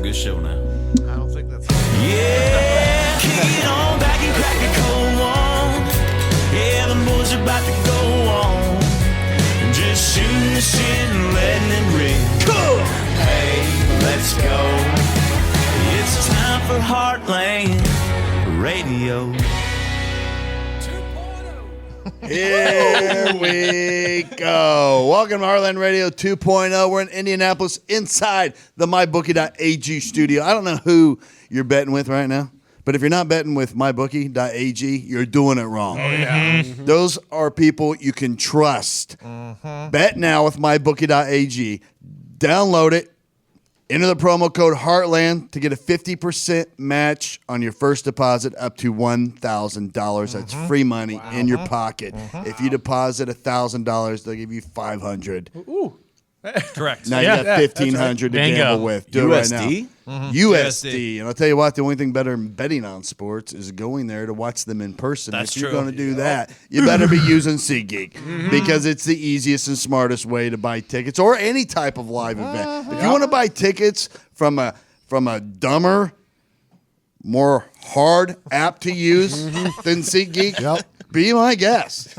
good show now. I don't think that's. Yeah, kick it on back and crack a cold one. Yeah, the boys are about to go on. Just shooting the shit and letting it ring. Cool. Hey, let's go. It's time for Heartland Radio. Here we go. Welcome to Heartland Radio 2.0. We're in Indianapolis inside the MyBookie.ag studio. I don't know who you're betting with right now, but if you're not betting with MyBookie.ag, you're doing it wrong. Oh, yeah. Mm-hmm. Those are people you can trust. Mm-hmm. Bet now with MyBookie.ag. Download it. Enter the promo code Heartland to get a 50% match on your first deposit up to $1,000. That's free money in your pocket. If you deposit $1,000, they'll give you $500. Ooh. Correct. Now you got $1,500 to gamble with. Do it right now. USD. And I'll tell you what, the only thing better than betting on sports is going there to watch them in person. That's if you're true. going to do that, you better be using SeatGeek because it's the easiest and smartest way to buy tickets or any type of live event. If you want to buy tickets from a dumber, more hard app to use than SeatGeek, be my guest.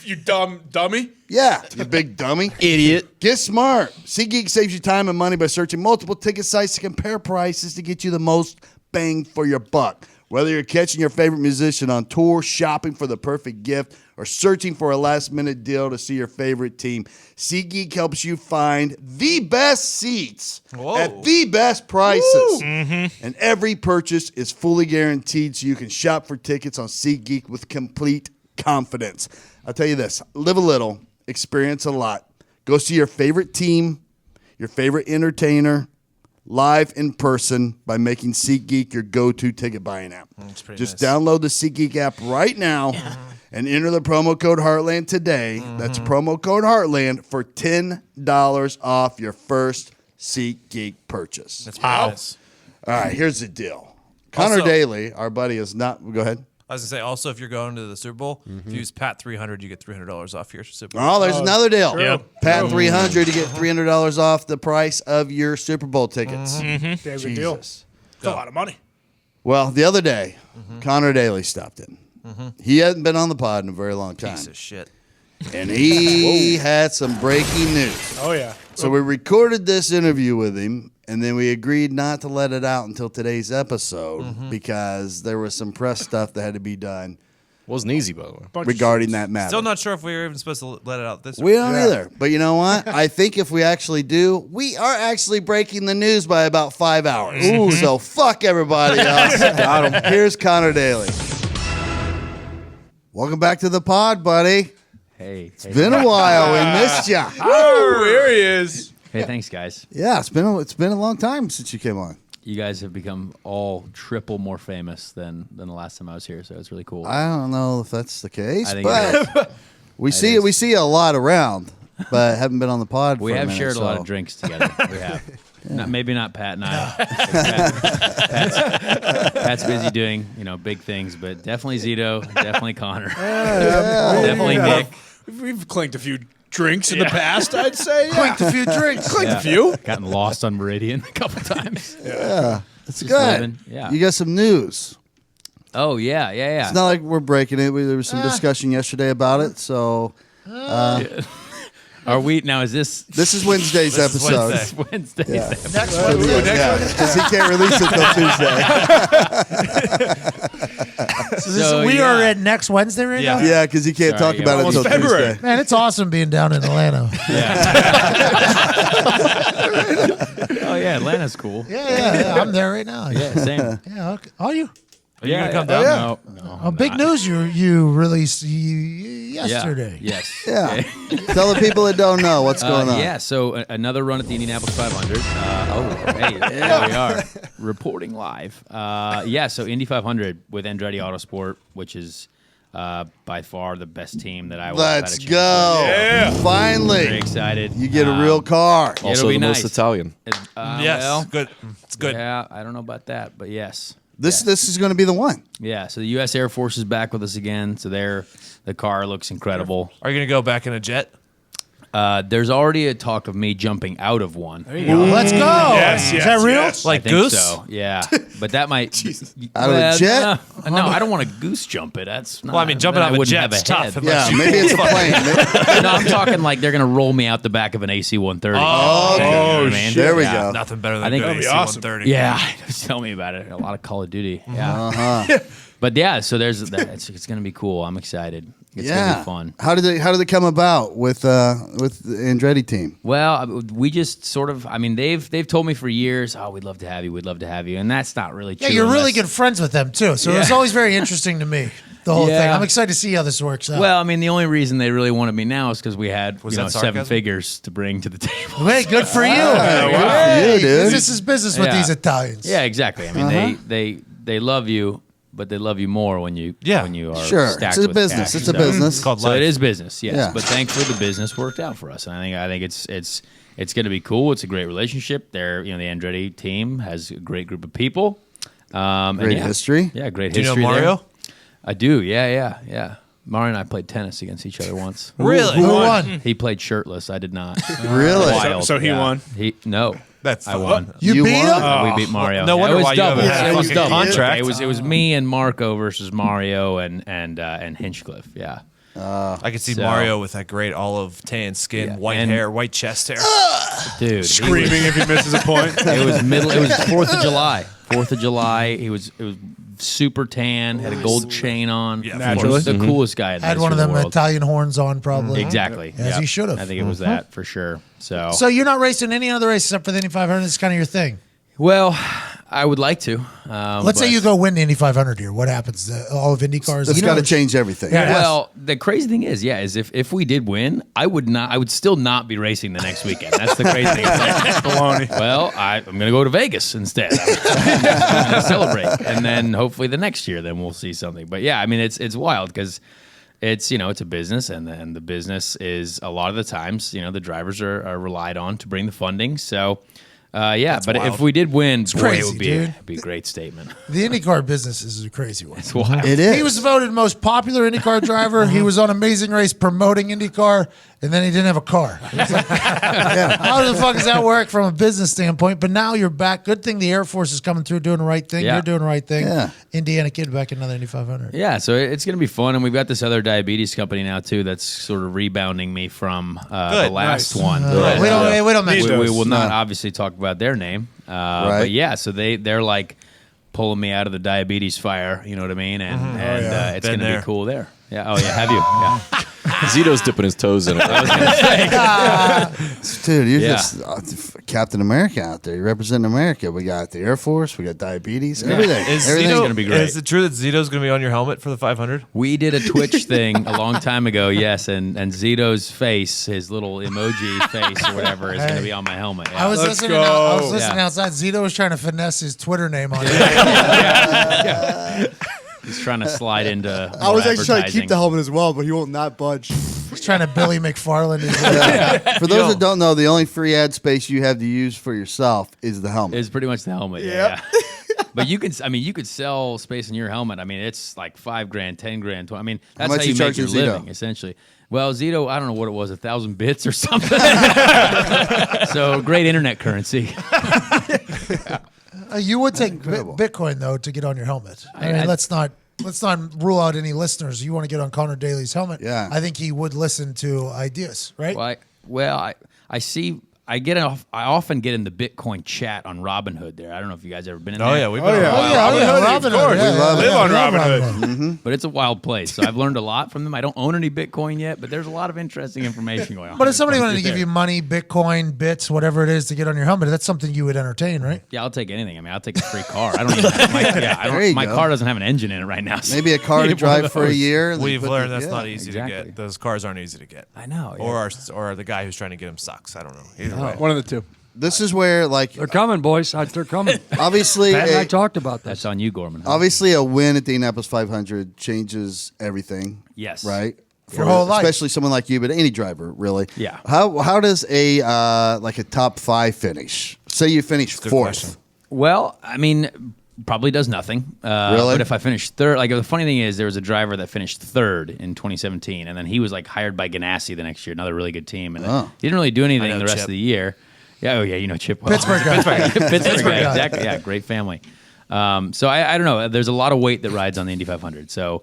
You dummy. Yeah, you big dummy. Idiot. Get smart. SeatGeek saves you time and money by searching multiple ticket sites to compare prices to get you the most bang for your buck. Whether you're catching your favorite musician on tour, shopping for the perfect gift, or searching for a last-minute deal to see your favorite team, SeatGeek helps you find the best seats at the best prices. And every purchase is fully guaranteed, so you can shop for tickets on SeatGeek with complete confidence. I'll tell you this. Live a little. Experience a lot. Go see your favorite team, your favorite entertainer, live in person by making SeatGeek your go-to ticket buying app. Just download the SeatGeek app right now and enter the promo code Heartland today. That's promo code Heartland for $10 off your first SeatGeek purchase. That's nice. All right, here's the deal. Conor Daly, our buddy, is not. Go ahead. I was going to say, also, if you're going to the Super Bowl, if you use Pat 300, you get $300 off your Super Bowl. Oh, there's another deal. Yep. Pat 300 to get $300 off the price of your Super Bowl tickets. Damn good deal. It's a lot of money. Well, the other day, Conor Daly stopped in. He hadn't been on the pod in a very long time. Piece of shit. And he had some breaking news. Oh, yeah. So we recorded this interview with him, and then we agreed not to let it out until today's episode because there was some press stuff that had to be done Wasn't easy, by the way. regarding that matter. Still not sure if we were even supposed to let it out this We week. don't either. But you know what? I think if we actually do, we are actually breaking the news by about 5 hours. So fuck everybody else. Got him. Here's Conor Daly. Welcome back to the pod, buddy. Hey. It's been a while. We missed you. Oh, here he is. Hey, thanks, guys. Yeah, it's been a long time since you came on. You guys have become all triple more famous than the last time I was here, so it's really cool. I don't know if that's the case, I think but we see a lot around, but haven't been on the pod. we for a have minute, shared a lot so- of drinks together. We have. Maybe not Pat and I. Pat's busy doing big things, but definitely Zito, definitely Connor, definitely Nick. We've clinked a few drinks in the past, I'd say. Clinked a few drinks. Clinked a few. Gotten lost on Meridian a couple times. Yeah, it's Just good. living, yeah. You got some news. Oh yeah. It's not like we're breaking it. There was some discussion yesterday about it, so. Are we now? Is this? This is Wednesday's episode. Wednesday's Yeah. episode. Next Wednesday. Yeah, because he can't release it till Tuesday. So, we are at next Wednesday right now? Yeah, because he can't Sorry, talk about it almost until February. Tuesday. Man, it's awesome being down in Atlanta. Oh yeah, Atlanta's cool. Yeah, I'm there right now. Yeah, Same. yeah. Okay. Are you? Are you gonna come down? No. Oh, big news! You released yesterday. Yeah. Yes. Yeah. Tell the people that don't know what's going on. Yeah, so another run at the Indianapolis 500. Hey, there we are, reporting live. So Indy 500 with Andretti Autosport, which is by far the best team that I will have had a Let's chance go. with. Yeah. Finally. Very excited. You get a real car. It'll Also be the most nice. Italian. Yes. Well, Good. It's good. Yeah, I don't know about that, but yes. This is going to be the one. Yeah, so the U.S. Air Force is back with us again. So the car looks incredible. Are you going to go back in a jet? There's already a talk of me jumping out of one. There you go. Let's go. Yes, Is that real? yes. I Like think Goose? so. Yeah, but that might Out of a jet? No, I don't want to goose jump it. That's not, Well, I mean, jumping then out I of a wouldn't have jet's a head. tough. Yeah, maybe it's a plane. No, I'm talking like they're gonna roll me out the back of an AC 130. Oh, You know what I mean? there we Yeah. go. Nothing better than I think a good that'd be AC awesome. 130. Yeah, tell me about it. A lot of Call of Duty. Yeah, but yeah, so there's that. It's gonna be cool. I'm excited. It's gonna be fun. How did it come about with the Andretti team? Well, we just sort of. I mean, they've told me for years, "Oh, we'd love to have you. We'd love to have you," and that's not really true. Yeah, you're really unless- good friends with them too. So Yeah. it's always very interesting to me. The whole Yeah. thing. I'm excited to see how this works out. Well, I mean, the only reason they really wanted me now is because we had Was you know that 7 sarcasm? figures to bring to the table. hey, good for you. wow. Hey, You, dude. Business is business with Yeah. these Italians. Yeah, exactly. I mean, they love you, but they love you more when you Yeah. are Sure, stacked it's a with business. cash. It's a So- business. It's called So life. it is business, yes. Yeah. But thankfully, the business worked out for us, and I think it's going to be cool. It's a great relationship. The Andretti team has a great group of people. And Great yeah. history. Yeah, great Do you know history. there. Mario? I do. Yeah. Mario and I played tennis against each other once. Really? Who won? He played shirtless. I did not. Really? Wild. So he won? No. That's I fun. won. You beat won? him? We beat Mario. no wonder it was why you double. haven't had a It was fucking double. contract. It was me and Marco versus Mario and Hinchcliffe. Yeah. I could see So- Mario with that great olive tan skin, Yeah, white and- hair, white chest hair. Dude. Screaming if he misses a point. It was 4th of July. 4th of July. It was super tan, had a gold chain on. Yeah, Naturally. The coolest guy in the Had one of history them the world. Italian horns on, probably. Exactly. As Yep. he should have. I think it was that for sure. So you're not racing any other race except for the Indy 500. It's kind of your thing. Well, I would like to. Let's say but- you go win the Indy 500 here. What happens? All of IndyCars. That's got to change everything. Yeah. Well, the crazy thing is, if we did win, I would still not be racing the next weekend. That's the crazy thing. It's like, Baloney. well, I'm going to go to Vegas instead. I'm going to celebrate, and then hopefully the next year, then we'll see something. But yeah, I mean, it's wild because it's it's a business, and the business is a lot of the times the drivers are relied on to bring the funding. So. But wild. if we did win, boy, crazy, it would dude. it'd be a great statement. The IndyCar business is a crazy one. It's wild. It is. He was voted most popular IndyCar driver. He was on Amazing Race promoting IndyCar, and then he didn't have a car. It's like, how the fuck does that work from a business standpoint? But now you're back. Good thing the Air Force is coming through doing the right thing. Yeah. You're doing the right thing. Yeah. Indiana kid back in another Indy 500. Yeah, so it's going to be fun, and we've got this other diabetes company now too that's sort of rebounding me from the Good, last nice. one. We don't mention We those. will not No. obviously talk about their name, Right. but yeah, so they're like pulling me out of the diabeduties fire. You know what I mean? And it's Been going to there. be cool there. Yeah. Oh yeah. Have you? Yeah. Zito's dipping his toes in it. Dude, you're Yeah. just Captain America out there. You're representing America. We got the Air Force. We got diabetes. Everything. Is Everything's Zito gonna be great. Is it true that Zito's going to be on your helmet for the 500? We did a Twitch thing a long time ago, yes, and Zito's face, his little emoji face or whatever, is going to be on my helmet. Yeah. I was Let's listening. go. I was listening Yeah. outside. Zito was trying to finesse his Twitter name on it. He's trying to slide into. I was more actually trying to keep advertising. the helmet as well, but he will not budge. He's trying to Billy McFarland. For those that don't know, the only free ad space you have to use for yourself is the helmet. Is pretty much the helmet. Yep. Yeah. But you could sell space in your helmet. I mean, it's like $5,000, $10,000. I mean, that's much how you you make charging your Zito? living, essentially. Well, Zito, I don't know what it was, 1,000 bits or something. So great internet currency. You would take Incredible. Bitcoin though to get on your helmet. I mean, I- let's not rule out any listeners. You want to get on Conor Daly's helmet? Yeah. I think he would listen to ideas, right? I see. I often get in the Bitcoin chat on Robinhood there. I don't know if you guys ever been in Oh there. yeah, we've been. Oh, yeah. Robinhood, of course. yeah, We love it. Live on love Robinhood. But it's a wild place. So I've learned a lot from them. I don't own any Bitcoin yet, but there's a lot of interesting information going on. But if somebody wanted to It's give there. you money, Bitcoin, bits, whatever it is to get on your helmet, that's something you would entertain, right? Yeah, I'll take anything. I mean, I'll take a free car. I don't even. There you My go. car doesn't have an engine in it right now. so Maybe a car I to need one drive of for a those. year. and then We've put learned the- that's yeah. not easy to exactly. get. Those cars aren't easy to get. I know. yeah. Or the guy who's trying to get them sucks. I don't know. Either way. One of the two. This is where, like, They're coming, boys. They're coming. obviously, Pat and I a, talked about this. That's on you, Gorman. obviously, a win at the Indianapolis 500 changes everything. Yes. Right. Your whole life. Especially someone like you, but any driver, really. Yeah. How does a like a top 5 finish? Say you finish Good fourth. question. Well, I mean, Probably does nothing. Really? But if I finish third, like the funny thing is, there was a driver that finished third in 2017, and then he was like hired by Ganassi the next year, another really good team, and then he didn't really do anything the rest of the year. Yeah, you know Chip well. Pittsburgh guy. Pittsburgh guy. Exactly. Yeah, great family. So I don't know. There's a lot of weight that rides on the Indy 500. So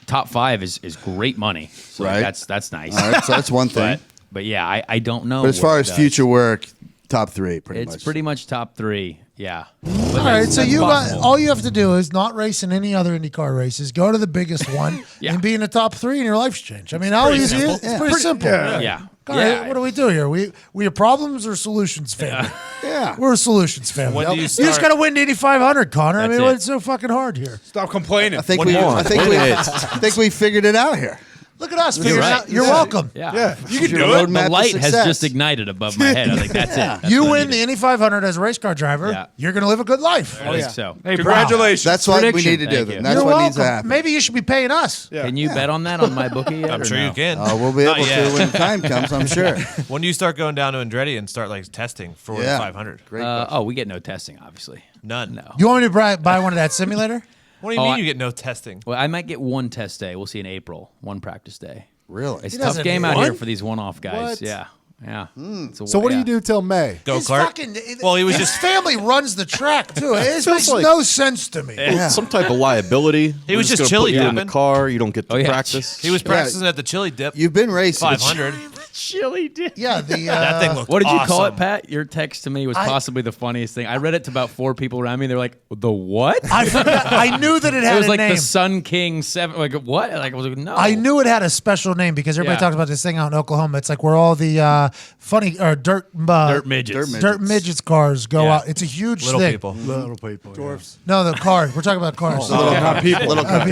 top 5 is great money. So Right. that's nice. All right, so that's one thing. But yeah, I don't know. But as what far it as does. future work, top 3 pretty It's much. pretty much top 3. Yeah. All right, so you got all you have to do is not race in any other IndyCar races. Go to the biggest one and be in the top 3, and your life's changed. I mean, how easy is it? It's pretty simple. Yeah. God, what do we do here? We a problems or solutions family? Yeah. We're a solutions family. When do you You just start- got to win the Indy 500, Connor. I That's mean, it. what's so fucking hard here? Stop complaining. I think One we more. I think we figured it out here. Look at us figuring right. out. You're welcome. Yeah. You can do Roadmap it. The to light has success. just ignited above my head. I think that's it. That's You what I win the needed. Indy 500 as a race car driver. Yeah. You're going to live a good life. I think so. Hey, Congratulations. That's what we Prediction. need to do. Thank Then. you. That's You're what welcome. needs to happen. Maybe you should be paying us. Can you bet on that on my bookie yet? I'm or sure no? you can. We'll be Not able yet. to when the time comes, I'm sure. When do you start going down to Andretti and start like testing for Yeah. the 500? Great. We get no testing, obviously. None. No. You want me to buy one of that simulator? What do you mean you get no testing? Well, I might get one test day. We'll see in April. One practice day. Really? It's a doesn't tough game out need here one? for these one-off guys. What? Yeah. Yeah. So what do you do till May? Go His Clark. fucking- Well, he was his just family runs the track too. It makes like- no sense to me. Yeah. Some type of liability. He was We're just gonna chili put you in the dipping. car. You don't get to Oh, yeah. practice. he was practicing at the chili dip. You've been racing. 500. Chili did. Yeah, the That thing looked What did you call it, awesome. Pat? Your text to me was possibly the funniest thing. I read it to about 4 people around me. They're like, "The what?" I forgot. I knew that it It had was a like name. the Sun King 7. Like what? Like I was like, no. I knew it had a special name because everybody Yeah. talks about this thing out in Oklahoma. It's like where all the funny or dirt midgets. dirt midgets cars go Yeah. out. It's a huge Little thing. people. Little people. Dwarfs. No, the cars. We're talking about cars. Not people. Little cars.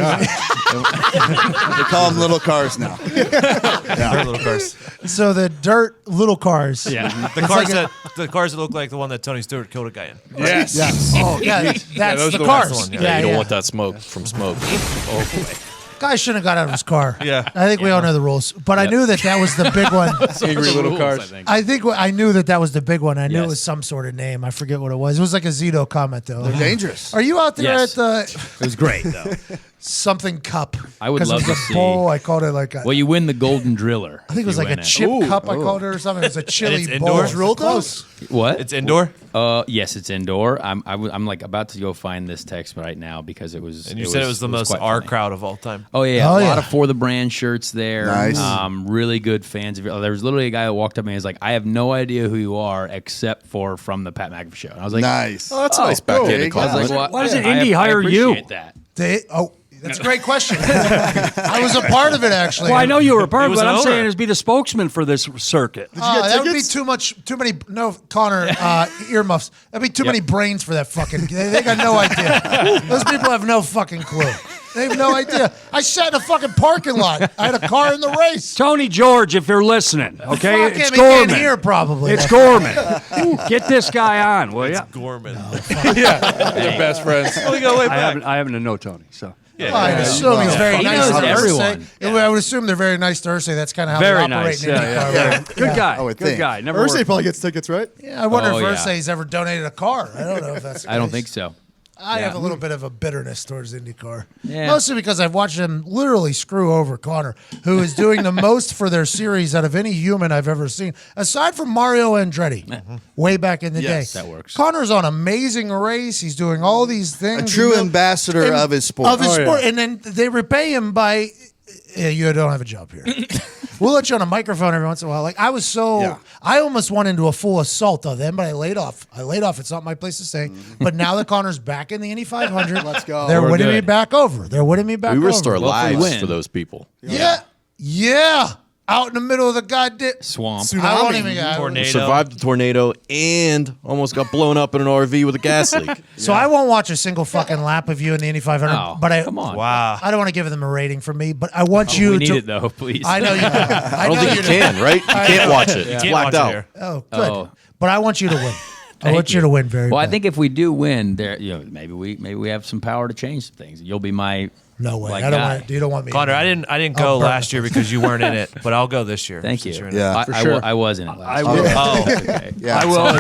They call them little cars now. They're little cars. So the dirt little cars. Yeah. The cars that look like the one that Tony Stewart killed a guy in. Yes. Yes. Oh, yeah, that's those the are the cars. ones, Yeah, you don't want that smoke from smoke. Guy shouldn't have got out of his car. Yeah. I think we all know the rules, but I knew that was the big one. Angry little cars. I I think. think I knew that was the big one. I knew it Yes. was some sort of name. I forget what it was. It was like a Zito comment though. They're dangerous. Are you out there Yes. at the It was great though. something cup? I would 'Cause it love was to a see- bowl. I called it like a. Well, you win the Golden Driller. I think it was like a chip cup. I called it or something. It was a chili it's bowl. indoors? Real close. What? It's indoor. Yes, it's indoor. I'm like about to go find this text right now because it was. And you said it was the most quite R funny. crowd of all time. Oh yeah, Oh, a yeah. lot of For the Brand shirts there. Nice. Really good fans of it. There was literally a guy that walked up and he was like, "I have no idea who you are except for from the Pat McAfee show." And I was like, Nice. Oh, that's a nice backhanded cool. I was compliment. like, well, Why doesn't I- Indy I hire you? appreciate that. That's a great question. I was a part of it actually. Well, I know you were a part of was it, but an I'm owner. saying is be the spokesman for this circuit. That would be too many. No, Connor, earmuffs. That'd be too many brains for that fucking. They got no idea. Those people have no fucking clue. They have no idea. I sat in a fucking parking lot. I had a car in the race. Tony George, if you're listening, okay, Fuck it's him, he can't Gorman. hear probably. It's Gorman. Get this guy on, will you? Gorman. They're best friends. We go way I back. happen to know Tony, so Yeah. I assume he's very He nice knows to everyone. Ursay. I would assume they're very nice to Ursay. That's kind of how very they operate nice. in IndyCar. Yeah. Right? Good guy. I would Good think. guy. Never Ursay worked. probably gets tickets, right? Yeah, I wonder Oh, if yeah. Ursay's ever donated a car. I don't know if that's. The I don't case. think so. I have a little bit of a bitterness towards IndyCar. Yeah. Mostly because I've watched them literally screw over Connor, who is doing the most for their series out of any human I've ever seen, aside from Mario Andretti, way back in the Yes, day. that works. Connor's on Amazing Race. He's doing all these A things. true you know, ambassador and- of his sport. Of his sport. And then they repay him by, you don't have a job here. We'll let you on a microphone every once in a while. Like I was Yeah. I almost went into a full assault of them, but I laid off. It's not my place to say. But now that Connor's back in the Indy 500, Let's go. They're We're winning me good. back over. They're winning me back We over. risked our Well, if we lives win. for those people. Yeah. Out in the middle of the goddamn Swamp. I won't even. Tornado. Survived the tornado and almost got blown up in an RV with a gas leak. So I won't watch a single fucking lap of you in the Indy 500. Oh, but come on. Wow. I don't want to give them a rating from me, but I want you We to. need it though, please. I know you. I don't think you can, right? You can't watch it. It's Can't blacked watch it out. here. Oh, good. Oh. But I want you to win. I want you to win very Well, I bad. think if we do win, there, maybe we have some power to change some things. You'll be my No way. Like I don't that. want. You don't want me. Connor, I didn't go burn last year because you weren't in it, but I'll go this year. Thank you. since you're in it. Yeah, for sure. I was in it last I year. will. Oh, Okay. Yeah, I will.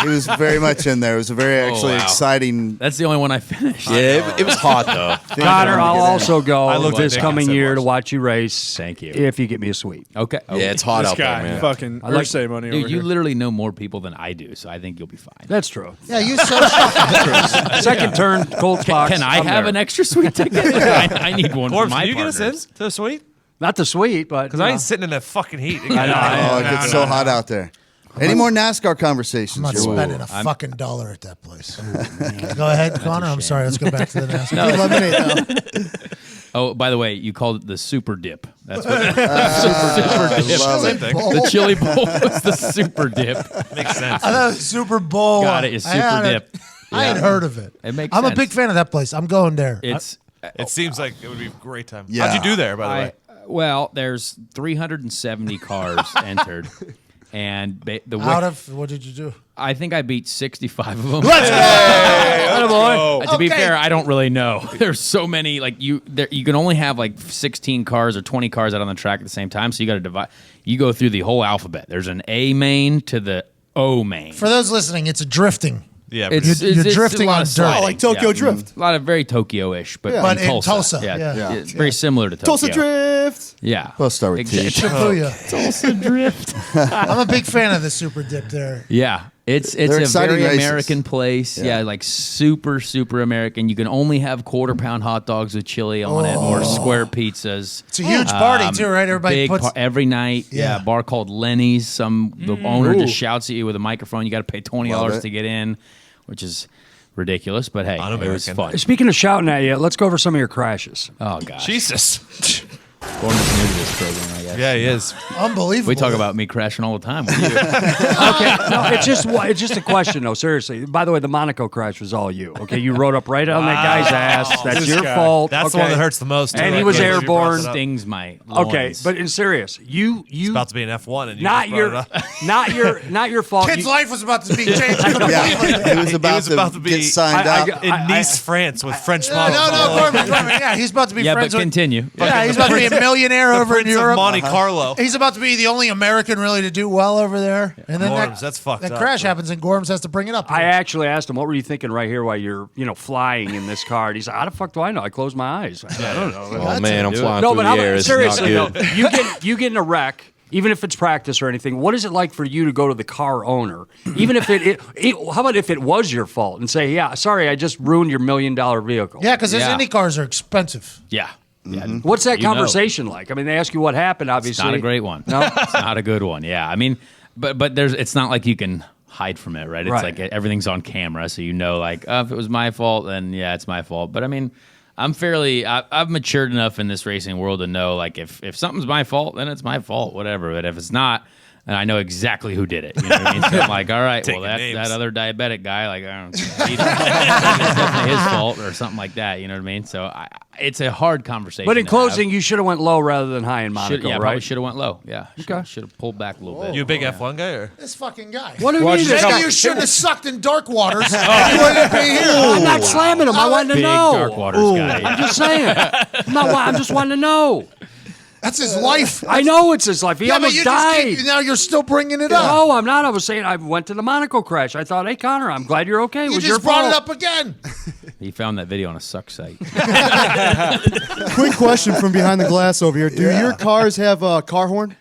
he was very much in there. It was a very actually wow. exciting. That's the only one I finished. Yeah, it was hot though. Connor, I'll also go I looked this at Nick coming and said, year to "Watch." watch you race. Thank you. If you get me a suite. Okay. Yeah, it's hot This out guy, there, man. fucking like- Ursay money Dude, over you here. literally know more people than I do, so I think you'll be fine. That's true. Yeah, you so. Second turn, Colts box. Can I I'm have there. an extra sweet ticket? I need one for Corbs, my can you get us in partners. to the suite? Not the suite, but Because I ain't sitting in that fucking heat. I know. Oh, it gets so hot out there. Any more NASCAR conversations? I'm not You're spending welcome. a fucking dollar at that place. Go ahead, Connor. I'm sorry. Let's go back to the NASCAR. No. Lemonade, though. Oh, by the way, you called it the super dip. That's what I dip. love it. The chili bowl was the super dip. Makes sense. I thought it was Super Bowl. Got it. It's I super had dip. I had heard of it. It makes I'm a sense. big fan of that place. I'm going there. It's It seems like it would be a great time. Yeah. How'd you do there, by the way? well, there's 370 cars entered, and the Out of what did you do? I think I beat 65 of them. Let's go! To be Okay. fair, I don't really know. There's so many. Like you can only have like 16 cars or 20 cars out on the track at the same time. So you got to divide. You go through the whole alphabet. There's an A main to the O main. For those listening, it's a drifting. Yeah, You're drifting a lot on of dirt. sliding. Oh, like Tokyo Drift. A lot of very Tokyo-ish, but, But in Tulsa. Tulsa, Yeah, yeah. it's very similar to Tokyo. Tulsa Drift. Yeah. Both start with T. Exactly. Shibuya. Tulsa Drift. I'm a big fan of the super dip there. Yeah. It's They're a exciting very races. American place. Yeah. Like super American. You can only have quarter-pound hot dogs with chili on it or square pizzas. It's a huge party too, right? Everybody Big puts. every night. Yeah. Yeah, a bar called Lenny's. The owner just shouts at you with a microphone. You got to pay Love $20 it. to get in, which is ridiculous. But hey, it was Un-American. fun. Speaking of shouting at you, let's go over some of your crashes. Oh gosh, Jesus. Gordon's new to this program, I guess. Yeah, he is. Unbelievable. We talk about me crashing all the time. With you. Okay, no, it's just a question, though. Seriously. By the way, the Monaco crash was all you. Okay, you rode up right on that guy's ass. That's This your guy. fault. That's the okay? one that hurts the most. too. And he I was can't believe you brought airborne. it up. Stings my loins. Okay, but in serious, you It's about to be an F1, and you not just brought your it up. not your fault. Kid's You- life was about to be changed. Yeah, he was about, about to to be- get signed I out. got- in Nice, France, with French models. No, Corbin. Yeah, he's about to be Yeah, friends but with. continue. Yeah, he's about to be a millionaire The over in Prince of Europe. Monte Carlo. He's about to be the only American really to do well over there. And then Gorms, that's fucked that up. crash happens, and Gorms has to bring it up. I actually asked him, "What were you thinking right here while you're flying in this car?" And he said, "How the fuck do I know? I closed my eyes. I don't know." Oh man, I'm flying No, through but the how air. about It's seriously? not No, good. you get in a wreck, even if it's practice or anything. What is it like for you to go to the car owner, even if how about if it was your fault, and say, "Yeah, sorry, I just ruined your $1 million vehicle." Yeah, because his Yeah. Indy cars are expensive. Yeah. Yeah. What's that You know. conversation like? I mean, they ask you what happened. Obviously, It's not a great one. No? It's not a good one. Yeah. I mean, but it's not like you can hide from it, right? It's Right. like everything's on camera, so you know, like, if it was my fault, then yeah, it's my fault. But I mean, I've matured enough in this racing world to know, like, if something's my fault, then it's my fault, whatever. But if it's not, and I know exactly who did it. You know what I mean? So I'm like, all right, well, Taking names. that other diabetic guy, like, I don't know, it's definitely his fault or something like that. You know what I mean? So it's a hard conversation. But in to closing, have. you should have went low rather than high in Monaco, Yeah, probably right? should have went low. Yeah, Okay. should have pulled back a little bit. You a big F1 guy, or? This fucking guy. What do you mean? this Maybe guy- you shouldn't have sucked in dark waters. You wouldn't be here. I'm not slamming him. I wanted to Big know. dark waters guy. I'm just saying. I'm just wanting to know. That's his life. I know it's his life. He Yeah, but almost you died. now you're still bringing it up. No, I'm not. I was saying I went to the Monaco crash. I thought, hey, Connor, I'm glad you're okay. It You was just your brought fault. it up again. He found that video on a suck site. Quick question from behind the glass over here. Do your cars have a car horn?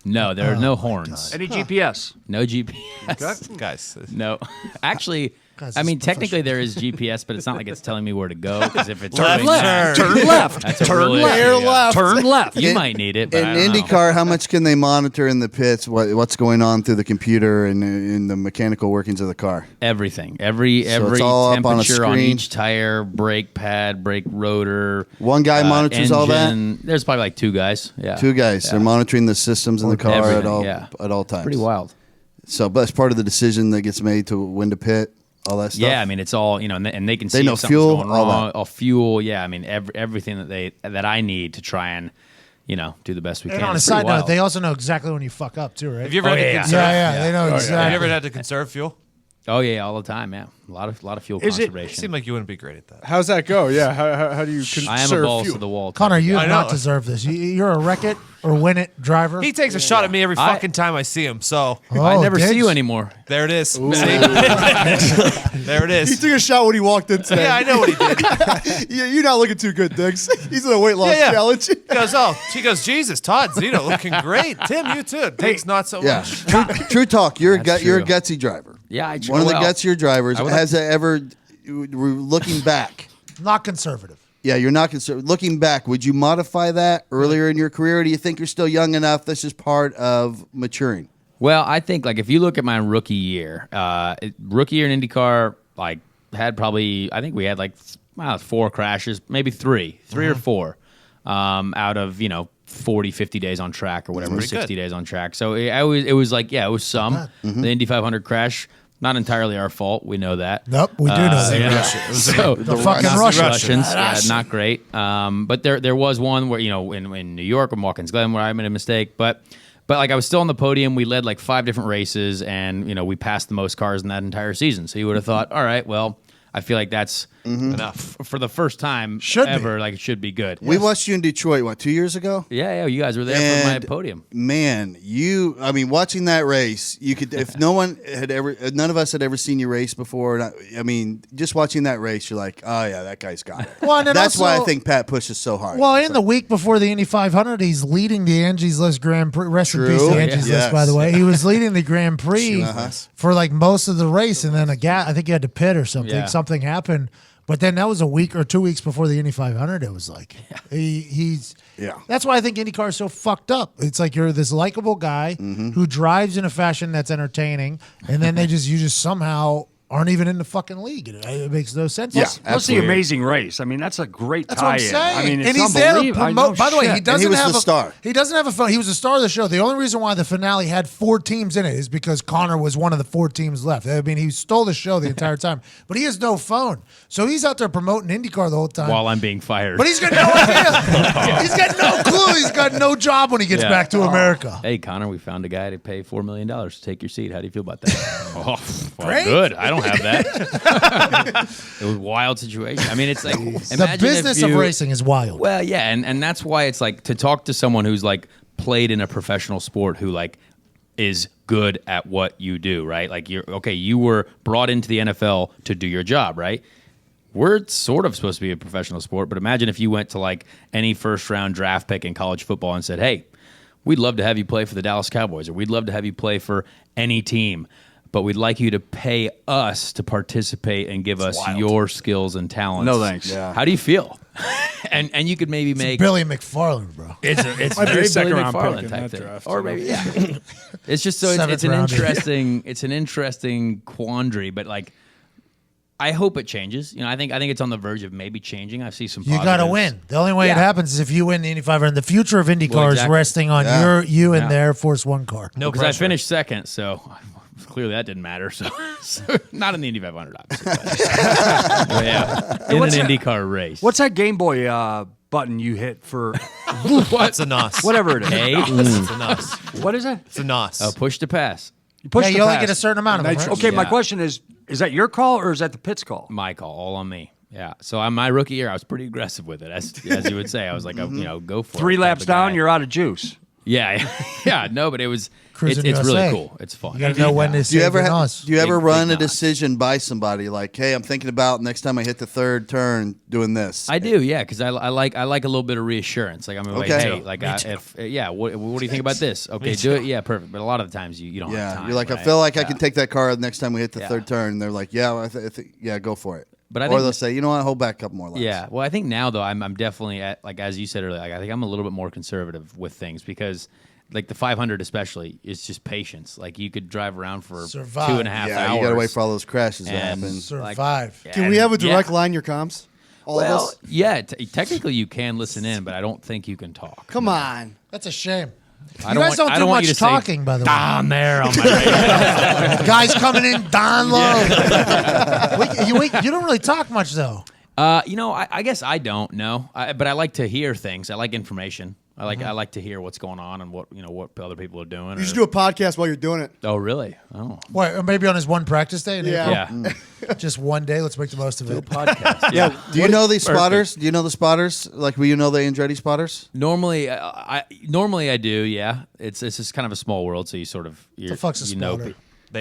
No, there are no horns. Any GPS? No GPS. Guys. No. Actually, Guys, I mean, it's technically there is GPS, but it's not like it's telling me where to go. Because if it's Left moving turn. Turn left. that's a Turn really- left. yeah. Turn left. You might need it, but In I don't know. IndyCar, how much can they monitor in the pits? What's going on through the computer and in the mechanical workings of the car? Everything, every it's all up on a temperature on screen? each tire, brake pad, brake rotor. One guy monitors all that? engine. There's probably like two guys. Yeah, Two guys. Yeah. They're monitoring the systems in the car Everything, at all times. Pretty wild. So, but that's part of the decision that gets made to when to pit, all that stuff. Yeah, I mean it's all and they can They see know if something's fuel, going all wrong. that. All fuel, yeah. I mean everything that I need to try and do the best we And can. on a It's pretty side note, wild. they also know exactly when you fuck up too, right? Have you ever had to yeah. conserve? yeah, they know exactly. Have you ever had to conserve fuel? Oh yeah, all the time. Yeah, a lot of fuel Is it- conservation. Seemed like you wouldn't be great at that. How's that go? Yeah, how do you I am a conserve balls fuel? to the wall. Connor, you I have know. not deserved this. You're a wreck it or win it driver. He takes a shot at me every I- fucking time I see him. So I Oh, never see Diggs. you anymore. there it is. See? There it He is. took a shot when he walked in today. Yeah, I know what he did. Yeah, you're not looking too good, Diggs. He's in a weight loss Yeah. challenge. She goes, Jesus, Todd, Zeno looking great. Tim, you too. Diggs not so Yeah, much. true talk. You're That's you're a true. gutsy driver. Yeah, I One of the well, gutsier drivers. I would like Has it ever, looking back? Not conservative. Yeah, you're not concerned. Looking back, would you modify that earlier in your career, or do you think you're still young enough? That's just part of maturing. Well, I think like if you look at my rookie year in IndyCar, like had probably I think we had like 4 crashes, maybe 3 or 4 out of 40, 50 days on track or whatever, pretty 60 good. days on track. So it was like it was some the Indy 500 crash. Not entirely our fault. We know that. Nope, we do know that. Yeah. So The fucking Russians. Russians, yeah, not great. But there was one where in New York, in Watkins Glen, where I made a mistake. But like I was still on the podium. We led like 5 different races, and we passed the most cars in that entire season. So you would have thought, all right, well, I feel like that's enough for the first time Should be. ever. Like it should be good. We watched you in Detroit, 2 years ago? Yeah, you guys were there for my And, podium. Man, watching that race, you could, if none of us had ever seen you race before. Just watching that race, you're like, oh yeah, that guy's got it. Well, and then That's why I also- think Pat pushes so hard. Well, in the week before the Indy 500, he's leading the Angie's List Grand Prix. Rest in True. peace, the Angie's Yes. List, by the way. He was leading the Grand Prix for like most of the race, and then I think he had to pit or something. Yeah. Something happened. But then that was a week or 2 weeks before the Indy 500. It was like he's. Yeah. That's why I think IndyCar is so fucked up. It's like you're this likable guy who drives in a fashion that's entertaining, and then you just somehow aren't even in the fucking league. It makes no sense. Yeah. Plus the Absolutely. Amazing Race. I mean, that's a great That's what I'm tie-in. saying. I mean, it's and he's there to unbelievable. I know, promote. By the way, shit. he doesn't was have the a star. He doesn't have a phone. He was the star of the show. The only reason why the finale had 4 teams in it is because Connor was one of the 4 teams left. I mean, he stole the show the entire time, but he has no phone, so he's out there promoting IndyCar the whole time. While I'm being fired. But he's got no idea. He's got no clue. He's got no job when he gets Yeah. back to America. Hey, Connor, we found a guy to pay $4 million to take your seat. How do you feel about that? Well, Great. good. I don't have that. It was a wild situation. I mean, it's like The imagine business if of you- racing is wild. Well, yeah, and that's why it's like to talk to someone who's like played in a professional sport who like is good at what you do, right? Like you were brought into the NFL to do your job, right? We're sort of supposed to be a professional sport, but imagine if you went to like any first round draft pick in college football and said, "Hey, we'd love to have you play for the Dallas Cowboys, or we'd love to have you play for any team, but we'd like you to pay us to participate and give us your skills and talents." No thanks. Yeah. How do you feel? and you could maybe make Billy McFarland, bro. it's Might be a very second Billy round pick McFarland in type that thing, draft, or you know? maybe yeah. It's just so it's Seventh an rounder. interesting quandary, but like I hope it changes. I think it's on the verge of maybe changing. I see some. You got to positives. win. The only way it Yeah. happens is if you win the Indy 500. The future of IndyCar Well, is exactly. resting on you and their Force One car. No, because I finished second, so clearly that didn't matter. So not in the Indy 500, obviously. But yeah, in what's an that- IndyCar race. What's that Game Boy button you hit for It's a NOS. whatever it is? A? It's a NOS. What is it? It's a NOS. Push to pass. You push Yeah, the you only pass. get a certain amount of them. Right? Okay, my Yeah. question is that your call or is that the pit's call? My call, all on me. Yeah. So on my rookie year, I was pretty aggressive with it, as you would say. I was like, go for it. 3 type laps of down, guy. you're out of juice. Yeah, yeah. No, but it was. Cruising It's really USA. cool. It's fun. You got to know when to Do you ever us. do you ever Big run a knock. decision by somebody like, hey, I'm thinking about next time I hit the 3rd turn doing this? I do, yeah, because I like a little bit of reassurance. Like I'm like, Okay. hey, like what do you think about this? Okay, do it. Yeah, perfect. But a lot of the times you don't have Yeah, time. you're like, I right? feel like I Yeah. can take that car the next time we hit the Yeah. 3rd turn. And they're like, yeah, I think yeah, go for it. But I or think- they'll say, you know what, hold back a couple more laps. Yeah. Well, I think now though I'm definitely at, like as you said earlier, like I think I'm a little bit more conservative with things because like the 500 especially is just patience. Like you could drive around for Survive. 2.5 Yeah, hours. you got to wait for all those crashes to and- happen. Survive. Like, Can we have a direct yeah. line your comms? All of Well, us? yeah. Technically you can listen in, but I don't think you can talk. Come on. That's a shame. I You don't guys want- don't I do don't want you much to say, talking, by the way. Down there on my radio. Guys coming in, Don Lowe. You don't really talk much, though. I guess I don't know, but I like to hear things. I like information. I like to hear what's going on and what other people are doing. You should do a podcast while you're doing it. Oh, really? Oh, Wait, or maybe on his one practice day. In Yeah. April? Just one day. Let's make the most of it. podcast. Yeah. Do you know these spotters? Do you know the spotters? Like, will you know the Andretti spotters? Normally, I do. Yeah, it's just kind of a small world, so you sort of The fuck's a spotter?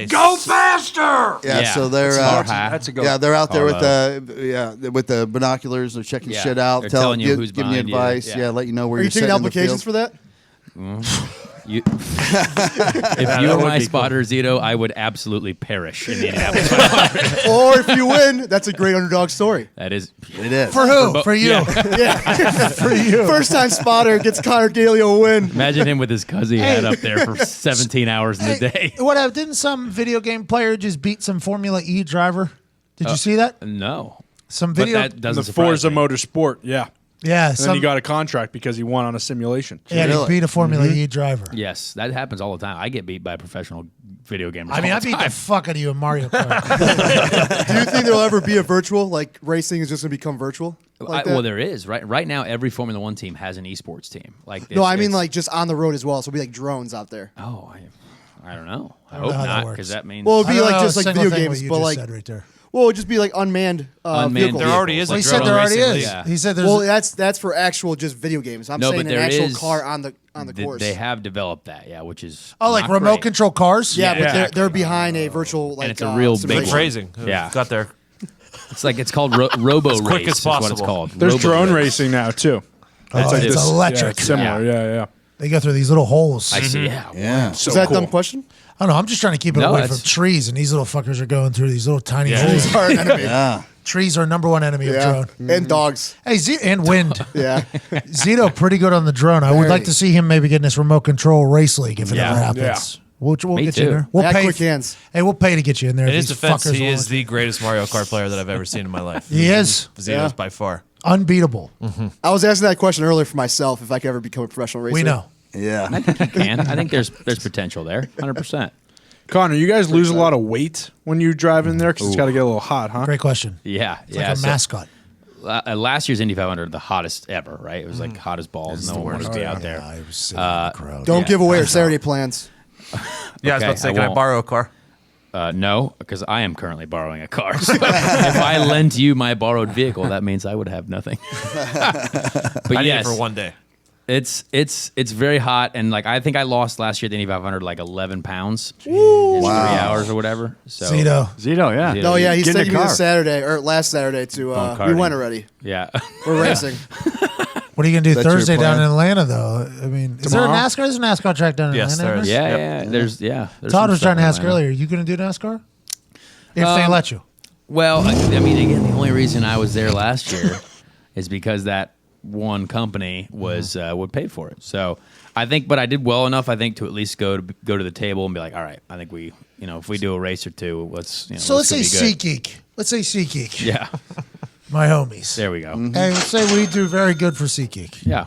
Go faster! Yeah. So they're That's a go. yeah, they're out there with Or, with the binoculars. They're checking Yeah, shit out, they're telling you who's giving you behind you. advice. Yeah. Yeah, let you know where Are you're you taking sitting in the applications field. for that? If you were my spotter, Zito, I would absolutely perish in the Indianapolis 500. Or if you win, that's a great underdog story. That is. It is. For who? bo- For you. yeah. For you. First time spotter gets Conor Daly a win. Imagine him with his cuzzy head up there for 17 hours in the day. What? Didn't some video game player just beat some Formula E driver? Did you see that? No. Some But video. that doesn't The surprise Forza me. Motorsport, yeah. Yeah. And then he got a contract because he won on a simulation. Yeah, Really? he beat a Formula E driver. Yes, that happens all the time. I get beat by professional video gamers. I mean, I all the beat the time. fuck out of you in Mario Kart. Do you think there'll ever be a virtual, like racing is just going to become virtual? Like that? Well, there is right now. Every Formula One team has an esports team. Like No, I mean it's- like just on the road as well. So it'll be like drones out there. Oh, I don't know. I don't know hope how that not, works. because that means. Well, it'd I be don't like know just a like single video thing what games, you but just like said right there. well, it'd just be like unmanned vehicles. There already is. Well, a he said drone there already racing is. league. Yeah. He said there's. Well, that's for actual just video games. I'm No, saying but an there actual is- car on the course. They have developed that, yeah, which is like not remote great. control cars. yeah, but Yeah. they're behind a virtual like And it's a real big simulation. one. Phrasing. Yeah. Got there. It's called Robo Race. quick as is what it's possible. called. There's Robo drone Race. racing now, too. Oh, it's this- electric. Yeah, it's similar, yeah. They go through these little holes. I see. Yeah. Yeah. Is that a dumb question? I don't know. I'm just trying to keep it No, away that's- from trees, and these little fuckers are going through these little tiny holes. Are an enemy. Yeah. Trees are number one enemy of Yeah, drone. and dogs. Hey, and wind. Yeah, Zito, pretty good on the drone. I would Very. like to see him maybe get in this remote control race league if it Yeah. ever happens. We'll Me get you in too. there. We'll Yeah, pay. quick hands. Hey, we'll pay to get you in there. In if his these defense, fuckers he want is it. the greatest Mario Kart player that I've ever seen in my life. He is Zito's by far. unbeatable. I was asking that question earlier for myself if I could ever become a professional racer. We know. Yeah. I think there's potential there. 100%. Connor, you guys lose a lot of weight when you drive in there because it's got to get a little hot, huh? Great question. Yeah. It's yeah. like a so- mascot. Last year's Indy 500, the hottest ever, right? It was like hot as balls. No one wanted to be out there. I was sitting in the crowd. Don't Yeah. give away our Saturday plans. Yeah, I was about to say, can I won't. borrow a car? No, because I am currently borrowing a car. So if I lent you my borrowed vehicle, that means I would have nothing. But I need yes, it for one day. it's very hot, and like I think I lost last year at the Indy 500 like 11 pounds in 3 hours or whatever. So Zito. Zito, yeah. Zito. No, yeah, he's Get in taking the me car. this Saturday or last Saturday to. Going We karting. went already. yeah. We're racing. What are you going to do That's your Thursday down plan? in Atlanta, though? I mean, is there a Tomorrow? NASCAR? There's a NASCAR track down in Yes, Atlanta. there is. Yeah, Yep. there's Todd some was stuff trying to in ask Atlanta. earlier, are you going to do NASCAR? If they let you. Well, I mean, again, the only reason I was there last year is because that one company was would pay for it. So I think, but I did well enough, I think, to at least go to the table and be like, all right, I think we, if we do a race or two, let's. So let's say be good. SeatGeek. Let's say SeatGeek. Yeah, My homies. there we go. Hey, let's say we do very good for SeatGeek. Yeah.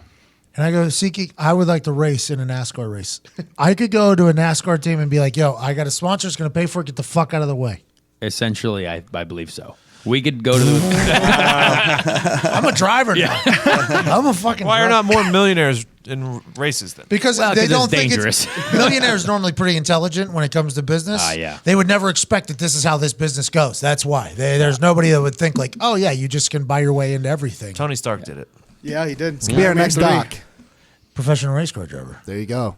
And I go, SeatGeek, I would like to race in a NASCAR race. I could go to a NASCAR team and be like, yo, I got a sponsor that's going to pay for it. Get the fuck out of the way. Essentially, I believe so. We could go to the. I'm a driver now. I'm a fucking Why are driver. not more millionaires in races then? Because Well, they 'cause don't it's think dangerous. it's millionaires normally pretty intelligent when it comes to business. Yeah. They would never expect that this is how this business goes. That's why. There's nobody that would think like, oh yeah, you just can buy your way into everything. Tony Stark did it. Yeah, he did. It's gonna be our next doc. Professional race car driver. There you go.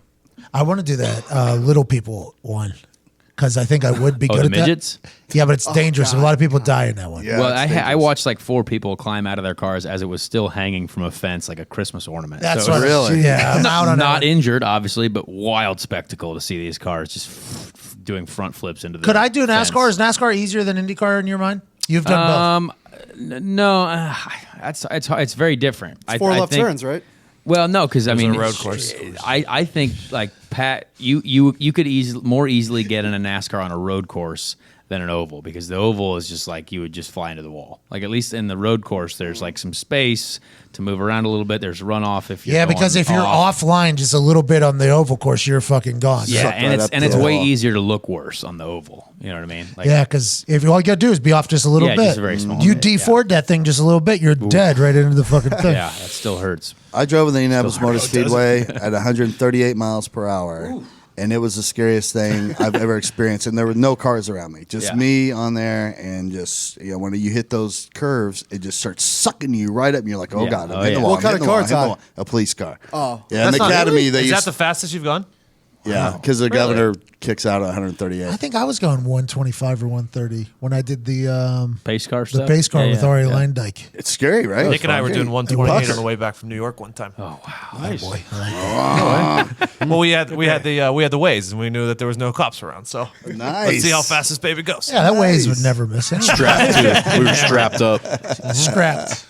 I want to do that little people one because I think I would be Oh, good the at midgets? that. Yeah, but it's dangerous. A lot of people die in that one. Yeah, Well, it's I dangerous. watched like 4 people climb out of their cars as it was still hanging from a fence like a Christmas ornament. That's so what. Really? Yeah, I'm out on not that. injured, obviously, but wild spectacle to see these cars just doing front flips into the. Could I do fence. NASCAR? Is NASCAR easier than IndyCar in your mind? You've done No, it's very different. It's 4 left turns, right? Well, no, because I There's a mean, road course. I think like Pat, you could more easily get in a NASCAR on a road course than an oval, because the oval is just like you would just fly into the wall. Like at least in the road course, there's like some space to move around a little bit. There's runoff if you're because if you're offline just a little bit on the oval course, you're fucking gone. Yeah, and it's way easier to look worse on the oval. You know what I mean? Like, yeah, because if all you gotta do is be off just a little bit, just a very small you bit, D4'd that thing just a little bit, you're dead right into the fucking thing. Yeah, that still hurts. I drove in the Indianapolis Motor Speedway at 138 miles per hour. And it was the scariest thing I've ever experienced. And there were no cars around me, just me on there. And just, when you hit those curves, it just starts sucking you right up. And you're like, oh, God, I'm hitting the wall. What kind of car, Todd? A police car. Oh. Yeah, in the academy, they Is used that the fastest you've gone? Yeah, because the governor kicks out at 138. I think I was going 125 or 130 when I did the pace car the stuff. pace car with Ari Leindyke. It's scary, right? Nick and I were doing 128 on the way back from New York one time. Oh wow, nice. Boy, Well, we had the Waze, and we knew that there was no cops around. So Nice. let's see how fast this baby goes. yeah, that Waze would never miss it. Strapped too. We were strapped up. Scrapped.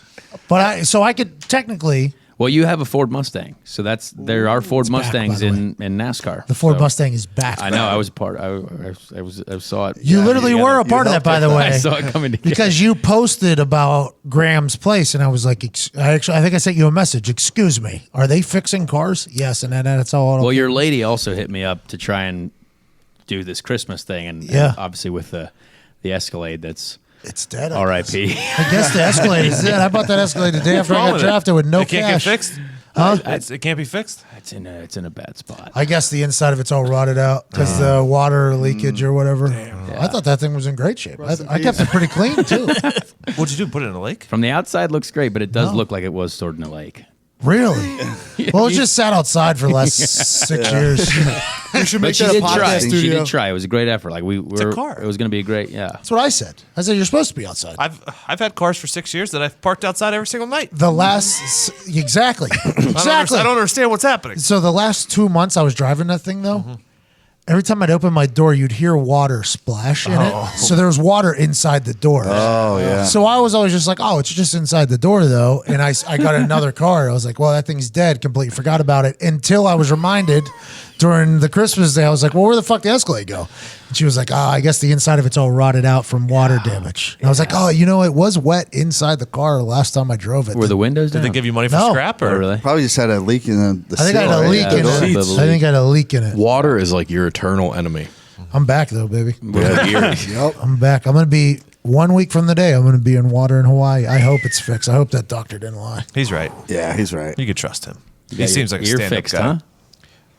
But I could technically. Well, you have a Ford Mustang, so there are Ford back, by Mustangs the in NASCAR. The Ford So, Mustang is back. I know. I was a part. I saw it. You literally were a part of that, by the way. I saw it coming together. Because you posted about Graham's place, and I was like, I think I sent you a message. Excuse me, are they fixing cars? Yes, and that's all. Well, your lady also hit me up to try and do this Christmas thing, and obviously with the Escalade, that's it's dead. R.I.P. I guess the Escalade is dead. I bought that Escalade the day after I got drafted with no It can't cash. get fixed. Huh? It can't be fixed. It's in a bad spot. I guess the inside of it's all rotted out because the water leakage or whatever. I thought that thing was in great shape. I kept it pretty clean too. What'd you do? Put it in a lake? From the outside, looks great, but it does look like it was stored in a lake. Really? Well, it just sat outside for the last 6 years. You should But make she that a did podcast try. She studio. did try. It was a great effort. Like we were. a car. It was going to be a great. Yeah. That's what I said. I said you're supposed to be outside. I've had cars for 6 years that I've parked outside every single night. The last exactly. I don't understand what's happening. So the last 2 months I was driving that thing though. Every time I'd open my door, you'd hear water splash in it. So there was water inside the door. Oh, yeah. So I was always just like, oh, it's just inside the door, though. And I got another car. I was like, well, that thing's dead. Completely forgot about it until I was reminded during the Christmas day. I was like, well, where the fuck did the Escalade go? And she was like, I guess the inside of it's all rotted out from water damage. And I was like, oh, it was wet inside the car last time I drove it. Were the windows Did down? they give you money for No. scrap? Or Oh, really? Probably just had a leak in the I think I had a seal, leak right? in Yeah, it. the I think I had a leak in it. Water is like your eternal enemy. I'm back, though, baby. Yep. I'm back. I'm going to be 1 week from the day. I'm going to be in water in Hawaii. I hope it's fixed. I hope that doctor didn't lie. He's right. Yeah, he's right. You could trust him. He Yeah, seems like a you're stand-up fixed, guy. huh?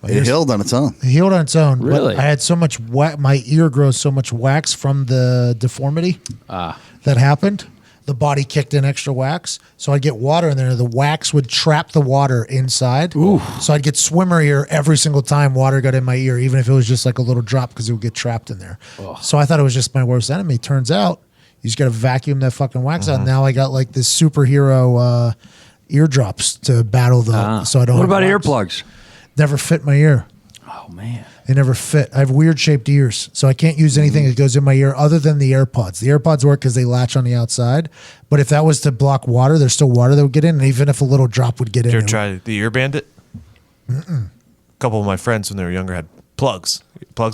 It healed on its own. It healed on its own. but Really? I had so much my ear grows so much wax from the deformity that happened. The body kicked in extra wax. So I'd get water in there. The wax would trap the water inside. Ooh. So I'd get swimmer ear every single time water got in my ear, even if it was just like a little drop because it would get trapped in there. So I thought it was just my worst enemy. Turns out you just got to vacuum that fucking wax out. Now I got like this superhero eardrops to battle so I don't What have about wax. earplugs? Never fit my ear. Oh man. They never fit. I have weird shaped ears, so I can't use anything that goes in my ear other than the AirPods. The AirPods work because they latch on the outside, but if that was to block water, there's still water that would get in, and even if a little drop would get in. Did you it ever try the ear bandit? A couple of my friends when they were younger had plugs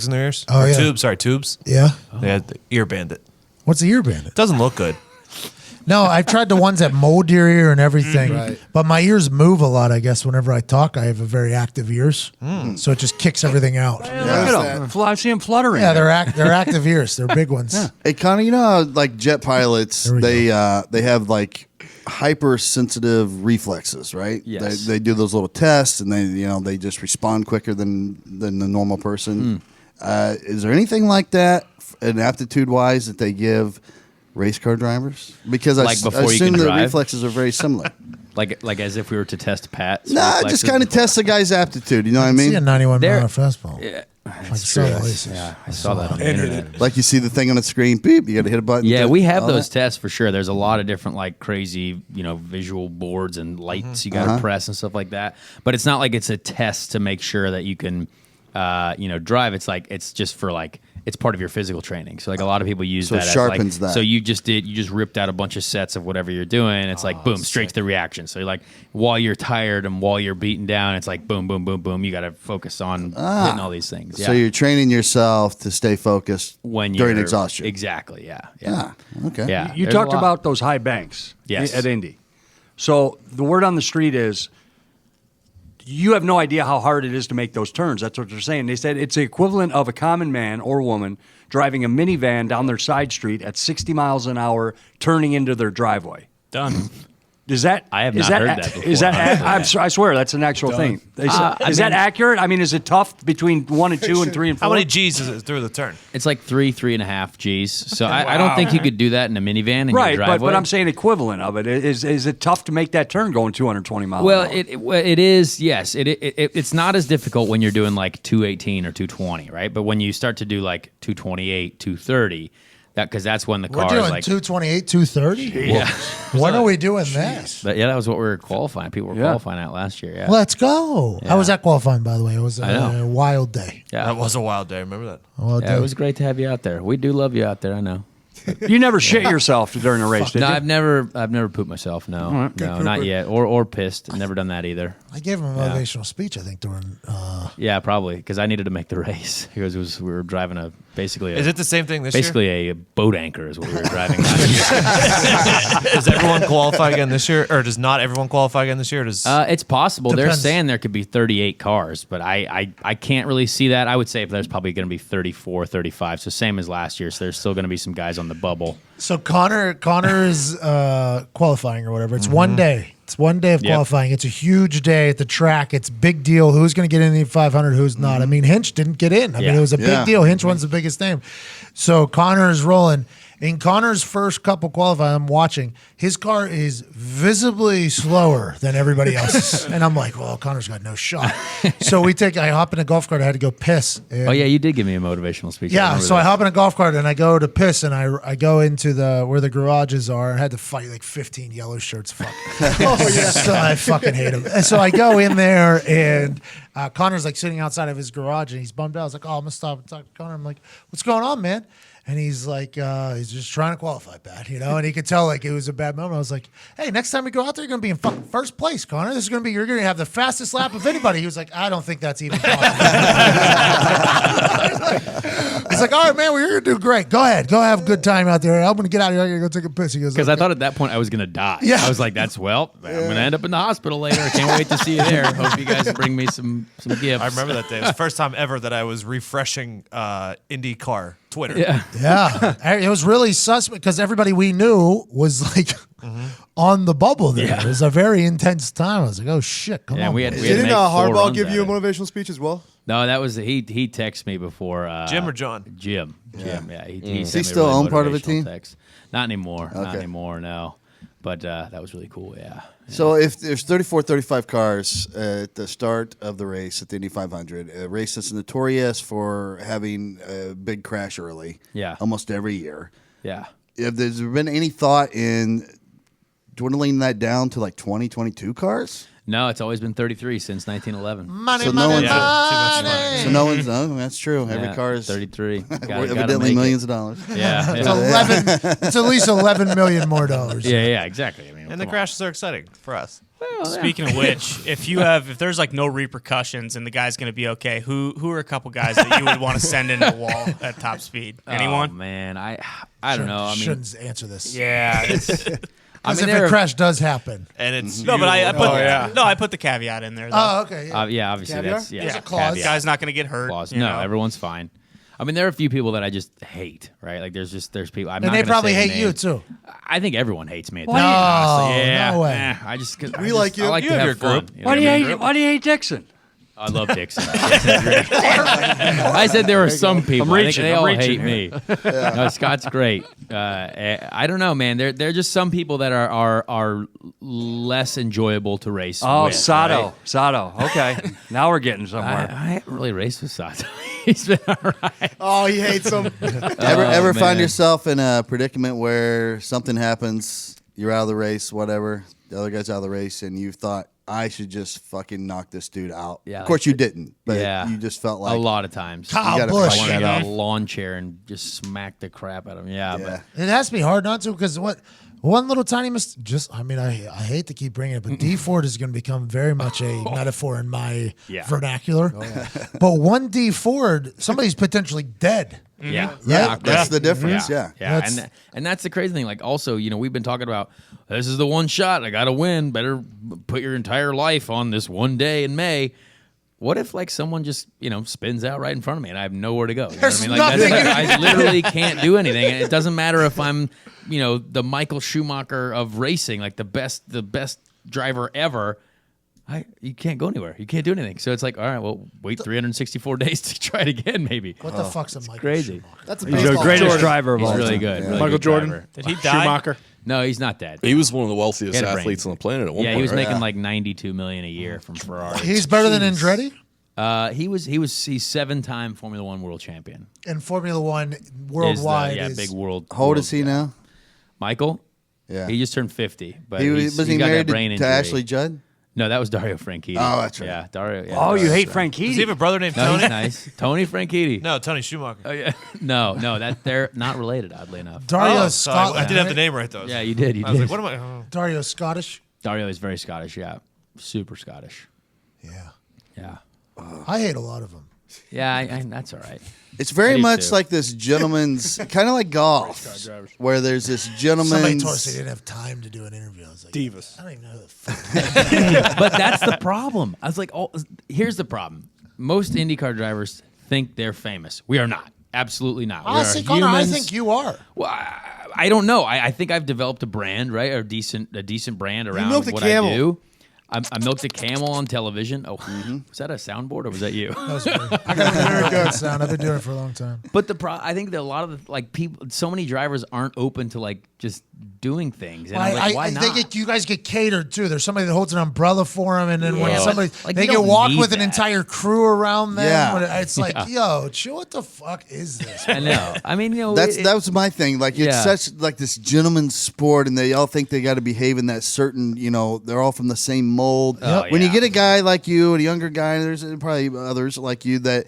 in their ears. Oh, Or yeah. tubes. yeah. They had the ear bandit. What's the ear bandit? Doesn't look good. No, I've tried the ones that mold your ear and everything, but my ears move a lot. I guess whenever I talk, I have a very active ears, so it just kicks everything out. Look at them. I see them fluttering. Yeah, they're active ears. They're big ones. Hey, Conor, you know how like jet pilots There we they have like hypersensitive reflexes, right? Yes. They do those little tests and they just respond quicker than the normal person. Is there anything like that, an aptitude wise, that they give race car drivers? Because I Like before you assume can the drive? reflexes are very similar. Like as if we were to test Pat. Nah, just kind of test the guy's aptitude. You know what I See a mean? 91 There- mile fastball. Yeah, Like saw the laces. yeah, I saw that on the internet. Like you see the thing on the screen, beep, you got to hit a button. Yeah, to- we have all those that. tests for sure. There's a lot of different like crazy, visual boards and lights you got to press and stuff like that. But it's not like it's a test to make sure that you can, drive. It's like it's just for like it's part of your physical training. So like a lot of people use So it that sharpens as that. like, so you just ripped out a bunch of sets of whatever you're doing. It's like boom, straight to the reaction. So you're like while you're tired and while you're beaten down, it's like boom, boom, boom, boom. You got to focus on hitting all these things. Yeah. So you're training yourself to stay focused when during you're- exhaustion. Exactly. Yeah. Okay. Yeah. You There's a talked lot. about those high banks Yes. at Indy. So the word on the street is you have no idea how hard it is to make those turns. That's what they're saying. They said it's the equivalent of a common man or woman driving a minivan down their side street at 60 miles an hour, turning into their driveway. Done. Is that? I have is not that, heard that before, Is that? honestly. I swear that's an actual thing. They said, is that accurate? I mean, is it tough between 1 and 2 and 3 and 4? How many G's is it through the turn? It's like 3.5 G's. So I don't think you could do that in a minivan in your Right, driveway. but I'm saying equivalent of it. Is it tough to make that turn going 220 miles? Well, an hour? it is, yes. It's not as difficult when you're doing like 218 or 220, right? But when you start to do like 228, 230, because that's when the We're car doing is like 228, 230. Yeah. When are we doing that? But yeah, that was what we were qualifying. People were qualifying at last year. Yeah, Let's go. How was that qualifying, by the way? It was I a know. wild day. yeah, That was a wild day. Remember that? yeah. It was great to have you out there. We do love you out there. I know. You never shit yourself during a race, did No, you? I've never pooped myself. No, no, not yet. Or pissed. I've never done that either. I gave him a motivational speech, I think, during. Yeah, probably because I needed to make the race because we were driving basically. Is it the same thing this basically year? a boat anchor is what we were driving last year. Does everyone qualify again this year, or does not everyone qualify again this year? Does It's possible. Depends. They're saying there could be 38 cars, but I can't really see that. I would say there's probably going to be 34, 35, so same as last year. So there's still going to be some guys on the bubble. So Connor is qualifying or whatever. It's one day. It's 1 day of Yep. qualifying. It's a huge day at the track. It's big deal. Who's going to get in the 500? Who's not? I mean, Hinch didn't get in. I mean, Yeah. it was a big Yeah. deal. Hinch won's the biggest name. So Connor is rolling. In Connor's first couple qualifying, I'm watching. His car is visibly slower than everybody else's, and I'm like, "Well, Connor's got no shot." So I hop in a golf cart. I had to go piss. And Oh yeah, you did give me a motivational speech. yeah, remember so I that. hop in a golf cart and I go to piss and I go into where the garages are and I had to fight like 15 yellow shirts. Fuck. Oh yeah. So I fucking hate them. And so I go in there and Connor's like sitting outside of his garage and he's bummed out. I was like, oh, I'm gonna stop and talk to Connor. I'm like, what's going on, man? And he's like, he's just trying to qualify bad, you know? And he could tell like it was a bad moment. I was like, hey, next time we go out there, you're going to be in fucking first place, Connor. You're going to have the fastest lap of anybody. He was like, I don't think that's even possible. He's like, all right, man, well, you're going to do great. Go ahead. Go have a good time out there. I'm going to get out of here. I'm going to go take a piss. He goes, Because I okay. thought at that point I was going to die. Yeah. I was like, I'm going to end up in the hospital later. I can't wait to see you there. Hope you guys bring me some gifts. I remember that day. It was the first time ever that I was refreshing IndyCar Twitter. Yeah. Yeah. It was really suspect because everybody we knew was like on the bubble there. Yeah. It was a very intense time. I was like, oh, shit. Come Yeah, on. we had- boys. we had- Didn't make 4 Harbaugh runs give at you a it. motivational speech as well? No, that was he texted me before. Jim or John? Jim. Yeah. He sent Does he me still really own part of a motivational team? Text. Not anymore. Not Okay. anymore. No. But that was really cool. Yeah. So if there's 34, 35 cars at the start of the race at the Indy 500, a race that's notorious for having a big crash early, Yeah. almost every year. Yeah. If there's been any thought in dwindling that down to like 20, 22 cars? No, it's always been 33 since 1911. Money, So no money, one's- money. So no one's, no, that's true. Every Yeah, car is 33. evidently millions of dollars. Yeah. It's Yeah. It's at least 11 million more dollars. Yeah, exactly. I mean, And the come on. crashes are exciting for us. Speaking of which, if there's like no repercussions and the guy's going to be okay, who are a couple guys that you would want to send into the wall at top speed? Anyone? Oh, man, I don't know. I mean, Shouldn't answer this. Yeah. Because mean, if there a are- crash does happen. And it's No, but I put yeah. I put the caveat in there. Though. Oh, okay. Yeah. yeah, obviously Caviar? that's There's a clause. caveat. Guy's not going to get hurt. Clause. you No, know? everyone's fine. I mean, there are a few people that I just hate, right? Like, there's people. I'm And not they gonna probably say hate you, names. too. I think everyone hates me. At No, this point, honestly. Yeah, no way. I just like you. I like You to have have your fun. group. You know Why do what I you mean? hate? Why do you hate Dixon? I love Dixon. Dixon's great. I said there were some people. I'm I think reaching, they I'm all reaching hate me. No, Scott's great. I don't know, man. There are just some people that are less enjoyable to race. Oh, with, Sato. right? Sato. Okay. Now we're getting somewhere. I haven't really raced with Sato. He's been all right. Oh, he hates them. Ever find man. yourself in a predicament where something happens, you're out of the race, whatever, the other guy's out of the race, and you thought I should just fucking knock this dude out. Yeah, of course like you didn't, but yeah. you just felt like a lot of times. Kyle You gotta Busch. fight I that wanted out. a lawn chair and just smack the crap out of him. Yeah, Yeah. It has to be hard not to because one little tiny mistake. I hate to keep bringing it, but D Ford is going to become very much a metaphor in my vernacular. But one D Ford, somebody's potentially dead. Yeah, Yeah, that's the difference. Yeah. And that's the crazy thing. Like, also, we've been talking about this is the one shot. I got to win. Better put your entire life on this one day in May. What if like someone just spins out right in front of me and I have nowhere to go? You know what I mean? Like, nothing I literally can't do anything. And it doesn't matter if I'm the Michael Schumacher of racing, like the best driver ever. You can't go anywhere. You can't do anything. So it's like, all right, well, wait 364 days to try it again, maybe. What the fuck's a Michael Crazy. Schumacher? That's a He's the baseball greatest Jordan. driver of all He's really time. good. Yeah. Really Michael good Jordan. driver. Did he die? Schumacher. No, he's not dead. He was one of the wealthiest He had a brain. athletes on the planet at one Yeah, point. he was right? making like $92 million a year from Ferrari. He's better than Andretti He's 7-time Formula One world champion. and Formula One Is the- worldwide. yeah, is big world. How old world- is he now? Michael. Yeah. He just turned 50, but Was he's he got married that brain to injury. Ashley Judd? No, that was Dario Franchitti. Oh, that's right. Yeah, Dario. Yeah, Oh, you Dario. hate Franchitti? Does he have a brother named No, Tony? he's nice. Tony Franchitti. No, Tony Schumacher. Oh yeah. No, that they're not related. Oddly enough. Dario Oh, sorry. Scott. I did have the name right though. Yeah, you did. You I was did. like, what am I? Oh. Dario Scottish. Dario is very Scottish. Yeah, super Scottish. Yeah, Yeah. I hate a lot of them. Yeah, that's all right. It's very I do much too. like this gentleman's, kind of like golf, where there's this Somebody gentleman's. told us they didn't have time to do an interview. I was like, Divas. I don't even know who the fuck. But that's the problem. I was like, here's the problem. Most IndyCar drivers think they're famous. We are not. Absolutely not. We are Honestly, Connor, I humans. think you are. Well, I don't know. I think I've developed a brand, right? Or a decent brand around milked a what camel. I do. I milked a camel on television. Oh, was that a soundboard or was that you? That was weird. I got a very good sound. I've been doing it for a long time. But I think that a lot of the people, so many drivers aren't open to like just doing things. And I'm like, why not? You guys get catered too. There's somebody that holds an umbrella for them, and then when Yeah, somebody like, they you get don't walk need with an that. entire crew around them. Yeah. When it's like, yo, chill. What the fuck is this? I know. I mean, That was my thing. Like it's Yeah. such like this gentleman's sport, and they all think they got to behave in that certain. They're all from the same mold. Oh, When you yeah. get a guy like you, and a younger guy, there's probably others like you that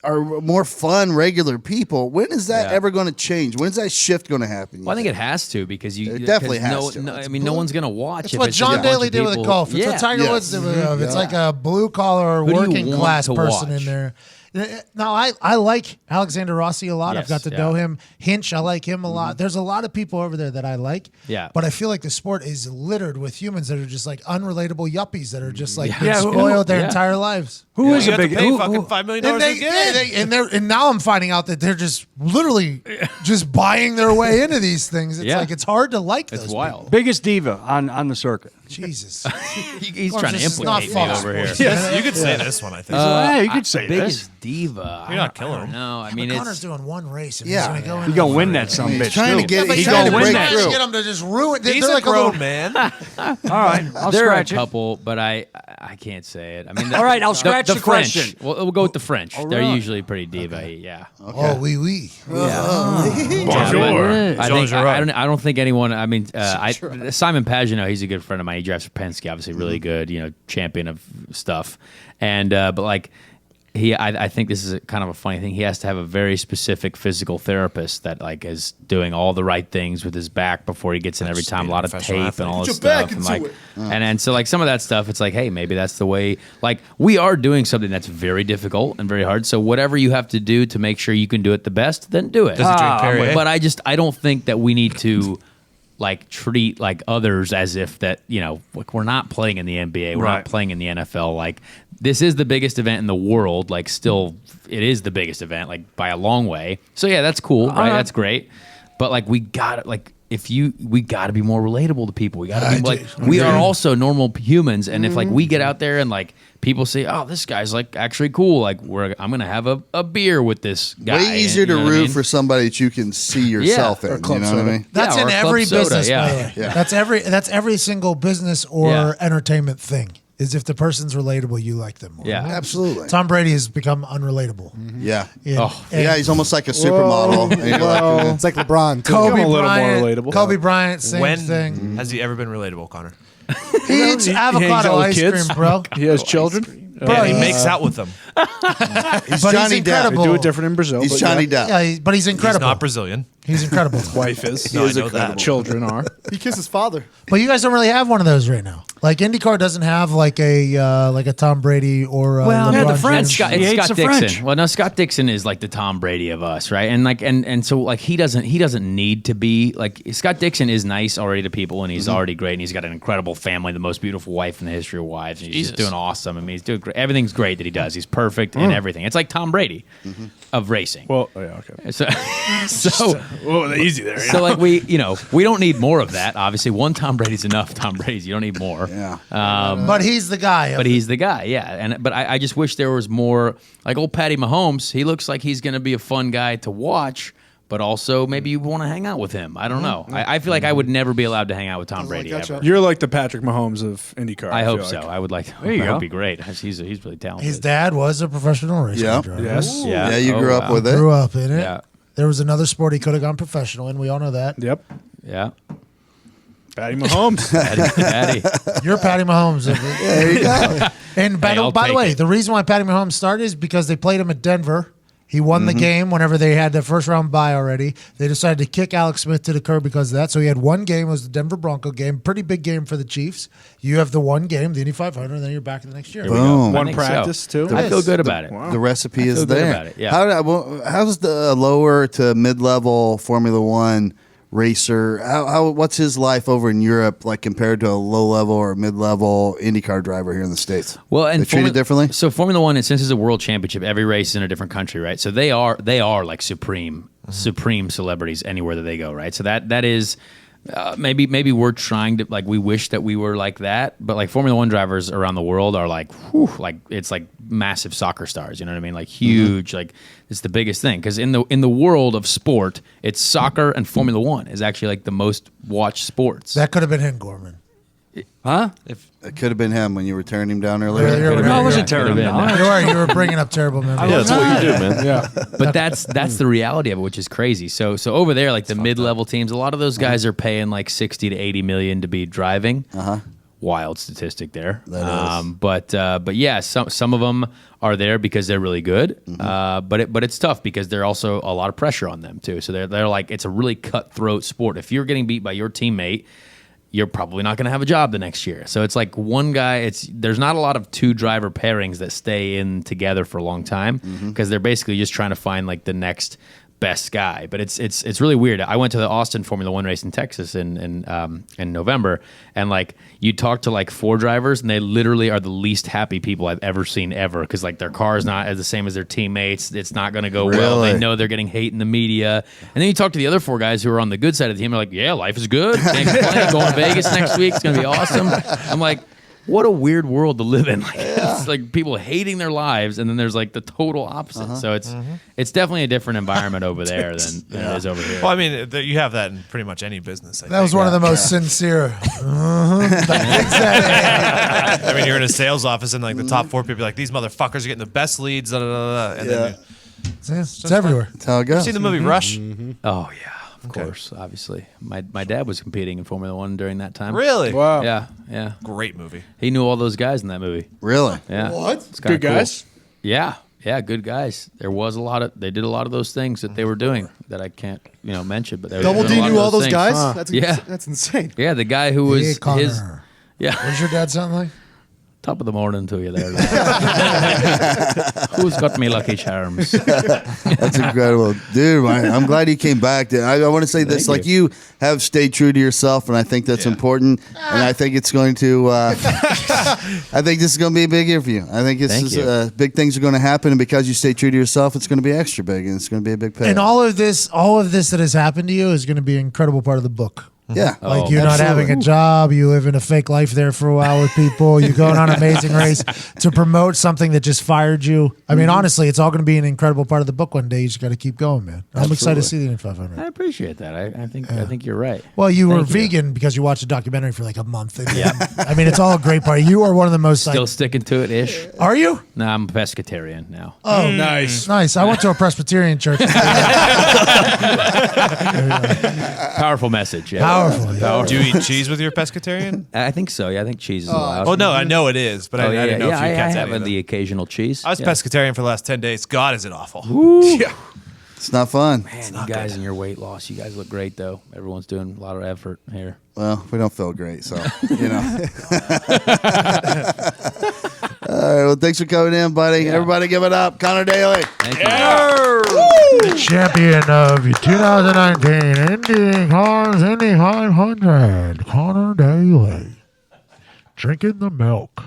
are more fun, regular people. When is that Yeah. ever going to change? When's that shift going to happen? Well, I think it has to because It definitely has no, to. No, I mean, no one's gonna watch. It's if what it's just a John bunch Daly of did with people- golf. It's yeah. what Tiger Yes. Woods did with golf. It's Yeah. like a blue collar or Who do you working want class to person watch? in there. Now, I like Alexander Rossi a lot. I've Yes, got to yeah. know him. Hinch, I like him a lot. There's a lot of people over there that I like. Yeah. But I feel like the sport is littered with humans that are just like unrelatable yuppies that are just like been Yeah, who- spoiled their yeah. entire lives. Who is You a have to big pay who- fucking who- $5 million And, a game. and now I'm finding out that they're just literally just buying their way into these things. It's Yeah. like it's hard to like It's those wild. biggest diva on the circuit? people. Jesus. He's Of course, trying to this is not implicate me Fox over here. Sports. Yes, you could say this one. I think. Yeah, you could say biggest this. diva. You're not killing him. No, I mean Connor's it's. doing one race and Yeah. he's going to go in. You're gonna win that some He's bitch trying to too. get. But He's He trying gonna to win break that. through. Get them to just ruin. He's They're a like a grown little, man. All right, I'll There are a scratch it. couple, but I can't say it. I mean, All right, I'll scratch the French. question. We'll go with the French. They're right. usually pretty diva. Yeah. Oh, oui, oui. I don't think anyone. I mean, Simon Pagino. He's a good friend of mine. He drives for Penske. Obviously, really good. Champion of stuff. And but like. I think this is kind of a funny thing. He has to have a very specific physical therapist that like is doing all the right things with his back before he gets in every time. A lot of tape and all this stuff. And like, and so like some of that stuff, it's like, hey, maybe that's the way. Like we are doing something that's very difficult and very hard. So whatever you have to do to make sure you can do it the best, then do it. Does he drink Perrier? But I don't think that we need to. Like treat like others as if that like we're not playing in the NBA, we're Right. not playing in the NFL. Like this is the biggest event in the world. Like still, it is the biggest event like by a long way. So yeah, that's cool, right? That's great. But like we got like we got to be more relatable to people. We got to be like we are also normal humans, and if like we get out there and like people say, "Oh, this guy's like actually cool," like I'm gonna have a beer with this guy. Way easier and, you to know what I root mean? for somebody that you can see yourself in. You know what I mean? That's Yeah, in or every club soda, business. yeah. By the way. Yeah. That's every single business or Yeah. entertainment thing. Is if the person's relatable, you like them more. Yeah. Absolutely. Tom Brady has become unrelatable. Yeah. And Yeah, he's almost like a supermodel. And you're like, It's like LeBron. Too. Kobe Become a little more Bryant. relatable. Kobe Bryant, same When thing. has he ever been relatable, Connor? He eats avocado all the ice kids. cream, bro. He has children. Yeah, he he's- makes out with them. He's But Johnny he's Depp. They incredible. do it different in Brazil. He's but Johnny yeah. Depp. Yeah, but he's He's incredible. not Brazilian. He's incredible. Wife is. No, I is know incredible. that. Children are. He kissed his father. But you guys don't really have one of those right now. Like IndyCar doesn't have like a Tom Brady or Well, yeah, the LeBron French. James. Scott, He it's hates Scott the Dixon. French. Well, no, Scott Dixon is like the Tom Brady of us, right? And like, and so like he doesn't need to be like Scott Dixon is nice already to people, and he's already great, and he's got an incredible family, the most beautiful wife in the history of wives, and he's just doing awesome. I mean, he's doing great. Everything's great that he does. He's perfect in everything. It's like Tom Brady of racing. Well, oh, yeah, okay. So, Whoa, easy there. so like we don't need more of that. Obviously, one Tom Brady's enough. Tom Brady's. You don't need more. Yeah. But he's the guy. But he's the guy, yeah. But I just wish there was more. Like old Patty Mahomes, he looks like he's going to be a fun guy to watch, but also maybe you want to hang out with him. I don't know. I feel like I would never be allowed to hang out with Tom Brady ever. You're like the Patrick Mahomes of IndyCar. I hope feel so. like. I would like. There you that go. would be great. He's really talented. His dad was a professional race car Yeah. driver. Yes. Yeah. Yeah, you Oh, grew up wow. with it. Grew up in it. Yeah. There was another sport he could have gone professional in. We all know that. Yep. Yeah. Patty Mahomes. Patty. You're Patty Mahomes. There you go. And Hey, I'll by the take way, it. the reason why Patty Mahomes started is because they played him at Denver. He won Mm-hmm. the game whenever they had the first round bye already. They decided to kick Alex Smith to the curb because of that. So he had one game. It was the Denver Bronco game. Pretty big game for the Chiefs. You have the one game, the Indy 500, and then you're back the next year. Boom. One think so. practice, too. I feel good about it. The recipe is feel good there. about it, yeah. How's the lower to mid-level Formula One racer? What's his life over in Europe like compared to a low-level or mid-level IndyCar driver here in the States? Well, and they treat it differently. So Formula One, since it's a world championship, every race is in a different country, right? So they are like supreme celebrities anywhere that they go, right? So that is. Maybe we're trying to we wish that we were like that, but like Formula One drivers around the world are like it's like massive soccer stars. You know what I mean? Like huge, like it's the biggest thing because in the world of sport, it's soccer and Formula One is actually like the most watched sports. That could have been him, Gorman. Huh? It could have been him when you were tearing him down earlier. No, I wasn't tearing him down. You were bringing up terrible memories. Yeah, that's what you do, man. Yeah. But that's the reality of it, which is crazy. So over there, like the mid-level teams, a lot of those guys are paying like 60 to 80 million to be driving. Wild statistic there. That is. But yeah, some of them are there because they're really good. But it's tough because they're also a lot of pressure on them too. So they're like it's a really cutthroat sport. If you're getting beat by your teammate, you're probably not going to have a job the next year. So it's like one guy. There's not a lot of two driver pairings that stay in together for a long time because they're basically just trying to find like the next best guy. But it's really weird. I went to the Austin Formula One race in Texas in November, and like you talk to like four drivers, and they literally are the least happy people I've ever seen ever because like their car is not as the same as their teammates. It's not going to go well. They know they're getting hate in the media. And then you talk to the other four guys who are on the good side of the team. They're like, yeah, life is good. Can't complain. Going to Vegas next week. It's going to be awesome. I'm like, what a weird world to live in. Like, it's like people hating their lives, and then there's like the total opposite. So it's definitely a different environment over there than it is over here. Well, I mean, you have that in pretty much any business. That was one of the most sincere. I mean, you're in a sales office, and like the top four people are like, these motherfuckers are getting the best leads. Da, da, da, da. And then It's everywhere. That's how it you goes. see the movie Rush? Oh yeah, of course, obviously. My dad was competing in Formula One during that time. Really? Wow. Yeah. Great movie. He knew all those guys in that movie. Really? Yeah. What? It's kinda Good guys? cool. Yeah, good guys. There was they did a lot of those things that they were doing that I can't, mention, but they were Double doing D a lot knew of all those things. guys? That's Yeah. that's insane. Yeah, the guy who was Hey, Connor. his yeah, What does your dad sound like? top of the morning to you there. Who's got me Lucky Charms? That's incredible, dude. I'm glad you came back. I want to say this: Thank like you have stayed true to yourself, and I think that's important. And I think it's going to. I think this is going to be a big year for you. I think Thank you. big things are going to happen, and because you stay true to yourself, it's going to be extra big, and it's going to be a big pay. And all of this that has happened to you is going to be an incredible part of the book. Yeah. Like you're not having a job, you live in a fake life there for a while with people, you're going on Amazing Race to promote something that just fired you. I mean, honestly, it's all going to be an incredible part of the book one day. You just got to keep going, man. I'm excited to see the Indy 500. I appreciate that. I think you're right. Well, you were Thank you. vegan because you watched a documentary for like a month. Yeah. I mean, it's all a great part. You are one of the most Still sticking to it ish. Are you? No, I'm a pescatarian now. Oh, Nice. Nice. I went to a Presbyterian church. Powerful message. Yeah. Powerful. Yeah. Do you eat cheese with your pescatarian? I think so. Yeah, I think cheese is allowed. Oh no, I know it is, but I didn't know if you I kept have any of the them. occasional cheese. I was pescatarian for the last 10 days. God, is it awful? Yeah. It's not fun. Man, you guys and your weight loss, you guys look great though. Everyone's doing a lot of effort here. Well, we don't feel great, so you know. All right. Well, thanks for coming in, buddy. Everybody, give it up, Conor Daly. Thank you. The champion of 2019 Indy 500, Conor Daly. Drinking the milk.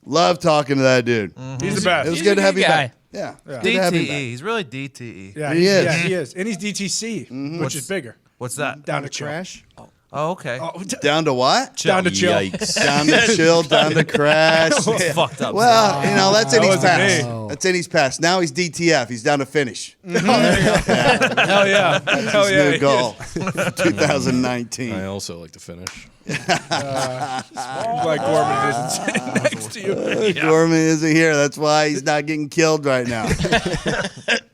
Love talking to that dude. He's the best. It was He's good a to have good you guy. back. Yeah. Good to have you DTE. back. He's really DTE. Yeah, He is. Yeah, he is. And he's DTC, which is bigger. What's that? Down to trash. Oh, okay. Down to what? Down to chill. Yikes. Down to chill, down to crash. It's fucked up. Well, you know, that's in his wasn't past. me. That's in his past. Now he's DTF. He's down to finish. Hell yeah. Hell His yeah. new goal for 2019. I also like to finish. Like Gorman isn't sitting next to you. Gorman isn't here. That's why he's not getting killed right now.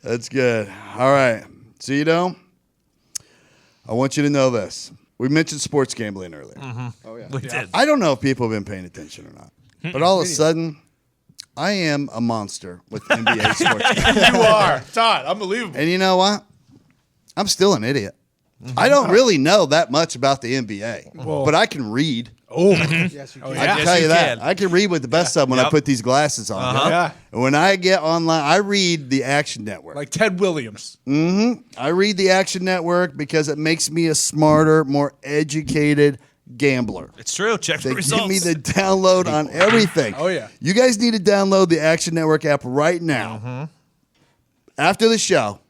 That's good. All right. So, you know, I want you to know this. We mentioned sports gambling earlier. Oh, yeah. We did. I don't know if people have been paying attention or not. But all of a sudden, I am a monster with NBA sports gambling. You are. Todd, unbelievable. And you know what? I'm still an idiot. I don't really know that much about the NBA, but I can read. Oh, Yes, you can. I can tell you that. I can read with the best of them when I put these glasses on. yeah. And when I get online, I read the Action Network. Like Ted Williams. I read the Action Network because it makes me a smarter, more educated gambler. It's true. Check the They results. give me the download on everything. Oh, yeah. You guys need to download the Action Network app right now. After the show,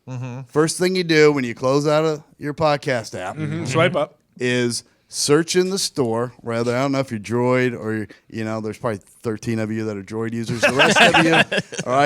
first thing you do when you close out of your podcast app Swipe up. is search in the store. Rather, I don't know if you're Droid or, you know, there's probably 13 of you that are Droid users. The rest of you are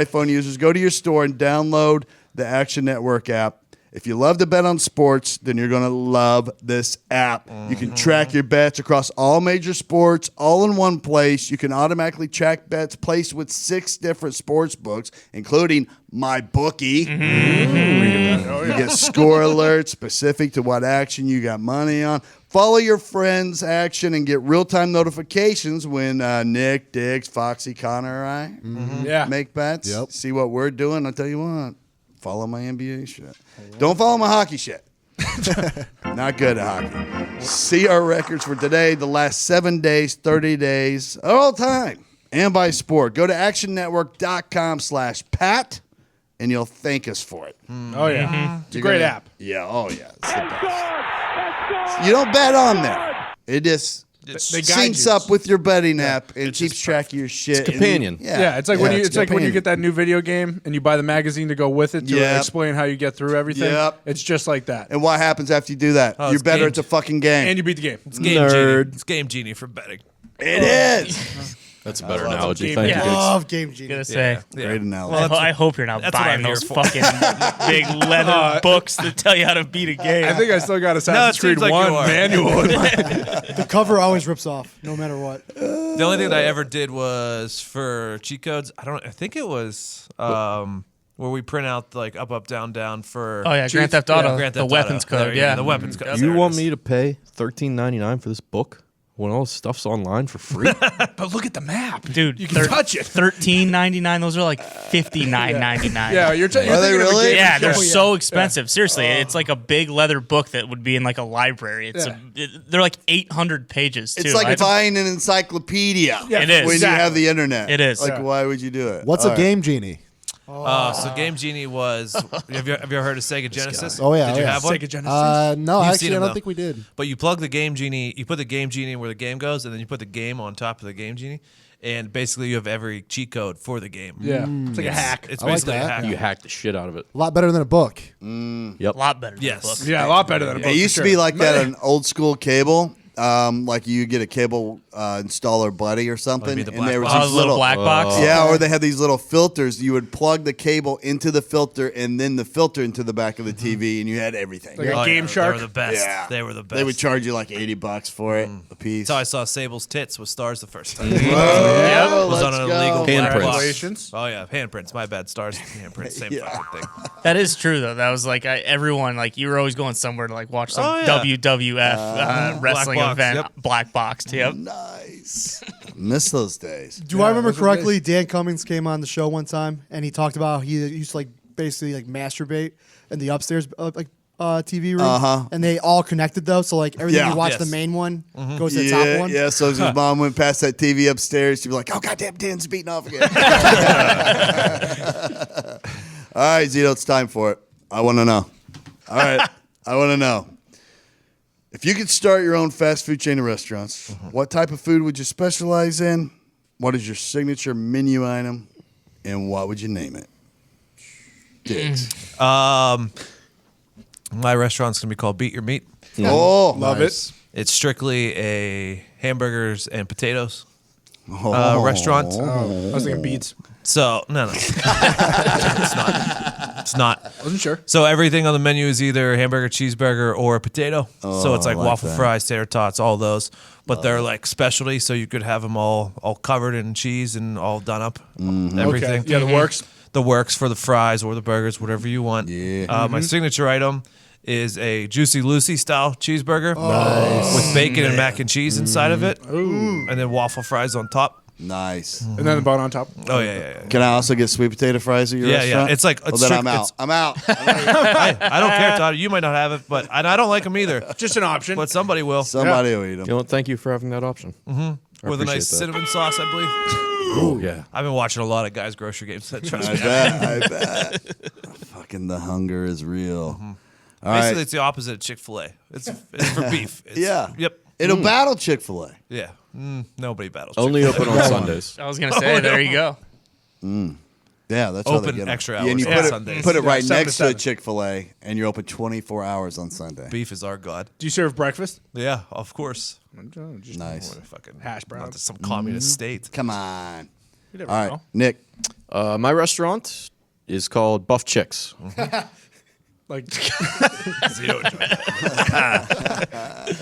iPhone users. Go to your store and download the Action Network app. If you love to bet on sports, then you're going to love this app. You can track your bets across all major sports, all in one place. You can automatically track bets placed with 6 different sports books, including MyBookie. You get score alerts specific to what action you got money on. Follow your friends' action and get real-time notifications when Nick, Diggs, Foxy, Connor, and I Yeah. make bets. See what we're doing. I'll tell you what. Follow my NBA shit. Don't follow my hockey shit. Not good at hockey. See our records for today, the last 7 days, 30 days, all time, and by sport. Go to actionnetwork.com/Pat, and you'll thank us for it. Oh, yeah. It's a great app. Yeah, oh yeah. It's the best. You don't bet on there. It just They guide syncs you. up with your betting app and keeps track of your shit. It's companion. Yeah, it's like when you it's it's like when you companion. get that new video game and you buy the magazine to go with it to Yep. explain how you get through everything. Yep. It's just like that. And what happens after you do that? You're it's better game- at the fucking game. And you beat the game. It's Game Genie. It's Game Genie for betting. It is. That's a better analogy. Game Thank you. Yeah. Diggs. Love Game Genius. Gonna say. Great analogy. Well, I hope you're not that's what buying I'm here those for. fucking big leather books that tell you how to beat a game. I think I still got Assassin's Creed seems like 1 you are. manual. The cover always rips off, no matter what. The only thing that I ever did was for cheat codes. I think it was where we print out like up, down, down for. Oh yeah, Grand Theft Auto, Grand the Theft weapons Auto. There code. you go, Yeah, the weapons code. You want me to pay $13.99 for this book when all this stuff's online for free? But look at the map. dude? You can touch it. $13.99. Those are like $59.99. Yeah, you're Are they thinking of a really? game Yeah, show. they're so expensive. Seriously, it's like a big leather book that would be in like a library. It's they're like 800 pages too. It's like buying an encyclopedia. It is. When Exactly. you have the internet. It is. Like, why would you do it? What's All a right. Game Genie? So Game Genie was. Have you ever heard of Sega Genesis? Oh, yeah, Did oh, you yeah. have one? Sega Genesis. No, You've seen actually, I them, don't though. think we did. But you plug the Game Genie, you put the Game Genie where the game goes, and then you put the game on top of the Game Genie, and basically you have every cheat code for the game. Yeah, it's like a hack. It's I like basically a that. hack. You hack the shit out of it. A lot better than a book. a lot better. Than Yes. books. Yeah, a lot better than a book. It used for to be sure. like that on old school cable. Like you get a cable installer buddy or something, the and there was Oh, these the little black box. Yeah, or they had these little filters. You would plug the cable into the filter and then the filter into the back of the TV, and you had everything. Like a Game Shark. They were the best. Yeah. They were the best. They would charge you like $80 for it a piece. That's how I saw Sable's tits with stars the first time. Oh, It was on let's an go. illegal Handprints. black box. Congratulations. Oh yeah, handprints. My bad. Stars, handprints, same fucking thing. That is true though. That was like everyone like you were always going somewhere to like watch some Oh, yeah. WWF wrestling box, event. yep. Black box. Yep. Nice. Miss those days. Do I remember correctly? Dan Cummings came on the show one time, and he talked about how he used to like basically like masturbate in the upstairs TV room, and they all connected though. So like everything Yeah. you watch, Yes. the main one goes to the top one. Yeah, so as his mom went past that TV upstairs, she'd be like, oh, goddamn, Dan's beating off again. All right, Zito, it's time for it. I want to know. All right, I want to know. If you could start your own fast food chain of restaurants, what type of food would you specialize in? What is your signature menu item? And what would you name it? Diggs. My restaurant's gonna be called Beat Your Meat. Oh, Love nice. It's strictly a hamburgers and potatoes Oh. restaurant. I was thinking beads. So no, it's not. It's not. Wasn't sure. So everything on the menu is either a hamburger, cheeseburger, or a potato. So it's like I like waffle that. fries, tater tots, all those. But they're like specialty, so you could have them all covered in cheese and all done up. Everything. Okay. Yeah, the works. The works for the fries or the burgers, whatever you want. Yeah. My signature item is a Juicy Lucy style cheeseburger with bacon and mac and cheese inside of it, and then waffle fries on top. Nice. And then the bun on top. Oh yeah. Can I also get sweet potato fries at your Yeah, restaurant? yeah. It's like Well, then I'm out. it's- I'm out. I don't care, Todd. You might not have it, but I don't like them either. Just an option. But somebody will. Somebody will eat You them. know what? Thank you for having that option. With a appreciate nice that. cinnamon sauce, I believe. Oh yeah. I've been watching a lot of guys' grocery games. Trust I me. bet. Fucking the hunger is real. All Basically, right. it's the opposite of Chick-fil-A. It's for beef. It's, Yeah. Yep. It'll battle Chick-fil-A. Yeah. Nobody battles. Only Chick-fil-A. open on Sundays. I was gonna say there you go. Yeah, that's how they Open get 'em. extra Yeah, and you hours put on it, Sundays. put it Yeah, right 7 to next to a 7. Chick-fil-A, and you're open 24 hours on Sunday. Beef is our god. Do you serve breakfast? Yeah, of course. Just Nice. What a fucking Hash not browns. to some communist state. Come on. You never All right, know. Nick. My restaurant is called Buff Chicks, Like,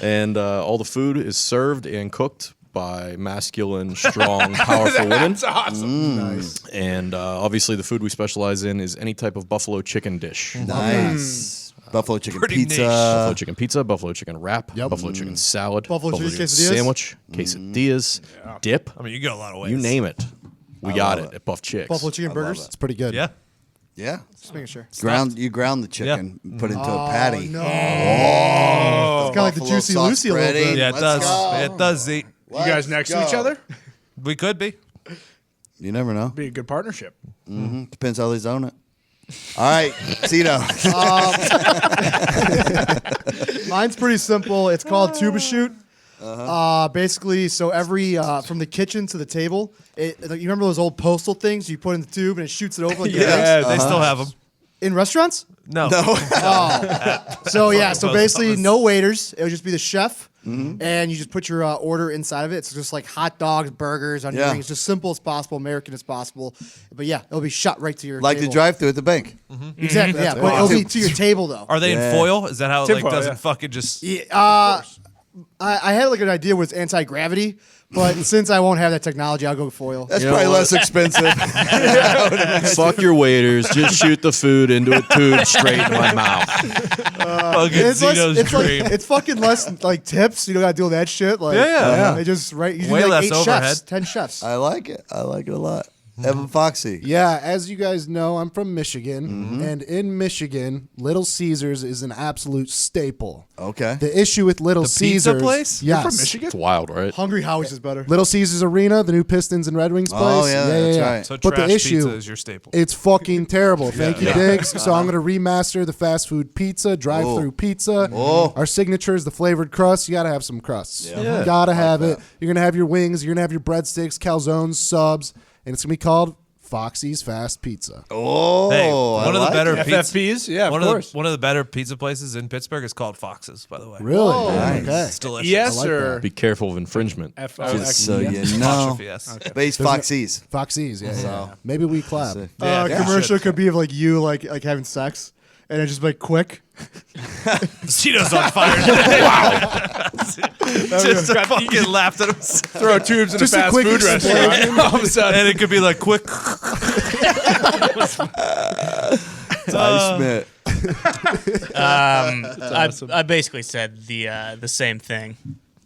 and all the food is served and cooked by masculine, strong, powerful women. that's awesome. Nice. And obviously, the food we specialize in is any type of buffalo chicken dish. Nice. Buffalo chicken Pretty pizza. niche. Buffalo chicken pizza, buffalo chicken wrap, Yep. buffalo chicken salad, Buffalo chicken quesadillas? sandwich, quesadillas, dip. I mean, you go a lot of ways. You name it. We got love it at Buff Chicks. Buffalo chicken burgers. it. It's pretty good. Yeah. Yeah. Just making sure. You ground the chicken, put it into a patty. No. Oh, It's kind of like the buffalo Juicy sauce Lucy a little breading. bit. Yeah, it Let's does. go. It does, Z. You guys next to each other? We could be. You never know. Be a good partnership. Depends how they zone it. All right, Cito. Mine's pretty simple. It's called tuba shoot. Basically, so every from the kitchen to the table, like, you remember those old postal things you put in the tube and it shoots it over like your eggs? They still have them. In restaurants? No. So yeah, so Post basically office. no waiters. It would just be the chef, and you just put your order inside of it. It's just like hot dogs, burgers, onion Yeah. rings, just simple as possible, American as possible. But yeah, it'll be shot right to your Like the table. drive-through at the bank. Exactly. Yeah, but it'll be to your table though. Are they Yeah. in foil? Is that how it like Tinfoil, doesn't yeah. fucking just? Yeah, I had like an idea with anti-gravity, but since I won't have that technology, I'll go foil. That's You know probably what? less expensive. Fuck your waiters. Just shoot the food into a tube straight into my mouth. Fucking It's, less, Zito's it's, dream. like, it's fucking less like tips. You don't gotta deal with that shit. Like, Yeah. They just usually Way like less 8 overhead. chefs, 10 chefs. I like it. I like it a lot. Evan Foxy. Yeah, as you guys know, I'm from Michigan, and in Michigan, Little Caesars is an absolute staple. Okay. The issue with Little The pizza Caesars, place? yes, From Michigan? It's wild, right? Hungry Howie's is better. Little Caesars Arena, the new Pistons and Red Wings place. Oh, yeah, that's right. So But trash the issue, pizza is your staple. it's fucking terrible. Thank you, Yeah. Diggs. So I'm going to remaster the fast food pizza, drive-through pizza. Oh. Our signature is the flavored crust. You got to have some crusts. Yeah. You got to have it. You're going to have your wings. You're going to have your breadsticks, calzones, subs, and it's going to be called Foxy's Fast Pizza. Oh, Hey, one of the better FFPs? Yeah, of course. One of the better pizza places in Pittsburgh is called Fox's, by the way. Really? Nice. Okay. It's delicious. Yes, I like sir. that. Be careful of infringement. Just so you know. Apostrophe S. But he's Foxy's. Foxy's, yeah. Maybe we clap. Commercial could be of like you like having sex, and it's just like quick. Cheeto's on fire. Wow. Just fucking laughed at him. Throw tubes in Just a a fast quick food restaurant. All of a sudden. And it could be like quick. Ty Schmidt. I basically said the same thing.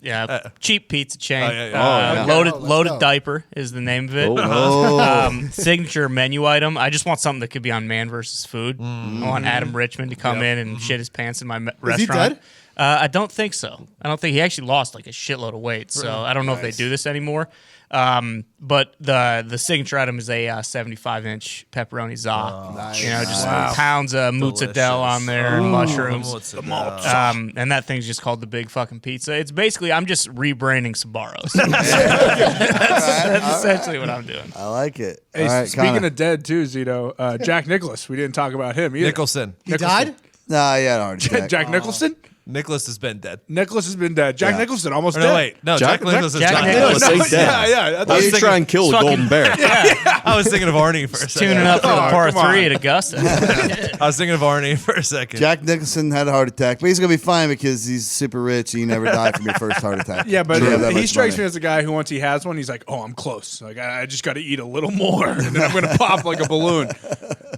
Yeah, cheap pizza chain. yeah. Loaded go. diaper is the name of it. Oh. Signature menu item. I just want something that could be on Man vs. Food. I want Adam Richmond to come in and shit his pants in my restaurant. he dead? I don't think so. I don't think he actually lost like a shitload of weight. So I don't know if they do this anymore. But the signature item is a 75-inch pepperoni za. Nice. You know, just pounds of mozzarella on there and mushrooms. And that thing's just called the big fucking pizza. It's basically I'm just rebranding Sbarro's. That's essentially what I'm doing. I like it. Hey, All right, speaking Connor. of dead, too, Zito, Jack Nicholson. We didn't talk about him either. Nicholson. He died? Nah, yeah, hard attack. Jack Nicholson? Nicholas has been dead. Nicholas has been dead. Jack Yeah. Nicholson almost Or dead. no, wait. No, Jack Nicholas is Jack Jack Nicholson. Nicholson. Nicholas ain't dead. Yeah. Why you try and kill a golden bear? I was thinking of Arnie for a second. Tuning up for the par come on. 3 at Augusta. I was thinking of Arnie for a second. Jack Nicholson had a heart attack, but he's gonna be fine because he's super rich and you never die from your first heart attack. Yeah, but You have that he much strikes money. me as a guy who once he has one, he's like, "Oh, I'm close. Like I just got to eat a little more, and then I'm gonna pop like a balloon."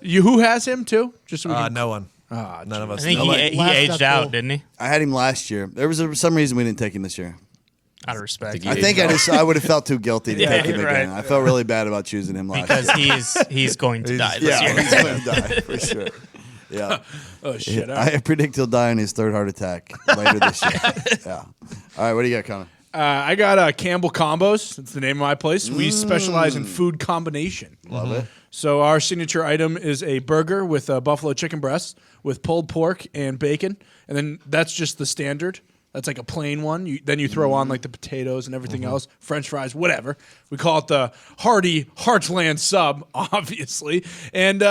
Who has him too? Just so we can. No one. None of I us. think know. he Last aged got out, cool. didn't he? I had him last year. There was some reason we didn't take him this year. Out of respect. I think I would have felt too guilty to Yeah, take him you're again. right. I felt really bad about choosing him last because year. he's going to die this Yeah, year. he's going to die for sure. Yeah. Oh shit! All right. I predict he'll die in his third heart attack later this year. Yeah. All right, what do you got, Connor? I got Campbell Combos. That's the name of my place. We specialize in food combination. Love it. So our signature item is a burger with buffalo chicken breasts with pulled pork and bacon, and then that's just the standard. That's like a plain one. Then you throw on like the potatoes and everything else, French fries, whatever. We call it the Hearty Heartland sub, obviously, and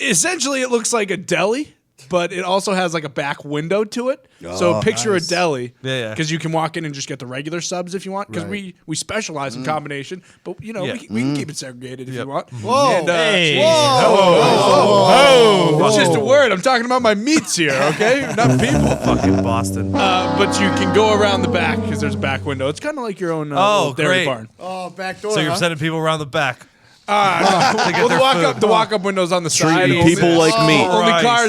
essentially it looks like a deli. But it also has like a back window to it. So picture a deli. Yeah. Because you can walk in and just get the regular subs if you want. Because we specialize in combination. But, we can keep it segregated if you want. Whoa. And, Hey. It's just a word. I'm talking about my meats here, okay? Not people. Fucking Boston. But you can go around the back because there's a back window. It's kind of like your own little dairy great. barn. Oh, back door. So you're huh? sending people around the back. Well, the walk-up window's on the side. Treating people like meat.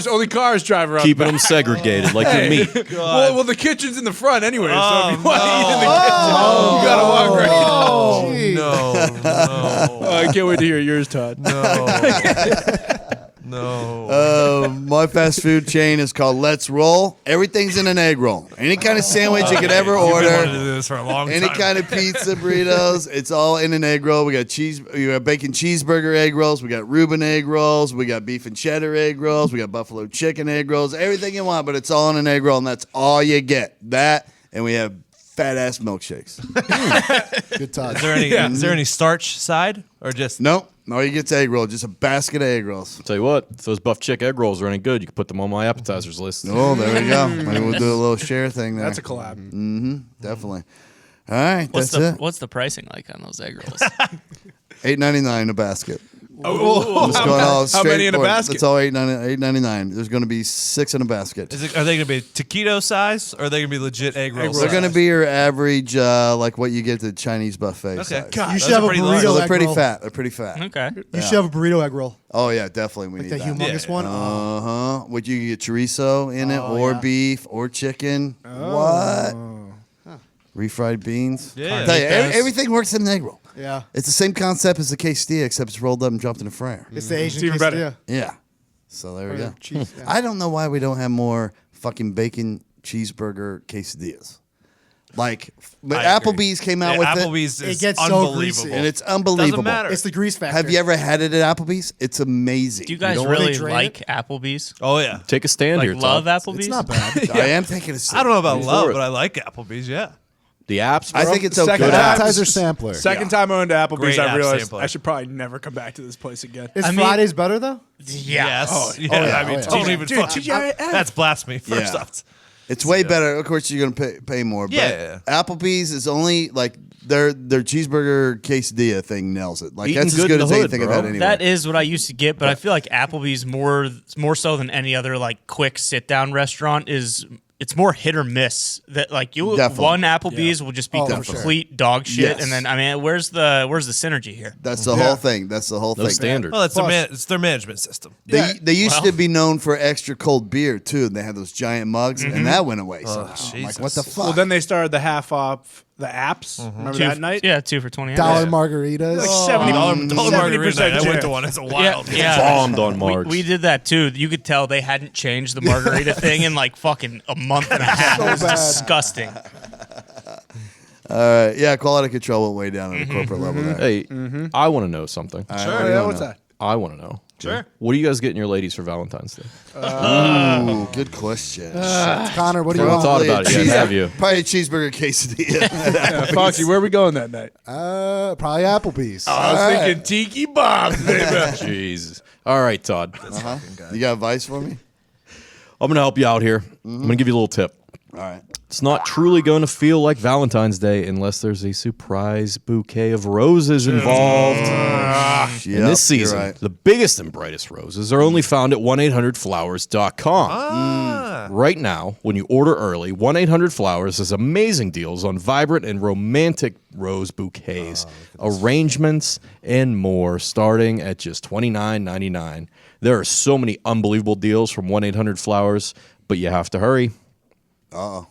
Only cars drive around. Keeping them segregated like your meat. Well, the kitchen's in the front anyway, so if you want to eat in the kitchen, you gotta walk right in. No. I can't wait to hear yours, Todd. No. My fast food chain is called Let's Roll. Everything's in an egg roll. Any kind of sandwich you could ever You've been wanting to order. do this for a long Any time. kind of pizza, burritos, it's all in an egg roll. We got bacon cheeseburger egg rolls. We got Reuben egg rolls. We got beef and cheddar egg rolls. We got buffalo chicken egg rolls. Everything you want, but it's all in an egg roll, and that's all you get. That, and we have fat ass milkshakes. Good talk. Is there any starch side or just Nope. No, you get egg roll. Just a basket of egg rolls. Tell you what, if those buff chick egg rolls are any good, you can put them on my appetizers list. Oh, there we go. Maybe we'll do a little share thing there. That's a collab. Definitely. All right, What's that's it. the pricing like on those egg rolls? $8.99 a basket. Oh, I'm just going all how straight many in a for it. basket? That's all $8.99. There's going to be 6 in a basket. are they going to be taquito size or are they going to be legit egg rolls? They're going to be your average, like what you get at the Chinese buffet. Okay. size. You should have a burrito So they're egg pretty roll. fat. They're pretty fat. Okay. You should have a burrito egg roll. Oh yeah, definitely. We Like need the that. humongous one. Oh. Would you get chorizo in it, or yeah. beef, or chicken? What? Refried beans. Yeah. I tell you, everything works in an egg roll. Yeah. It's the same concept as the quesadilla, except it's rolled up and dropped in a fryer. It's the Asian even better. quesadilla. Yeah. So there we go. Cheese. Yeah. I don't know why we don't have more fucking bacon cheeseburger quesadillas. Like, but I agree. Applebee's came out Yeah, with Applebee's It is gets so unbelievable. greasy. and it's unbelievable. Doesn't matter. It's the grease factor. Have you ever had it at Applebee's? It's amazing. Do you guys don't really really drain like Applebee's? Oh yeah. Take a stand Like here, love Todd. Applebee's? It's not bad. I am taking a sip. I don't know about Go love, for it. but I like Applebee's. Yeah. The apps. I think it's okay. Second Good time- apps. Appetizer sampler. Second time I went to Applebee's, Great I app realized sampler. I should probably never come back to this place again. Is Fridays better though? Yeah. Yes. yeah. I mean, yeah. don't even Dude, fucking. TGIF. That's blasphemy. First Yeah. off. It's way better. Of course, you're gonna pay more. But Yeah. Applebee's is only like their cheeseburger quesadilla thing nails it. Like Eating that's as good good in as the hood, anything bro. I've had anywhere. That is what I used to get, but I feel like Applebee's more so than any other like quick sit down restaurant is. It's more hit or miss. That like you Definitely. one Applebee's will just be Oh, for sure. complete dog shit, Yes. and then I mean, where's the synergy here? That's the whole thing. That's the whole No thing. standard. Well, it's their management system. They used to be known for extra cold beer too, and they had those giant mugs, and that went away. So I'm like, what the fuck? Well, then they started the half off the apps. Remember that night? Yeah, 2 for $20. Dollar margaritas. Like 70 $70 margarita night. I went to jam. one. It's a wild. Yeah. Bombed on We, Marks. we did that too. You could tell they hadn't changed the margarita thing in like fucking a month and a half. It was disgusting. All right, yeah, quality control went way down on the corporate level there. Hey, I want to know something. All right, Oh, what do you yeah, wanna what's know? that? I want to know. Sure. What do you guys getting your ladies for Valentine's Day? Ooh, good question. Connor, what do you Haven't thought want? about it yet, have you? Probably a cheeseburger quesadilla. Yeah, Foxy, where are we going that night? Probably Applebee's. I was thinking Tiki Bob's, baby. Jeez. All right, Todd. You got advice for me? I'm going to help you out here. I'm going to give you a little tip. All right. It's not truly going to feel like Valentine's Day unless there's a surprise bouquet of roses involved. In this season, right. the biggest and brightest roses are only found at 1-800-Flowers.com. Right now, when you order early, 1-800-Flowers has amazing deals on vibrant and romantic rose bouquets, arrangements, and more, starting at just $29.99. There are so many unbelievable deals from 1-800-Flowers, but you have to hurry. Uh-oh.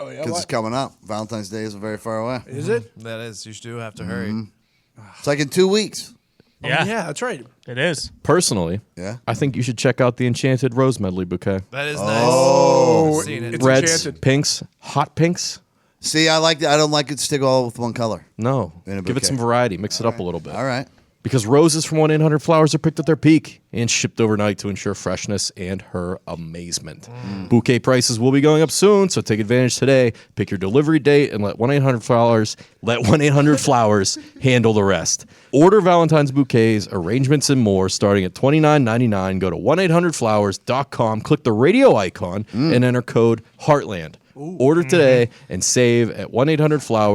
Oh, yeah, Because it's what? coming up. Valentine's Day isn't very far away. Is it? That is. You do have to hurry. It's like in 2 weeks. Yeah, Yeah, that's right. it is. Personally, Yeah. I think you should check out the Enchanted Rose Medley Bouquet. That is nice. Oh, I've seen it. it's Reds, enchanted. pinks, hot pinks. See, I like that. I don't like it to stick all with one color. No, In a give it bouquet. some variety. Mix it up a little bit. All right. Because roses from 1-800-Flowers are picked at their peak and shipped overnight to ensure freshness and her amazement. Bouquet prices will be going up soon, so take advantage today. Pick your delivery date and let 1-800-Flowers handle the rest. Order Valentine's bouquets, arrangements, and more starting at $29.99. Go to 1-800-Flowers.com, click the radio icon, and enter code Heartland. Order today and save at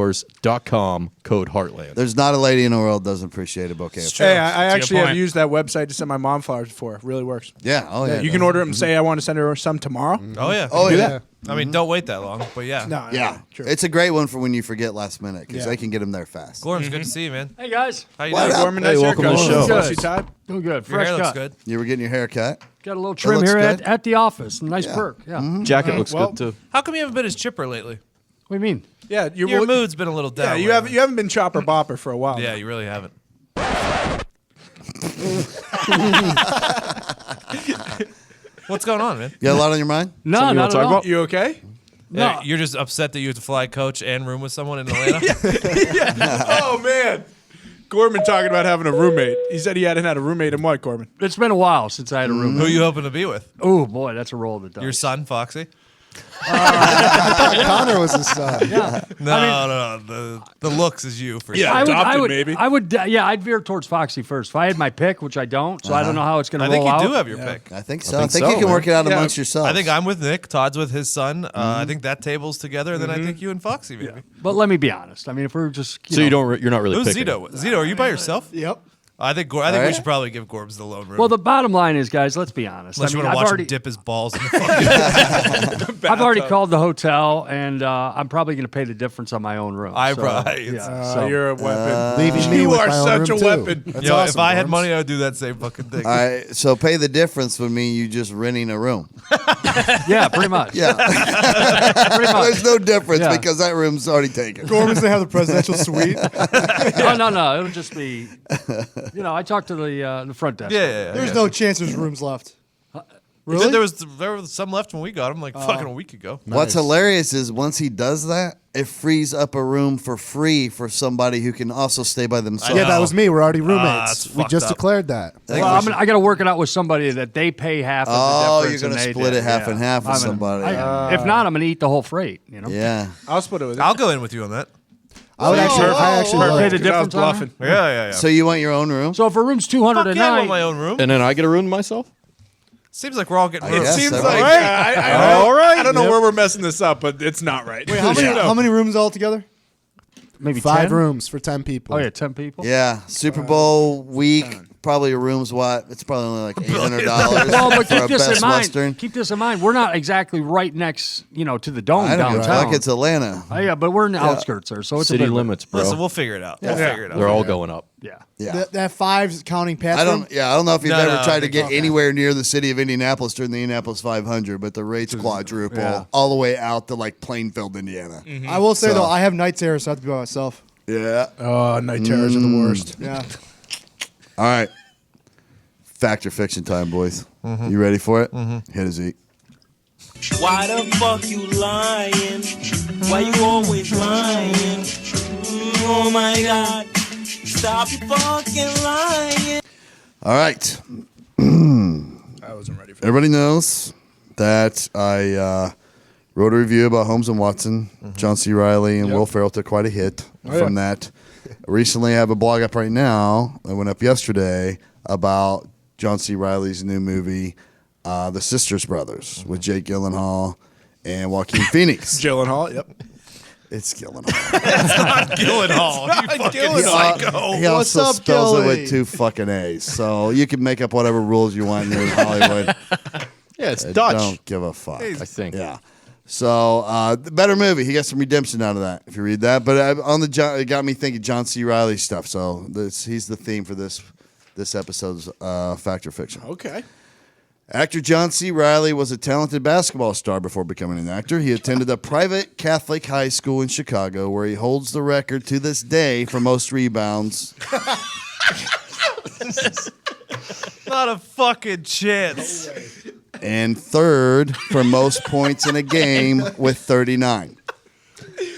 1-800-Flowers.com, code Heartland. There's not a lady in the world that doesn't appreciate a bouquet. Of Hey, I That's a good actually have point. used that website to send my mom flowers before. It really works. Yeah. Oh, yeah. You can order them and say, I want to send her some tomorrow. Oh yeah. Oh, Do yeah. that. I mean, don't wait that long. But yeah. No, Yeah. true. It's a great one for when you forget last minute because Yeah. they can get them there fast. Gorm's good to see you, man. Hey guys, How you What doing? up? Gorman, Hey, nice welcome to the haircut. show. Bless you, Todd. doing good. Your Fresh hair looks cut. good. You were getting your hair cut? Got a little trim looks here good. at the office. Nice perk. Yeah. Jacket looks well- good, too. How come you haven't been as chipper lately? What do you mean? Yeah, Your mood's been a little Yeah, down. you haven't been chopper bopper for a while. Yeah, now. you really haven't. What's going on, man? You got a lot on your mind? No, Something you not wanna at talk all. about? You okay? No. You're just upset that you have to fly coach and room with someone in Atlanta? Oh, man. Gorman talking about having a roommate. He said he hadn't had a roommate in what, Gorman? It's been a while since I had a room. Who are you hoping to be with? Oh boy, that's a roll of the dice. Your son, Foxy? Connor was his son. No. The looks is you for Yeah. sure. Adopted, maybe. I'd veer towards Foxy first. If I had my pick, which I don't, so I don't know how it's going I to think roll you out. do have your pick. I think so. I think think so, you can work it out Yeah. amongst yourselves. I think I'm with Nick. Todd's with his son. I think that table's together, and then I think you and Foxy maybe. But let me be honest. I mean, if we're just So you're not really Who's picking. Zito? Zito, are you by yourself? Yep. I think we right. should probably give Gorbs the lone room. well, the bottom line is, guys, let's be honest. Unless I mean, you want to I've watch already, him dip his balls in the fucking I've already called the hotel, and I'm probably going to pay the difference on my own room. So, You're a weapon. Leaving me you with are my own such a room, too. weapon. That's Yo, awesome, if I had Gorms. money, I would do that same fucking thing. All right, so pay the difference would mean you just renting a room. yeah, pretty much. Yeah. pretty much. There's no difference Yeah. because that room's already taken. Gorman's gonna have the presidential suite. Oh, no. It'll just be, I talked to the front desk. Yeah. There's no chance there's rooms left. He said there was some left when we got him, like fucking a week ago. What's hilarious is once he does that, it frees up a room for free for somebody who can also stay by themselves. Yeah, that was me. We're already roommates. it's We fucked just up. declared that. Well, I got to work it out with somebody that they pay half of the Oh, difference. you're gonna and they split did. it half and half with I'm gonna- somebody. If not, I'm going to eat the whole freight. You know. Yeah. I'll split it with you. I'll go in with you on that. I would actually. I actually. Pay would. the difference on bluffing. that? Yeah. So you want your own room? So if a room's 200 Fuck a yeah, I want night, my own room. And then I get a room to myself? Seems like we're all getting I rooms. guess Seems so. like All right. I don't know where we're messing this up, but it's not right. Wait, how many rooms altogether? maybe 5 10? rooms for 10 people. Oh yeah, 10 people. Yeah. Super Bowl week. Probably a room's what? It's probably only like $800 Well, but for a keep this Best in mind. Western. Keep this in mind. We're not exactly right next, to the dome I don't give a downtown. fuck. It's Atlanta. Oh, yeah, but we're in the outskirts there, so it's City a bit limits, bro. Listen, we'll figure it out. We'll figure it out. They're all going up. Yeah. Yeah. That 5's counting Pat's I room? don't know if you've No, ever no, tried to they get can't. anywhere near the city of Indianapolis during the Indianapolis 500, but the rates quadruple all the way out to like Plainfield, Indiana. I will say, So- though, I have night terrors, so I have to be by myself. Yeah. Oh, night terrors are the worst. Yeah. All right. Fact or fiction time, boys. You ready for it? Hit a Zeke. Why the fuck you lying? Why you always lying? Oh my god. Stop you fucking lying. All right. I wasn't ready for that. Everybody knows that I wrote a review about Holmes and Watson. John C. Reilly and Will Ferrell took quite a hit from that. Recently, I have a blog up right now that went up yesterday about John C. Reilly's new movie, The Sisters Brothers, with Jake Gyllenhaal and Joaquin Phoenix. Gyllenhaal, yep. It's Gyllenhaal. Gyllenhaal. You fucking psycho. He also up, spells it Gilly? with 2 fucking A's. So you can make up whatever rules you want here in Hollywood. Yeah, it's I Dutch. don't give a fuck. I think. Yeah. So the better movie. He got some redemption out of that if you read that. But it got me thinking John C. Reilly stuff. So he's the theme for this episode's Fact or Fiction. Okay. Actor John C. Reilly was a talented basketball star before becoming an actor. He attended a private Catholic high school in Chicago where he holds the record to this day for most rebounds. Not a fucking chance. And third for most points in a game with 39.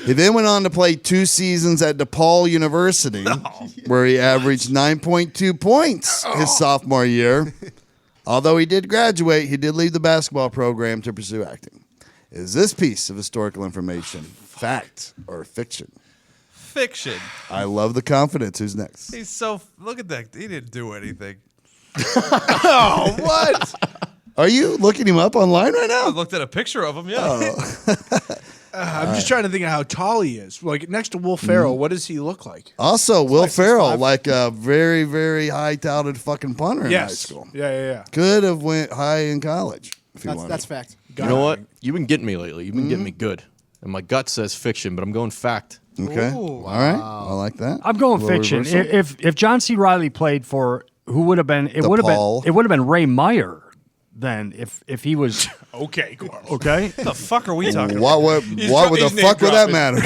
He then went on to play 2 seasons at DePaul University, where he averaged 9.2 points his sophomore year. Although he did graduate, he did leave the basketball program to pursue acting. Is this piece of historical information fact or fiction? Fiction. I love the confidence. Who's next? He's so. Look at that. He didn't do anything. Oh, what? Are you looking him up online right I now? looked at a picture of him. Yeah. I'm just trying to think of how tall he is. Like next to Will Ferrell, what does he look like? Also, Will Ferrell, like a very, very high-touted fucking punter in high Yes. school. Yeah. Could have went high in college if he That's, wanted. that's fact. You know what? You've been getting me lately. You've been getting me good. And my gut says fiction, but I'm going fact. Okay. All right. I like that. I'm going A little fiction. reversal. If John C. Reilly played for who would have been it would DePaul. have been Ray Meyer then if he was Okay, Carl. okay. What the fuck are we talking about? What the he's fuck would that name matter?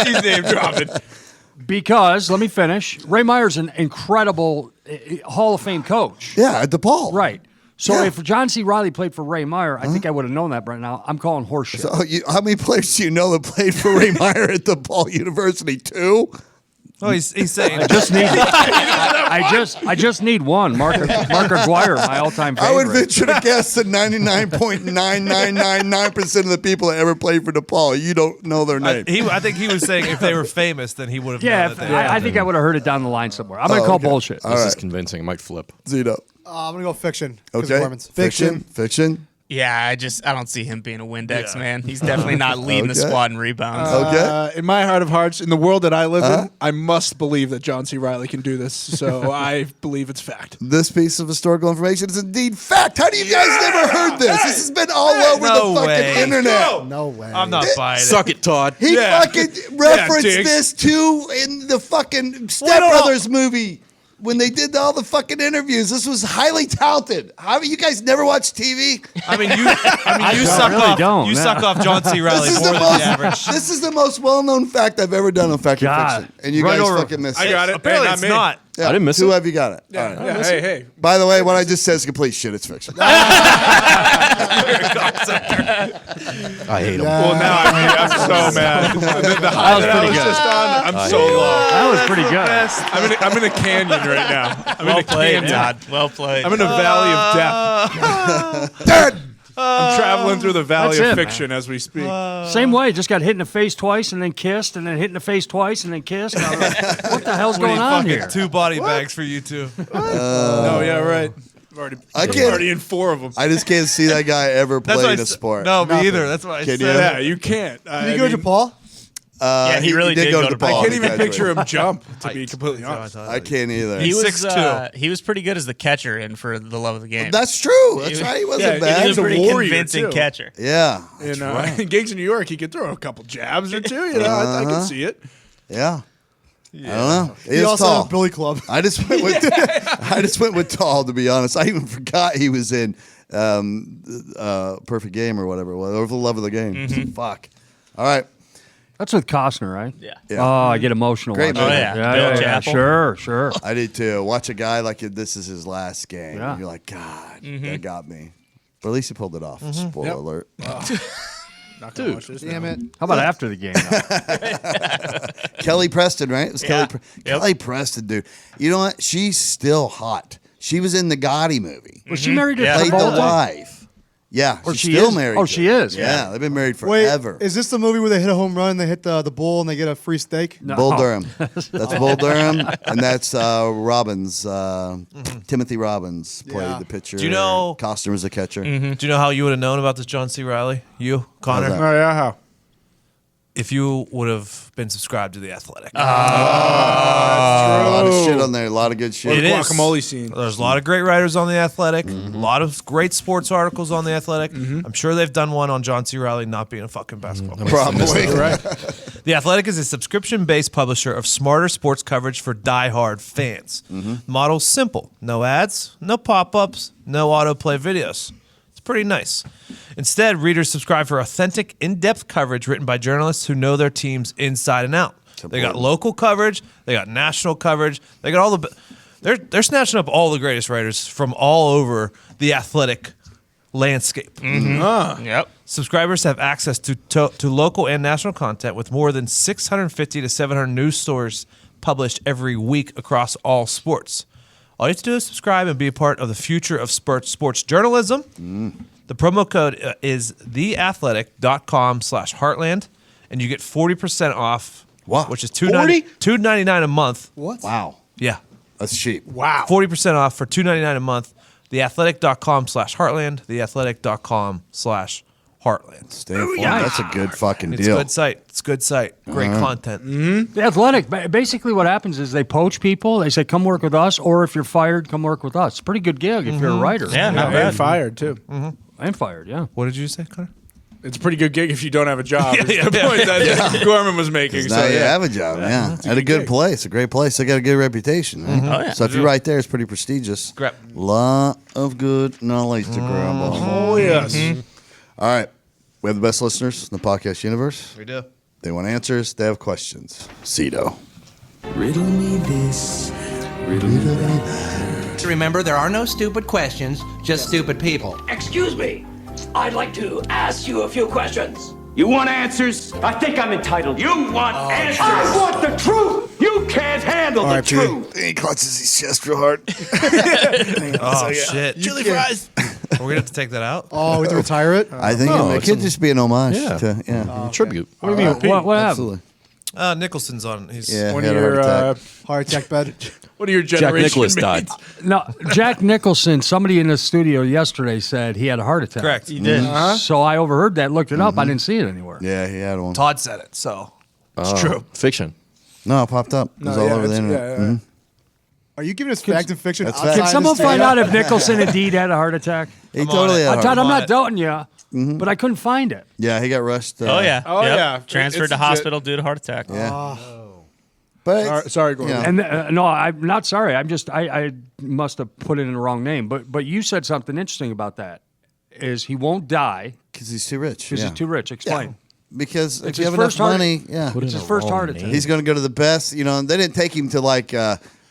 He's name dropping. Because let me finish. Ray Meyer's an incredible Hall of Fame coach. Yeah, at DePaul. Right. So Yeah. if John C. Reilly played for Ray Meyer, I think I would have known that right now. I'm calling horseshit. So how many players do you know that played for Ray Meyer at DePaul University? 2? Oh, he's saying. I just need one. Mark Aguirre, my all-time favorite. I would venture to guess that 99.9999% of the people that ever played for DePaul, you don't know their name. I think he was saying if they were famous, then he would have Yeah, known that. They I think I would have heard it down the line somewhere. I'm going to call bullshit. All This right. is convincing. It might flip. Zito. I'm going to go fiction. 'cause of Okay. Mormons. Fiction. Yeah, I don't see him being a Windex man. He's definitely not leading the Okay. squad in rebounds. Okay. In my heart of hearts, in the world that I live in, I must believe that John C. Reilly can do this. So I believe it's fact. This piece of historical information is indeed fact. How do you guys never heard this? This has been all over No the fucking way. internet. No way. I'm not buying it. Suck it, Todd. He fucking referenced Diggs. this too in the fucking Step Brothers movie when they did all the fucking interviews. This was highly touted. How you guys never watch TV? I mean, you suck really off. don't, You no. suck off John C. Reilly This is more the than most. the average. This is the most well-known fact I've ever done on Fact or God. Fiction, and you Right guys over. fucking missed I it. got it. Apparently, Hey, it's me. not. Yeah. I didn't miss Two it. have you got it. Yeah, All right. yeah, hey. By the way, what I just said is complete shit. It's fiction. I hate them. Well, now I'm so mad. The high that I was just on, I'm so low. That was pretty good. I'm in a canyon right now. I'm in Well a played, canyon. Todd. Well played. I'm in a valley of death. I'm traveling through the valley That's of it, fiction as we speak. Same way, just got hit in the face twice and then kissed, and then hit in the face twice and then kissed. And I was like, what the hell's going on Fucking here? 2 body bags for you two. No, yeah, right. I'm already in 4 of them. I just can't see that guy ever That's what playing I a s- sport. No, me either. That's what I Can said. you? Yeah, you can't. Did you go to Paul? Yeah, he really did go go to to Paul. I can't He even graduated. picture him jump, to be completely honest. I can't either. He was 6'2". he was pretty good as the catcher in For the Love of the Game. That's true. That's right. He Yeah, wasn't he bad. he was a He's a pretty warrior, convincing too. catcher. Yeah. In gigs in New York, he could throw a couple jabs or two. You know, I can see it. Yeah. I don't know. He He's also tall. had Billy Club. I just went with tall, to be honest. I even forgot he was in Perfect Game or whatever it was, or The Love of the Game. Fuck. All right. That's with Costner, right? Yeah. Yeah. Oh, I get emotional. Great watching movie. Oh, yeah. it. Bill yeah, Chappell. Sure. I did too. Watch a guy like this is his last game. Yeah. You're like, God, that got me. But at least he pulled it off. Spoiler alert. Not gonna watch this Damn now. it. How about after the game? though? Kelly Preston, right? It was Yeah. Kelly Preston, dude. You know what? She's still hot. She was in the Gotti movie. Was she married to Yeah. Played the Travolta? wife. Yeah, Or she's she still is? married. Oh, to she him. is, Yeah, they've been married Wait, forever. is this the movie where they hit a home run, they hit the bull, and they get a free steak? No. Bull Durham. That's Bull Durham, and that's Robbins. Timothy Robbins played Yeah. the pitcher. Do you know- Costner was the catcher? Do you know how you would have known about this John C. Reilly? You, Connor? How's Oh, yeah, how? If you would have been subscribed to The Athletic. A lot of shit on there. A lot of good shit. Or It the is. guacamole scene. There's a lot of great writers on The Athletic, a lot of great sports articles on The Athletic. I'm sure they've done one on John C. Reilly not being a fucking basketball player. Probably. The Athletic is a subscription-based publisher of smarter sports coverage for die-hard fans. Model's simple. No ads, no pop-ups, no autoplay videos. It's pretty nice. Instead, readers subscribe for authentic, in-depth coverage written by journalists who know their teams inside and out. They got local coverage. They got national coverage. They got all the... They're snatching up all the greatest writers from all over the Athletic landscape. Yep. Subscribers have access to local and national content with more than 650 to 700 news stories published every week across all sports. All you have to do is subscribe and be a part of the future of sports journalism. The promo code is theathletic.com/heartland, and you get 40% off, Wow. which is $2.99 a month. What? Wow. Yeah. That's cheap. Wow. 40% off for $2.99 a month. Theathletic.com/heartland, theathletic.com/heartland. Stay informed. That's a good fucking It's a deal. good site. It's good site. Great content. The Athletic, basically what happens is they poach people. They say, come work with us, or if you're fired, come work with us. It's a pretty good gig if you're a writer. Yeah, not And bad. fired, too. And fired, yeah. What did you say, Connor? It's a pretty good gig if you don't have a job. Yeah, It's yeah, the yeah. point that Gorman was making. Now So, you yeah. have a job, yeah. It's a At a good good gig. place, a great place. They got a good reputation. Right? Oh, yeah. So if you're right there, it's pretty prestigious. Grab. Lot of good knowledge to grab on. Oh, yes. All right. We have the best listeners in the podcast universe. We do. They want answers. They have questions. Cito. Riddle me this, riddle me that. Remember, there are no stupid questions, just stupid people. Excuse me. I'd like to ask you a few questions. You want answers? I think I'm entitled. You want answers? I want the truth. You can't handle the truth. He clutches his chest real hard. Oh, shit. Chili fries. Are we going to have to take that out? Oh, we have to retire it? I think it could just be an homage to Tribute. What do you mean? What happened? Absolutely. Nicholson's on. He's Yeah, One he of had a your, heart attack. Heart attack bed. one of your Jack generation Nicholson died. mates. No, Jack Nicholson, somebody in the studio yesterday said he had a heart attack. correct. He did. So I overheard that, looked it up. I didn't see it anywhere. Yeah, he had one. Todd said it, so it's true. Fiction. No, it popped up. It was all over the internet. Mhm. Are you giving us fact and fiction? That's outside fact. Can the someone studio? find out if Nicholson indeed had a heart attack? He totally had a Todd, heart I'm on not it. doubting you, but I couldn't find it. Yeah, he got rushed. Oh, yeah. Oh, Yep. yeah. Transferred It's to legit. hospital due to heart attack. Yeah. But Sorry, Gorman. Yeah. And no, I'm not sorry. I'm just I must have put it in the wrong name. But you said something interesting about that. Is he won't die because he's too rich. because yeah. he's too rich? Explain. Because if It's you his have enough first heart- money, yeah, It's his first heart attack. he's going to go to the best. You know, they didn't take him to like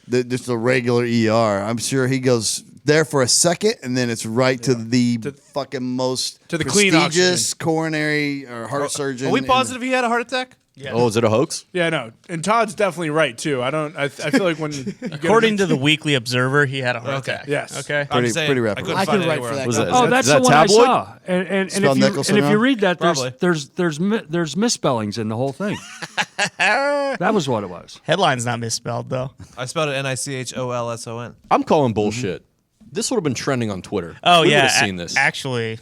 just a regular ER. I'm sure he goes there for a second, and then it's right to the fucking most to the clean prestigious oxygen. coronary or heart surgeon. Are we positive he had a heart attack? Yeah. Oh, is it a hoax? Yeah, no. And Todd's definitely right too. I feel like when According to the Weekly Observer, he had a heart attack. Yes. Okay. Pretty rapid. I could write for that. Was that, Oh, is that's that the one tabloid? I saw. And Spell Nicholson if you wrong? read that, Probably. there's misspellings in the whole thing. That was what it was. Headline's not misspelled though. I spelled it Nicholson. I'm calling bullshit. This would have been trending on Twitter. Oh we yeah, would have seen this. Actually,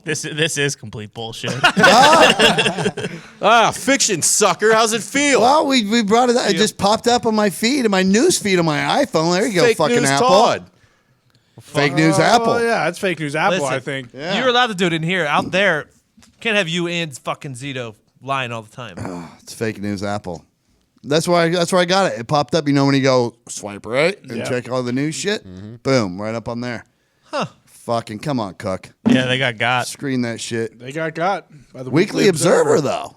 this is complete bullshit. Fiction, sucker. How's it feel? Well, we brought it up. It just popped up on my feed, in my news feed on my iPhone. There you go, Fake fucking news Apple. Todd. Fake news Apple. Oh yeah, it's fake news Apple. Listen, I think. Yeah. You're allowed to do it in here. Out there, can't have you and fucking Zito lying all the time. It's fake news Apple. That's where I got it. It popped up. You know when you go swipe right and Yeah. check all the news shit? Boom, right up on there. Huh. Fucking come on, Cook. Yeah, they got. Screen that shit. They got by the Weekly Observer, though.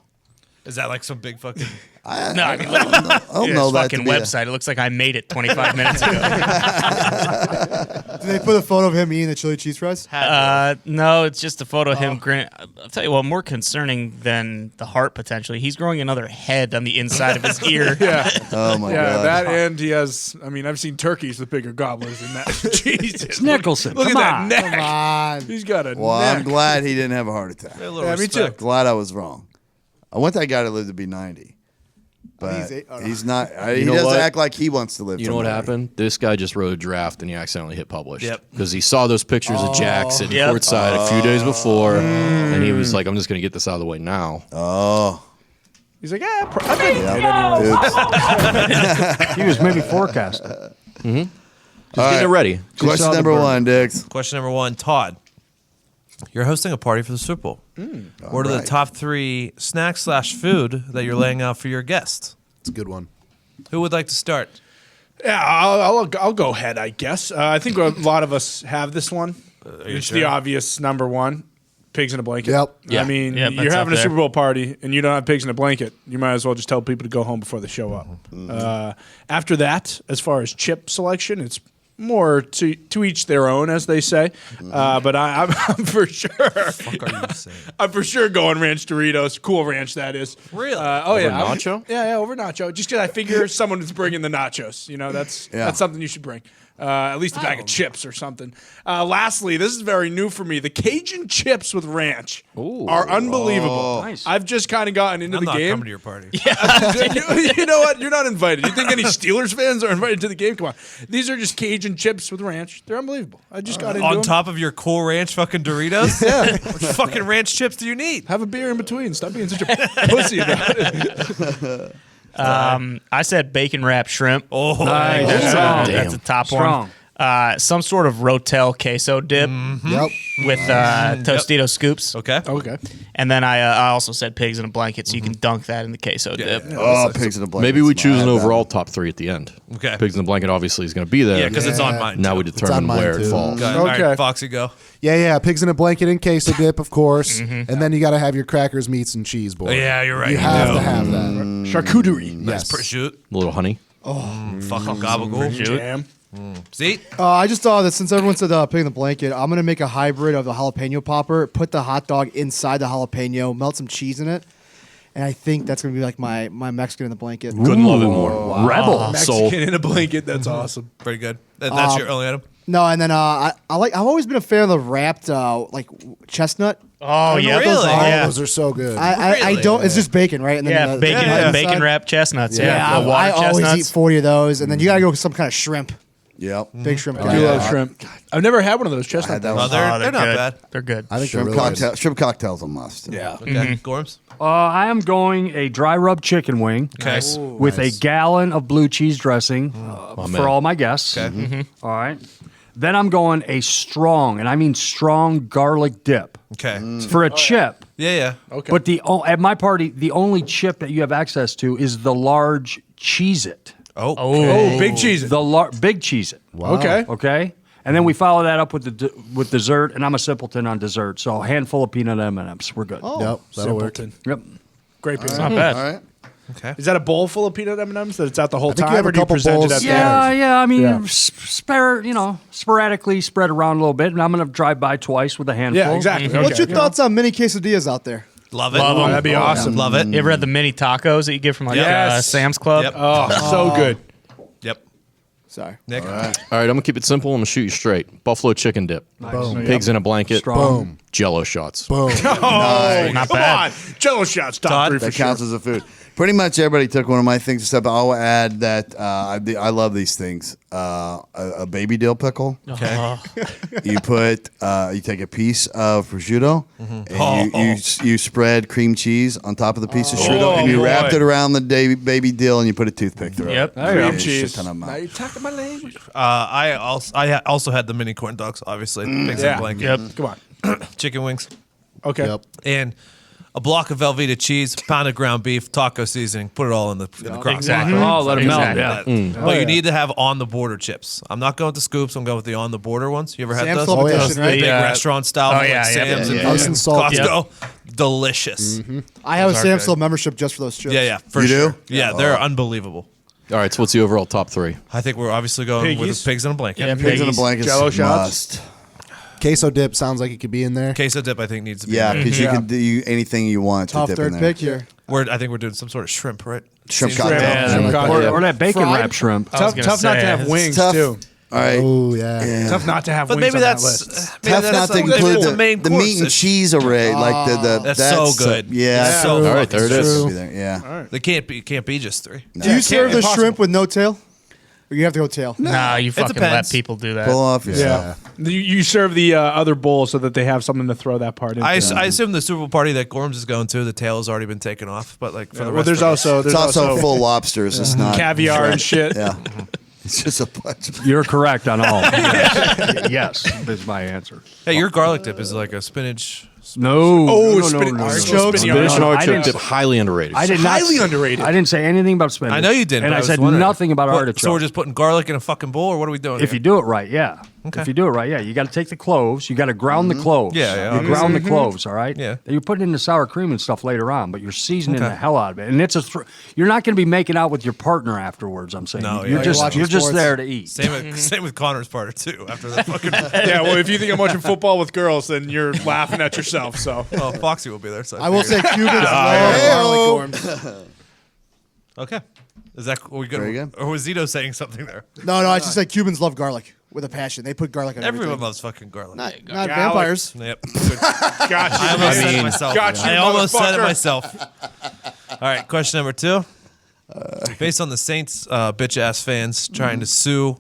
Is that like some big fucking? No, I mean, I don't this know that fucking to be a- website. It looks like I made it 25 minutes ago. Did they put a photo of him eating the chili cheese fries? No, it's just a photo of him. I'll tell you what, more concerning than the heart potentially. He's growing another head on the inside of his ear. Yeah. Oh my Yeah, god. that and he has. I mean, I've seen turkeys with bigger gobblers than that. Jesus, It's Nicholson. Look Come at on. that neck. Come on. He's got a Well, neck. I'm glad he didn't have a heart attack. A little Yeah, me too. respect. Glad I was wrong. I want that guy to live to be 90. But he's not. He know doesn't what? act like he wants to live. You till know what 90. happened? This guy just wrote a draft and he accidentally hit publish. Yep. Because he saw those pictures of Jack sitting Yep. courtside a few days before, and he was like, "I'm just going to get this out of the way now." Oh. He's like, I've been He was maybe forecasting. Just getting it ready. Question saw the number bird. 1, Dix. Question number 1, Todd. You're hosting a party for the Super Bowl. What are the right. top 3 snacks/food that you're laying out for your guests? It's a good one. Who would like to start? Yeah, I'll go ahead. I guess. I think a lot of us have this one. It's the obvious number one: pigs in a blanket. Yep. I mean, Yep, you're that's having up a there. Super Bowl party and you don't have pigs in a blanket. You might as well just tell people to go home before they show up. After that, as far as chip selection, it's more to each their own, as they say. But I'm for sure. What are you saying? I'm for sure going ranch Doritos. Cool Ranch, that is. Really? Oh yeah, nacho? Yeah, over nacho. Just because I figure someone is bringing the nachos. You know, that's something you should bring. At least a bag of chips or something. Lastly, this is very new for me. The Cajun chips with ranch are unbelievable. Nice. I've just kind of gotten into I'm the not game. coming to your party. You know what? You're not invited. You think any Steelers fans are invited to the game? Come on. These are just Cajun chips with ranch. They're unbelievable. I just got into On them. top of your Cool Ranch fucking Doritos? Yeah. What fucking ranch chips do you need? Have a beer in between. Stop being such a pussy about it. I said bacon wrapped shrimp. Oh, Nice. That's a top Strong. one. Some sort of Rotel queso dip Yep. with Tostito scoops. Okay. Okay. And then I also said pigs in a blanket, so you can dunk that in the queso dip. Oh, pigs in a blanket. Maybe we choose an Smile at that. overall top 3 at the end. Okay. Pigs in the blanket obviously is going to be there. Yeah, because it's on mine. Now we on determine mine where it too. falls. Got it. All Okay. right, Foxy, go. Yeah. Pigs in a blanket and queso dip, of course. And then you got to have your crackers, meats, and cheese, boy. Oh, yeah, you're right. You have to have that. Charcuterie. Yes. Prosciutto. A little honey. Fucking gabagool. Jam. See? I just thought that since everyone said pig in the blanket, I'm gonna make a hybrid of the jalapeno popper. Put the hot dog inside the jalapeno, melt some cheese in it, and I think that's gonna be like my Mexican in the blanket. Couldn't love it more. Rebel. Soul. Mexican in a blanket. That's awesome. Pretty good. That's your only item? No, and then I've always been a fan of the wrapped like chestnut. Oh, yeah. really? Oh, Yeah. those are so good. I don't. It's just bacon, right? And then Yeah, the bacon, nut inside. bacon wrapped chestnuts. Yeah, Yeah, the water I always chestnuts. eat 40 of those, and then you gotta go with some kind of shrimp, Yep. big shrimp. I do love shrimp. I've never had one of those I had chestnut. that Oh, one. they're not good. bad. They're good. I think Shrimp they're really cocktail. good. Shrimp cocktails a must. Yeah. Okay. Gorms? I am going a dry rub chicken wing Okay. with a gallon of blue cheese dressing man. for all my guests. Okay. All right. Then I'm going a strong, and I mean strong garlic dip Okay. for a chip. Yeah. Okay. But at my party, the only chip that you have access to is the large Cheez-It. Oh. Oh, big cheese. Big Cheez-It. Okay. Okay. And then we follow that up with with dessert, and I'm a simpleton on dessert, so a handful of peanut M&Ms. We're good. Yep, that'll work. Simpleton. Yep. Great beer. Not bad. All right. Okay. Is that a bowl full of peanut M&Ms that it's out the whole think you time, have or a do you couple present it bowls. at the Yeah, end? yeah. I mean, Yeah. sporadically spread around a little bit, and I'm going to drive by twice with a handful. Yeah, exactly. Okay. What's your thoughts on mini quesadillas out there? Love it. Love 'em. That'd be awesome. Love it. You ever had the mini tacos that you get from like Yes. Sam's Club? Yep. Oh, so good. Yep. Sorry. Nick. All right, I'm gonna keep it simple. I'm gonna shoot you straight. Buffalo chicken dip. Boom. Pigs in a blanket. Strong. Boom. Jello shots. Boom. Oh, Not come bad. on. Jello shots, top Todd? 3 for That sure. counts as a food. Pretty much everybody took one of my things, except I'll add that I love these things. A baby dill pickle. Okay. You put you take a piece of prosciutto and you spread cream cheese on top of the piece of prosciutto and you wrapped it around the baby dill and you put a toothpick through Yep. it. Cream Shit cheese. ton of Now mouth. you're talking my language. I also had the mini corn dogs, obviously. Pigs in a Yeah. blanket. Yep. Come on. Chicken wings. Okay. Yep. And a block of Velveeta cheese, pound of ground beef, taco seasoning. Put it all in the crock Exactly. Oh, let it melt. Exactly. Yeah. But you need to have on the border chips. I'm not going with the scoops. I'm going with the on the border ones. You ever had Sam's those? Club Oh, yeah. edition, Those right? Big restaurant style, Oh, from, yeah, like yeah, Sam's yeah, and yeah. Nice and salty. Costco. Delicious. I have a Those are Sam's good. Club membership just for those chips. Yeah, for You sure. do? Yeah, they're unbelievable. All right, so what's the overall top 3? I think we're obviously going with Piggies? the pigs in a blanket. Yeah, Pigs in a piggies. blanket. Jello shots? Must. Queso dip sounds like it could be in there. Queso dip, I think, needs to be. Yeah, in there. because you can do anything you want Tough to dip in third there. pick here. I think we're doing some sort of shrimp, right? Shrimp Seems- cocktail. Yeah, Shrimp cocktail. Or that bacon Fried? wrap shrimp. I was Tough, gonna tough not to say, have it's wings, tough. too. All right. Oh yeah. Tough not to have But wings maybe on that's that list. maybe Tough that's not to something include that's the meat and cheese array, like the That's so good. Yeah, That's so All right, there it is. Be there, yeah. They can't be just 3. Do you serve the impossible. shrimp with no tail? Or you have to go tail? Nah, you fucking let depends. people do that. Pull off yourself. Yeah. You serve the other bowl so that they have something to throw that part in. I assume the Super Bowl party that Gorms is going to, the tail has already been taken off. But like for the well, rest there's of us- also It's also also full lobsters. It's not caviar and shit. Yeah. It's just a bunch of You're correct on all. Yes, is my answer. Hey, your garlic dip is like a spinach. No. Oh, no, spinach- no, no, artichokes? no. Spinach and I artichoke didn't- dip, highly underrated. I did not. Highly underrated. I didn't say anything about spinach. I know you didn't. And but I was said wondering. nothing about What, artichoke. So we're just putting garlic in a fucking bowl, or what are we doing? If here? you do it right, yeah. Okay. If you do it right, yeah. You got to take the cloves. You got to ground the cloves. Yeah, yeah, You ground the cloves, all right? Yeah. Then you put it in the sour cream and stuff later on, but you're seasoning Okay. the hell out of it. And it's you're not going to be making out with your partner afterwards, I'm saying. No, you're yeah. just Watching you're just sports. there to eat. Same with Connor's part too. After the fucking Yeah, well, if you think I'm watching football with girls, then you're laughing at yourself. So well, Foxy will be there. So I will say figured. Cubans love garlic worms. Okay. Is that are we good? Very good. Or was Zito saying something there? No, I just said Cubans love garlic with a passion. They put garlic on Everyone everything. loves fucking garlic. Not Garlic. vampires. Yep. got you. I almost said it myself. Got you, I almost said it motherfucker. myself. All right, question number 2. Based on the Saints bitch ass fans trying to sue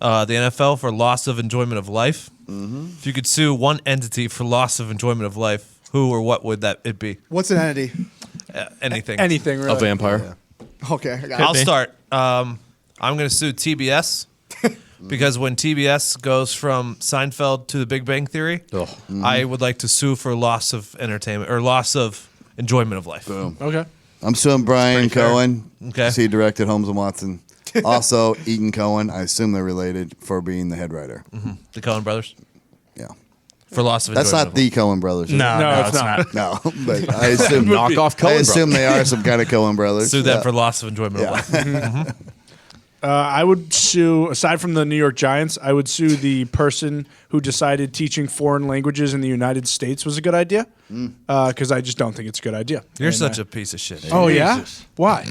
the NFL for loss of enjoyment of life, if you could sue one entity for loss of enjoyment of life, who or what would it be? What's an entity? Anything. Anything really. A vampire. Okay, I got I'll it. start. I'm going to sue TBS because when TBS goes from Seinfeld to The Big Bang Theory, I would like to sue for loss of entertainment or loss of enjoyment of life. Boom. Okay. I'm suing Brian That's pretty fair. Cohen. Okay. He directed Holmes and Watson. Also, Eaton Cohen. I assume they're related for being the head writer. The Coen brothers Yeah. for loss of That's enjoyment not the Cohen brothers. is it? No, it's not. No, but I assume Knockoff Coen I assume brothers. they are some kind of Cohen brothers. Sue them Yeah. for loss of enjoyment of life. I would sue, aside from the New York Giants, I would sue the person who decided teaching foreign languages in the United States was a good idea. Because I just don't think it's a good idea. You're And, such a piece of shit. Oh, yeah? Why?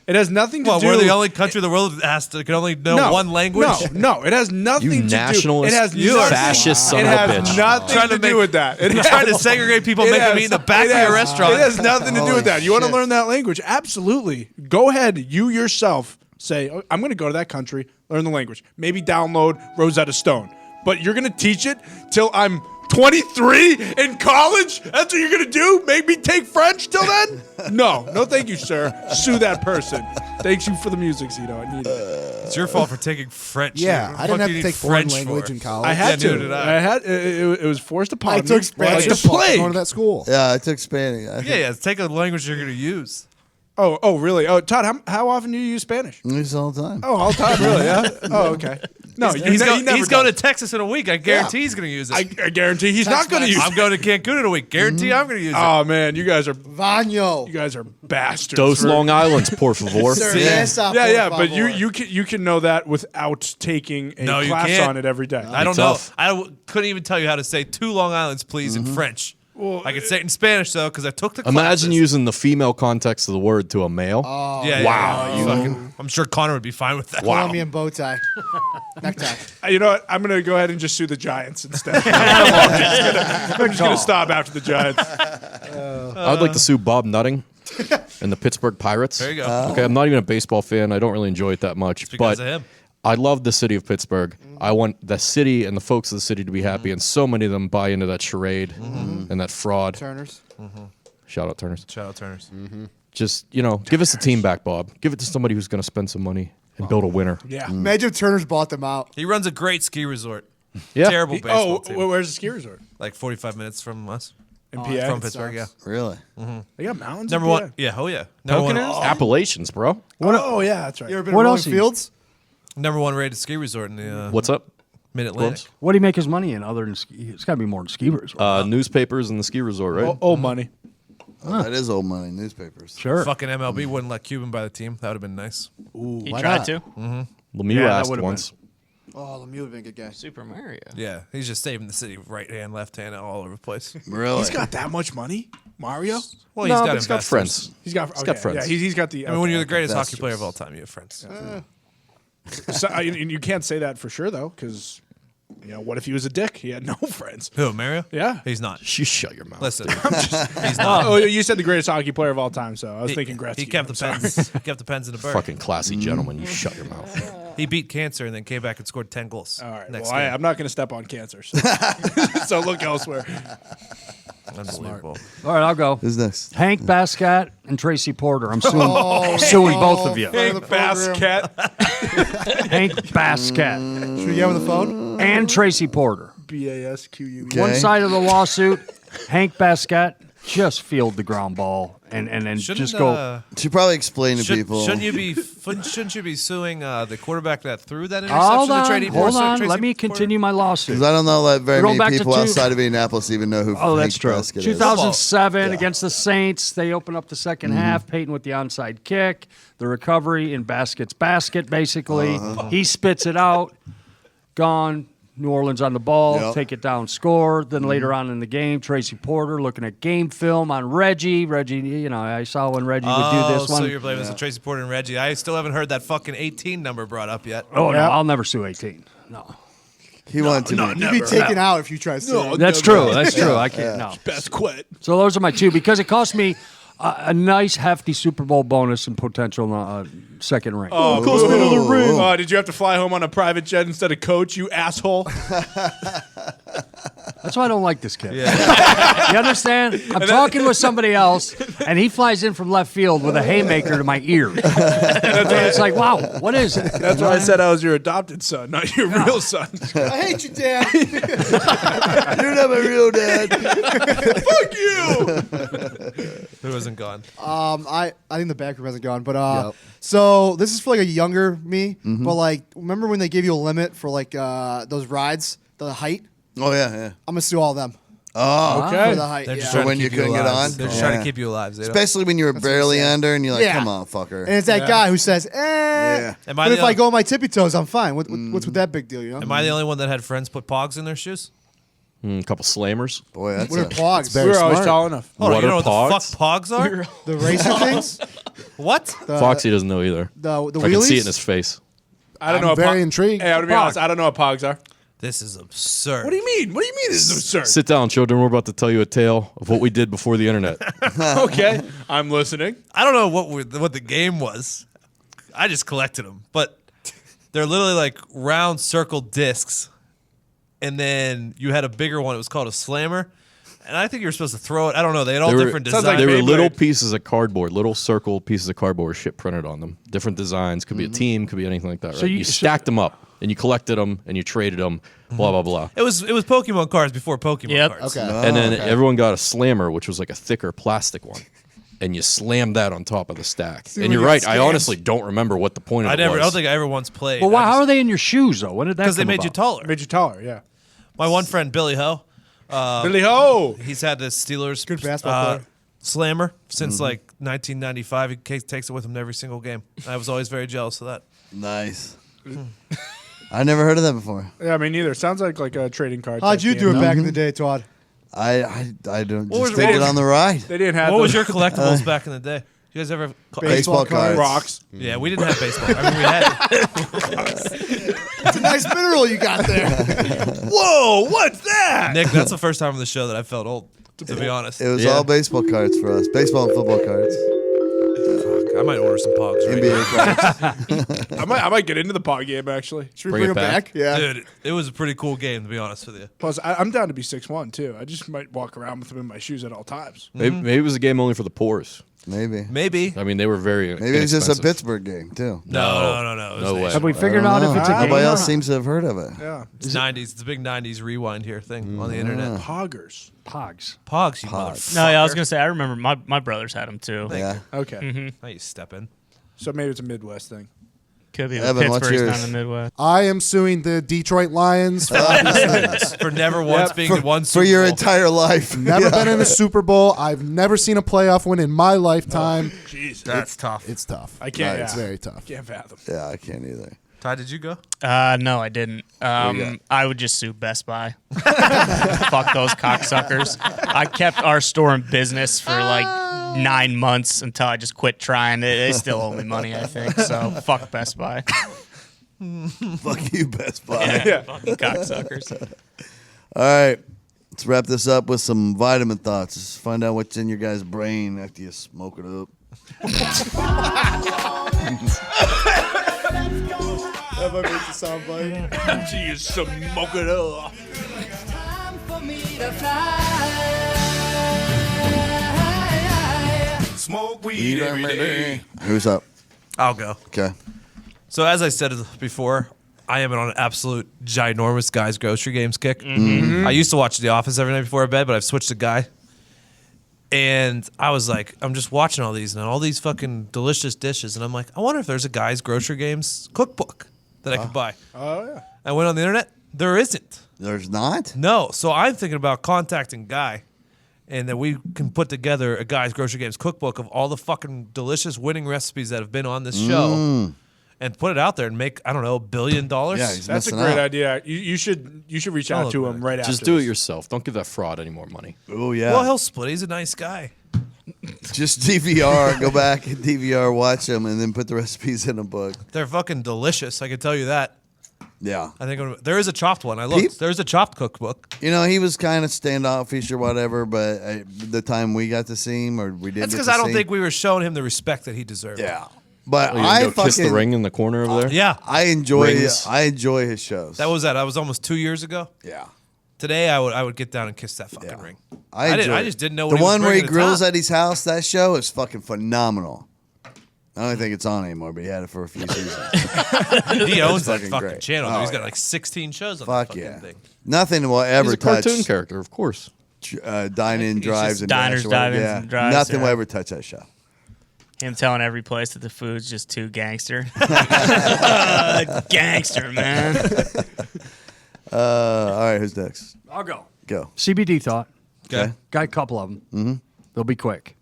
It has nothing to Well, do. we're the only country in the world that can only know one language. No, it has nothing You to do. nationalist, It has you nothing, fascist son it of a has bitch. nothing to do with that. It You're trying to segregate people, make them eat in the back of your restaurant. It has nothing to do with that. You want to shit. learn that language? Absolutely. Go ahead. You yourself say, "Oh, I'm going to go to that country, learn the language. Maybe download Rosetta Stone. But you're going to teach it till I'm 23 in college? That's what you're going to do? Make me take French till then? No, thank you, sir. Sue that person. Thanks you for the music, Zito. I need it. It's your fault for taking French. Yeah, What I the didn't fuck have do to you take need foreign French language for? in college. I had Yeah, to. neither did I. I had. It was forced upon me. took Spanish. Like the plague. Going to that school. Yeah, I took Spanish. I think- Yeah, take a language you're going to use. Oh, really? Oh, Todd, how often do you use Spanish? I use it all the time. Oh, all the time, really? Yeah. Oh, okay. No, He's going to Texas in a week. I guarantee he's going to use it. I guarantee he's not going to use it. I'm going to Cancun in a week. Guarantee I'm going to use it. Oh man, you guys are Vaño. bastards. Dos Long Islands, por favor. Yeah, but you can know that without taking a class can't. on it every day. I don't know. I couldn't even tell you how to say 2 Long Islands, please, in French. Well, I could say it in Spanish, though, because I took the Imagine classes. using the female context of the word to a male. Yeah, Wow. I'm sure Connor would be fine with that. Colombian bow tie. Necktie. You know what? I'm going to go ahead and just sue the Giants instead. I'm just going to stop after the Giants. I would like to sue Bob Nutting and the Pittsburgh Pirates. There you go. Okay, I'm not even a baseball fan. I don't really enjoy it that much. because but of him. I love the city of Pittsburgh. I want the city and the folks of the city to be happy, and so many of them buy into that charade and that fraud. Turners. Shout out Turners. Shout out Turners. Just, give us the team back, Bob. Give it to somebody who's going to spend some money and build a winner. Yeah. Imagine if Turners bought them out. He runs a great ski resort. Yeah. Terrible baseball team. Where's the ski resort? Like 45 minutes from us. In PA? From Pittsburgh, yeah. Really? They got mountains. Number in one. PA? Yeah, oh yeah. Number one, Appalachians, bro. Oh, yeah, that's right. You ever been What to Rolling else? Fields? number one rated ski resort in the What's up? Mid-Atlantic. What do he make his money in other than ski? It's got to be more than ski resort. Newspapers and the ski resort, right? Old money. Oh, that is old money. Newspapers. Sure. Fucking MLB wouldn't let Cuban buy the team. That would have been nice. He tried to. Lemieux Yeah, that asked would've once. Oh, Lemieux would have been a good guy. Super Mario. Yeah, he's just saving the city right hand, left hand, all over the place. Really? He's got that much money? Mario? Well, No, he's but got he's got investors. friends. He's got friends. Yeah, he's got the. I mean, when you're the greatest Investors. hockey player of all time, you have friends. So, and you can't say that for sure though, because what if he was a dick? He had no friends. Who, Mario? Yeah. He's not. You shut your mouth. Listen, he's not. Oh, you said the greatest hockey player of all time, so I was thinking Gretzky. He kept the pens. He kept the pens in the bird. Fucking classy gentleman. You shut your mouth. He beat cancer and then came back and scored 10 goals. All right. Next Well, game. I'm not going to step on cancer, so, so look elsewhere. Unbelievable. All right, I'll go. Who's next? Hank Bascat and Tracy Porter. I'm suing both of you. Hank Basket. Hank Bascat Should we get on the phone? and Tracy Porter. BASQUE. Okay. One side of the lawsuit, Hank Bascat just field the ground ball and then just go. Should probably explain to people. Shouldn't you be suing the quarterback that threw that interception? Hold on, Tracy hold on. Tracy Let me Porter? continue my lawsuit. Because I don't know that very Going back many to people two- outside of Indianapolis even know who Oh, that's Hank true. Basket is. 2007 against the Saints, they open up the 2nd half. Peyton with the onside kick, the recovery in Basket's basket, basically. He spits it out, gone. New Orleans on the ball, Yep. take it down, score. Then later on in the game, Tracy Porter looking at game film on Reggie. Reggie, I saw when Reggie would do this one. So you're blaming this on Tracy Porter and Reggie. I still haven't heard that fucking 18 number brought up yet. Oh, no, I'll never sue 18. No. He wanted to be. You'd be taken out if you try to say That's true. That's true. I can't. No. Best quit. So those are my two because it cost me a nice hefty Super Bowl bonus and potential second ring. Oh, cost me another ring. Oh, did you have to fly home on a private jet instead of coach, you asshole? That's why I don't like this kid. You understand? I'm talking with somebody else, and he flies in from left field with a haymaker to my ear. And it's like, wow, what is it? That's why I said I was your adopted son, not your real son. I hate you, Dad. You're not my real dad. Fuck you. Who hasn't gone? I think the back room hasn't gone, but so this is for like a younger me. But like, remember when they gave you a limit for like those rides, the height? Oh, yeah. I'm gonna sue all of them. Oh, Okay. For the height. They're just Yeah. trying to when you keep couldn't get alive. on? They're just trying to keep you alive. They don't- Especially when you were barely saying. under and you're like, Yeah. come on, fucker. And it's that guy who says, Yeah. Am I but the if I only- go on my tippy toes, I'm fine. What's with that big deal, you know? Am I the only one that had friends put pogs in their shoes? A couple slammers. Boy, that's What are a, pogs? very We were always smart. tall enough. Hold on, What you know are what the fuck pogs are? The racing things? What? Foxy doesn't know either. The I wheelies? can see it in his face. I don't I'm know. what very intrigued. Hey, I'm gonna be honest. I don't know what pogs are. This is absurd. What do you mean? What do you mean this is absurd? Sit down, children. We're about to tell you a tale of what we did before the internet. Okay, I'm listening. I don't know what the game was. I just collected them, but they're literally like round circle discs, and then you had a bigger one. It was called a slammer, and I think you were supposed to throw it. I don't know. They had all different sounds designs. like They were Beyblade. little pieces of cardboard, little circle pieces of cardboard with shit printed on them. Different designs. Could be a team. Could be anything like that. Right? So you you- stacked them up and you collected them and you traded them. Blah blah blah. It was Pokemon cards before Pokemon Yep. cards. Okay. And then everyone got a slammer, which was like a thicker plastic one. and you slam that on top of the stack. See, And when you're you right. get I scammed. honestly don't remember what the point of it was. I don't think I ever once played. Well, how are they in your shoes though? When did that? Because they come made you about? taller. Made you taller, yeah. My one friend Billy Ho. Billy Ho! He's had this Steelers Good basketball player. slammer since like 1995. He takes it with him to every single game. I was always very jealous of that. Nice. I never heard of that before. Yeah, me neither. Sounds like a trading card. How'd type you game. do it No? back in the day, Todd? I don't What just was- take it on the ride. They didn't have What was those. your collectibles back in the day? You guys ever Baseball cards. rocks? Yeah, we didn't have baseball. I mean, we had. It's a nice mineral you got there. Whoa! What's that? Nick, that's the first time on the show that I felt old. To be honest, It was all baseball cards for us. Baseball and football cards. Fuck, I might order some pogs right NBA cards. I might get into the pod game actually. Should we bring it back? now. Yeah. Dude, it was a pretty cool game to be honest with you. Plus, I'm down to be 6'1" too. I just might walk around with them in my shoes at all times. Maybe it was a game only for the poors. Maybe. Maybe. I mean, they were very. Maybe it's just a inexpensive. Pittsburgh game too. No. It was No way. Have we I figured don't out know. if it's a game? Nobody or else not? seems to have heard of it. Yeah. It's 90s. It's a big 90s rewind here thing on the internet. Poggers. Pogs. Pogs, you Pogs. motherfucker. No, yeah, I was gonna say I remember my brothers had them too. Yeah. Okay. Now you step in. So maybe it's a Midwest thing. Could be Evan, what's Pittsburgh's yours? down in the Midwest. I am suing the Detroit Lions for obvious things. For never once being the one For Super your Bowl. entire life. Never been in a Super Bowl. I've never seen a playoff win in my lifetime. Jesus. That's tough. It's tough. I can't. It's yeah. very tough. Can't fathom. Yeah, I can't either. Ty, did you go? No, I didn't. I would just sue Best Buy. Fuck those cocksuckers. I kept our store in business for like 9 months until I just quit trying. They still owe me money, I think. So fuck Best Buy. Fuck you, Best Buy. Yeah, fucking cocksuckers. All right. Let's wrap this up with some vitamin thoughts. Let's find out what's in your guys' brain after you smoke it up. That might make the sound bite. She is smoke it up. Smoke weed every day. Who's up? I'll go. Okay. So as I said before, I am on an absolute ginormous guys grocery games kick. I used to watch The Office every night before bed, but I've switched to Guy. And I was like, I'm just watching all these and all these fucking delicious dishes, and I'm like, I wonder if there's a Guy's Grocery Games cookbook that I could buy. Oh yeah. I went on the internet. There isn't. There's not? No. So I'm thinking about contacting Guy, and that we can put together a Guy's Grocery Games cookbook of all the fucking delicious winning recipes that have been on this show, and put it out there and make, I don't know, $1 billion. Yeah, he's That's a missing great out. idea. You should reach out to him right after. Just do it this. yourself. Don't give that fraud any more money. Oh, yeah. Well, he'll split. He's a nice guy. Just DVR, go back and DVR, watch them, and then put the recipes in a book. They're fucking delicious. I can tell you that. Yeah. I think there is a chopped one. I looked. There's a chopped cookbook. You know, he was kind of standoffish or whatever, but the time we got to see him, or we did. That's because I don't think we were showing him the respect that he deserved. Yeah. But Oh, you I go fucking kiss the ring in the corner over there. Yeah. I enjoy Rings. his shows. That was almost 2 years ago. Yeah. Today I would get down and kiss that fucking ring. I just didn't know what the he was one where he bringing to grills town. at his house. That show is fucking phenomenal. I don't think it's on anymore, but he had it for a few seasons. He owns that fucking fucking great. channel. Oh, He's got yeah. like 16 shows on Fuck that fucking yeah. thing. Nothing will ever He's a touch cartoon character, of course. dine-in He's drives just and diners, dash or whatever. dive-ins, Yeah. and drives, Nothing yeah. will ever touch that show. Him telling every place that the food's just too gangster. Gangster, man. All right, who's next? I'll go. Go. CBD thought. Okay. Got a couple of them. Mm-hmm. They'll be quick.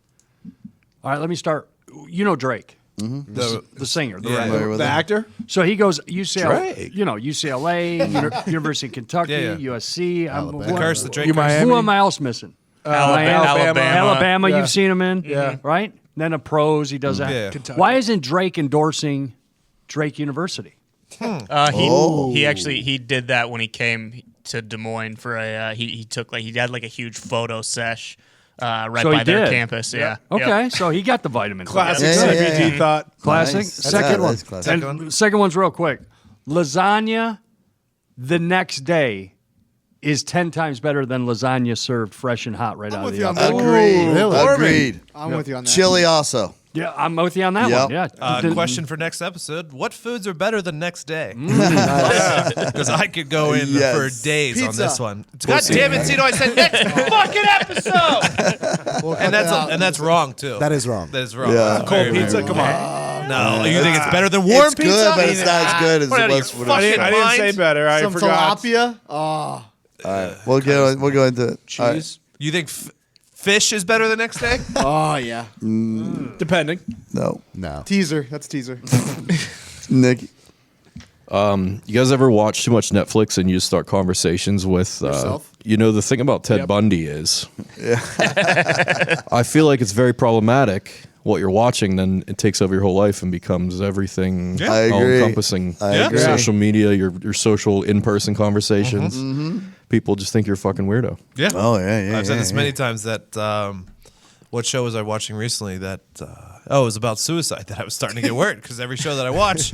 All right, let me start. You know Drake, the singer, the rapper. Familiar with The him? actor. So he goes UCLA, Drake. UCLA, University of Kentucky, Yeah, USC. The curse, the Drake You curse. Miami. Who am I else missing? Alabama. Yeah. You've seen him in, Yeah. right? Then a pros, he does that. Yeah. Kentucky. Why isn't Drake endorsing Drake University? He did that when he came to Des Moines for a he had like a huge photo sesh right So he by their did. campus. Yeah. Okay, so he got the vitamin. Classic Yeah, yeah, CBD yeah. thought. Classic. Nice. Second one. That's classic. And second one's real quick. Lasagna the next day is 10 times better than lasagna served fresh and hot right out of with the you on oven. that. Agreed. Really? Agreed. I'm with you on that. Chili also. Yeah, I'm with you on that Yep. one. Yeah. Question for next episode: what foods are better than next day? Because I could go in for days on Pizza. this one. God damn it, Tito! I said next fucking episode, and that's wrong too. That is wrong. That is wrong. Yeah. That's Cold very, pizza, very come wrong. on. No, you think it's better than warm It's pizza? good, but it's not as good as What it out of was your when it was fucking fresh. I didn't say mind? better. I Some forgot. tilapia. Oh, All right, we'll go into it. Cheese. All right. You think fish is better the next day? oh yeah. Depending. No, Teaser. That's teaser. Nick. You guys ever watch too much Netflix and you just start conversations with Yourself? the thing about Ted Bundy is I feel like it's very problematic what you're watching, then it takes over your whole life and becomes everything I all agree. encompassing. I Your agree. social media, your social in-person conversations. People just think you're a fucking weirdo. Yeah. Oh yeah. I've said this many times that what show was I watching recently that it was about suicide that I was starting to get worried because every show that I watch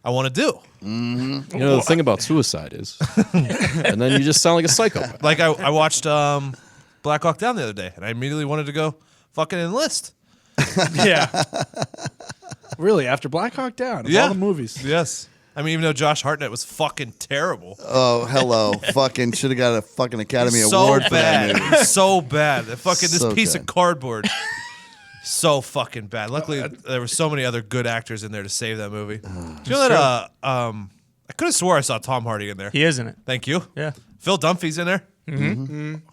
I want to do. You know, the thing about suicide is, and then you just sound like a psychopath. Like I watched Black Hawk Down the other day and I immediately wanted to go fucking enlist. Yeah. Really, after Black Hawk Down, of all the movies. Yes. I mean, even though Josh Hartnett was fucking terrible. Oh, hello. Fucking should have got a fucking Academy So Award for that bad. movie. So bad. Fucking this So piece good. of cardboard. So fucking bad. Luckily, there were so many other good actors in there to save that movie. Do you know that? I could have swore I saw Tom Hardy in there. He is in it. Thank you. Yeah. Phil Dunphy's in there.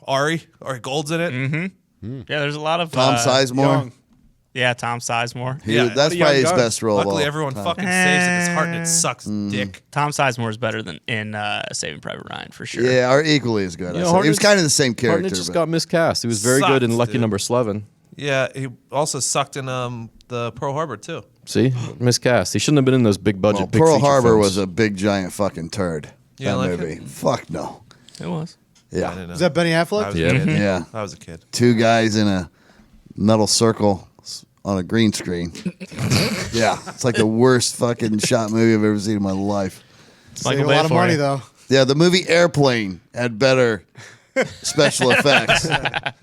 Ari Gold's in it. Yeah, there's a lot of Tom Sizemore. young. Yeah, Tom Sizemore. That's a young probably his gun. best role. of Luckily, all everyone time. fucking saves it. This Hartnett sucks dick. Tom Sizemore is better than in Saving Private Ryan for sure. Yeah, or equally as good. You know, I'd say. He was Hartnett's- kind of the same character. Hartnett just but- got miscast. He was very Sucked, good in Lucky dude. Number 11. Yeah, he also sucked in the Pearl Harbor too. See, miscast. He shouldn't have been in those big budget. Well, big Pearl feature Harbor films. was a big giant fucking turd. You that like movie. it? Fuck no. It was. I Yeah. didn't know. Is that Benny I Affleck? was Yeah. a kid. Yeah. I was a kid. Two guys in a metal circle on a green screen. Yeah. It's like the worst fucking shot movie I've ever seen in my life. Save Michael a lot Bay of for money you. though. Yeah, the movie Airplane had better special effects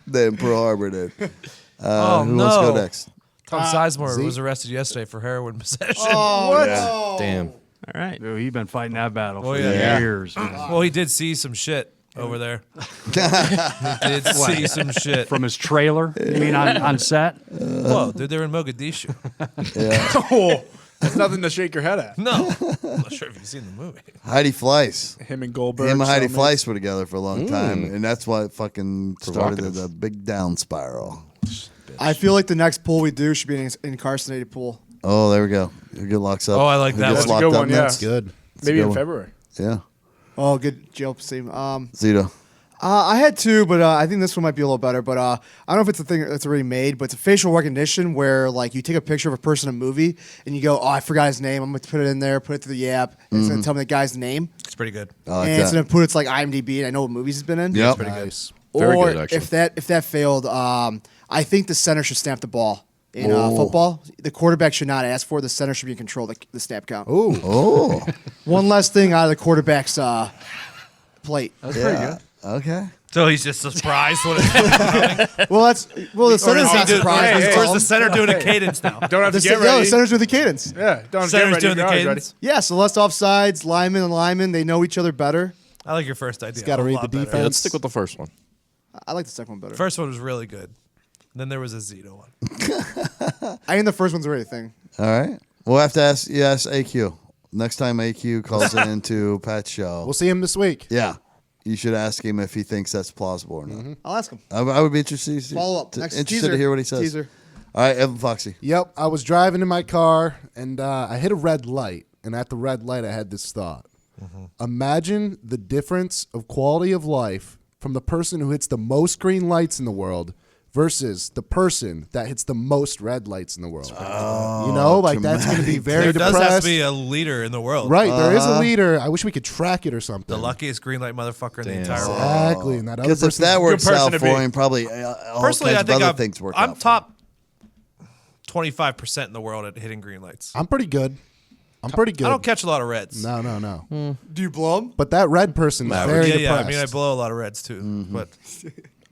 than Pearl Harbor did. Who wants to go next? Tom Sizemore was arrested yesterday for heroin possession. Oh, Yeah. Damn. All right. Dude, he's been fighting that battle for yeah. years. man. Well, he did see some shit over there. He did see some shit. From his trailer, you mean on set? Whoa, dude, they were in Mogadishu. Oh, that's nothing to shake your head at. No, I'm not sure if you've seen the movie. Heidi Fleiss. Him and Goldberg. Him and Heidi cellmates. Fleiss were together for a long time, and that's what fucking started Provocative. the big down spiral. I feel like the next pool we do should be an incarcerated pool. Oh, there we go. Who get locks up? Oh, I like Who that gets one. That's a locked good up one, yeah. next? Good. Maybe good in one. February. Yeah. Oh, good joke, Steve. Zito. I had two, but I think this one might be a little better. But I don't know if it's a thing that's already made, but it's a facial recognition where like you take a picture of a person in a movie and you go, oh, I forgot his name. I'm going to put it in there, put it through the app, and it's going to tell me the guy's name. It's pretty good. I like And it's that. going to put it's like IMDb, and I know what movies he's been in. Yep. Pretty good. Nice. Very Or good, actually. if that failed, I think the center should snap the ball. In football, the quarterback should not ask for it. The center should be in control of the snap count. Oh. One less thing out of the quarterback's plate. That's pretty good. Okay. So he's just surprised when it's Well, the center's Or not is surprised. where's the center doing a cadence now? Don't have to The get ready. center's with the cadence. Yeah, don't Center's get ready. doing the You're always cadence. Yeah, so less offsides, linemen and linemen, they know each other better. I like your first idea. gotta a read lot the better. defense. Yeah, let's stick with the first one. I like the second one better. First one was really good. Then there was a Zito one. I think the first one's already a thing. All right. We'll have to ask AQ. Next time AQ calls into Pat's show. We'll see him this week. Yeah. You should ask him if he thinks that's plausible or not. I'll ask him. I would be interested. Follow up. Next interested teaser. to hear what he says. Teaser. All right, Evan Foxy. Yep, I was driving in my car and I hit a red light, and at the red light, I had this thought: imagine the difference of quality of life from the person who hits the most green lights in the world versus the person that hits the most red lights in the world. You know, like that's going to be very There does depressed. have to be a leader in the world. Right, there is a leader. I wish we could track it or something. The luckiest green light motherfucker in the entire world. Exactly, and that other Because if person. that works person out to for be. him, probably all Personally, kinds I think of other I'm, things work I'm out. top 25% in the world at hitting green lights. I'm pretty good. I'm pretty good. I don't catch a lot of reds. No. Do you blow him? But that red person is very yeah, depressed. I mean, I blow a lot of reds too. But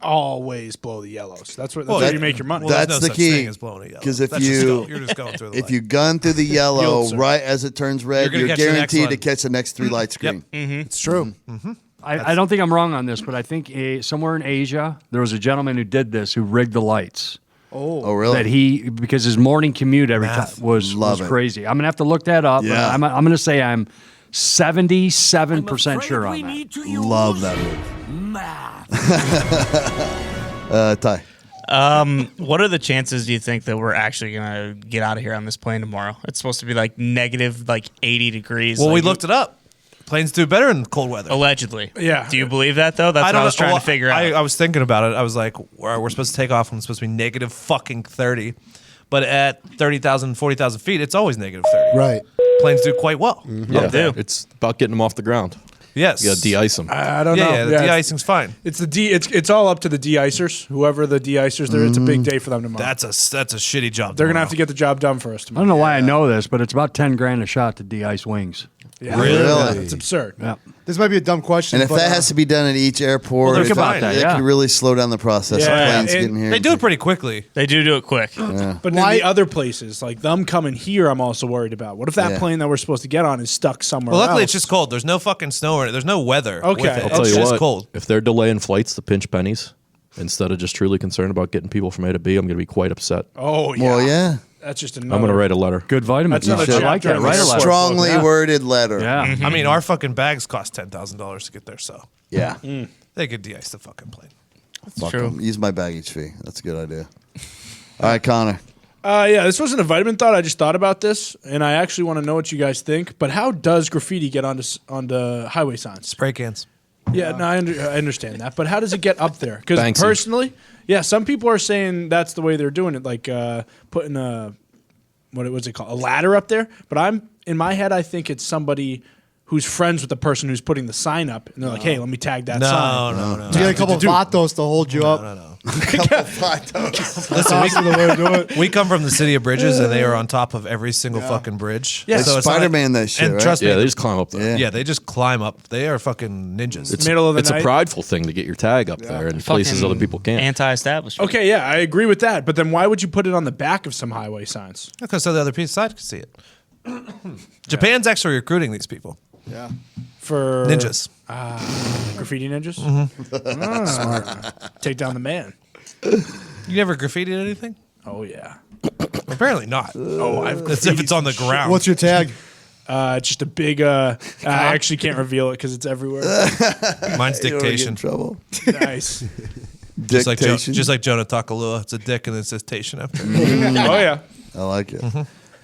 always blow the yellows. That's where you make your money. Well, there's That's no the such key. thing as blowing a yellow. Because if That's just you you're just going through the if light. you gun through the yellow Yield, sir. right as it turns red, You're you're, gonna catch the next guaranteed to one. catch the next 3 lights green. It's true. I don't think I'm wrong on this, but I think somewhere in Asia there was a gentleman who did this, who rigged the lights. Oh, really? That because his morning commute every time was Love it. crazy. I'm gonna have to look that up. But Yeah. I'm gonna say I'm 77% sure on that. Love that move. Ty. What are the chances do you think that we're actually gonna get out of here on this plane tomorrow? It's supposed to be like negative, like 80 degrees. Well, like, we looked it up. Planes do better in cold weather. allegedly. Yeah. Do you believe that though? That's what I was trying to figure out. I was thinking about it. I was like, we're supposed to take off when it's supposed to be negative fucking 30. But at 30,000, 40,000 feet, it's always negative 30. Right. Planes do quite well. Yeah, it's about getting them off the ground. Yes. You got to de-ice them. I don't know. Yeah, the de-icing's fine. It's it's all up to the de-icers. Whoever the de-icers there, it's a big day for them tomorrow. That's a shitty job. They're gonna have to get the job done for us I tomorrow. don't know why I know this, but it's about 10 grand a shot to de-ice wings. Yeah. Really? It's absurd. Yeah. This might be a dumb question. And if but, that has to be done at each airport, Well, think it about that, it yeah. could really slow down the process Yeah, of planes and getting here. They do it pretty quickly. They do it quick. But in the other places, like them coming here, I'm also worried about. What if that Yeah. plane that we're supposed to get on is stuck somewhere Well, luckily else? it's just cold. There's no fucking snow or there's no weather. Okay. with it. I'll I'll tell It's you just what, cold. if they're delaying flights to pinch pennies instead of just truly concerned about getting people from A to B, I'm going to be quite upset. Oh yeah. Well, yeah. That's just another. I'm going to write a letter. Good vitamins. That's another I like chapter that. in Write a the letter. Strongly Yeah. worded letter. Yeah. I mean, our fucking bags cost $10,000 to get there, so Yeah. they could de-ice the fucking plane. Fuck true. 'em. Use my baggage fee. That's a good idea. All right, Connor. Yeah, this wasn't a vitamin thought. I just thought about this, and I actually want to know what you guys think. But how does graffiti get onto highway signs? Spray cans. Yeah, no, I understand that. But how does it get up there? Because Banksy. personally, yeah, some people are saying that's the way they're doing it, like putting a what's it called, a ladder up there. But I'm in my head, I think it's somebody who's friends with the person who's putting the sign up, and they're like, "Hey, let me tag that sign." No. you get a couple of vatos to hold you up. Listen, the way to do it. we come from the city of bridges, and they are on top of every single fucking bridge. Yeah. They it's not Spider-Man that shit, And right? trust me, Yeah, they just climb up there. yeah, they just climb up. They are fucking ninjas. It's, Middle of the it's night. a prideful thing to get your tag up there in places other people can't. Anti-establishment. Okay, yeah, I agree with that. But then why would you put it on the back of some highway signs? Because so the other piece side can see it. Japan's actually recruiting these people. Yeah. For Ninjas. graffiti ninjas? Smart. Take down the man. You never graffitied anything? Oh yeah. Apparently not. Oh, I've That's if it's on the ground. What's your tag? just a big. I actually can't reveal it because it's everywhere. Mine's You don't wanna get in dictation. trouble. Nice. Just like, Dictation. just like Jonah Takalua. It's a dick and then it says tation after. Oh yeah. I like it.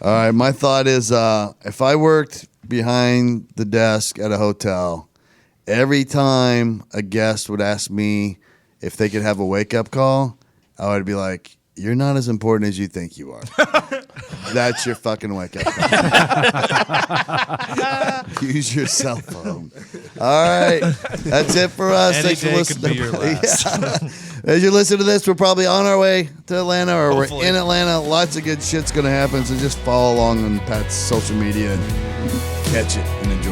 All right, my thought is if I worked behind the desk at a hotel, every time a guest would ask me if they could have a wake-up call, I would be like, you're not as important as you think you are. That's your fucking wake-up call. Use your cell phone. All right. That's it for us. Any Thanks for day listening. could be your last. Yeah. As you listen to this, we're probably on our way to Atlanta or Hopefully. we're in Atlanta. Lots of good shit's going to happen. So just follow along on Pat's social media and catch it and enjoy.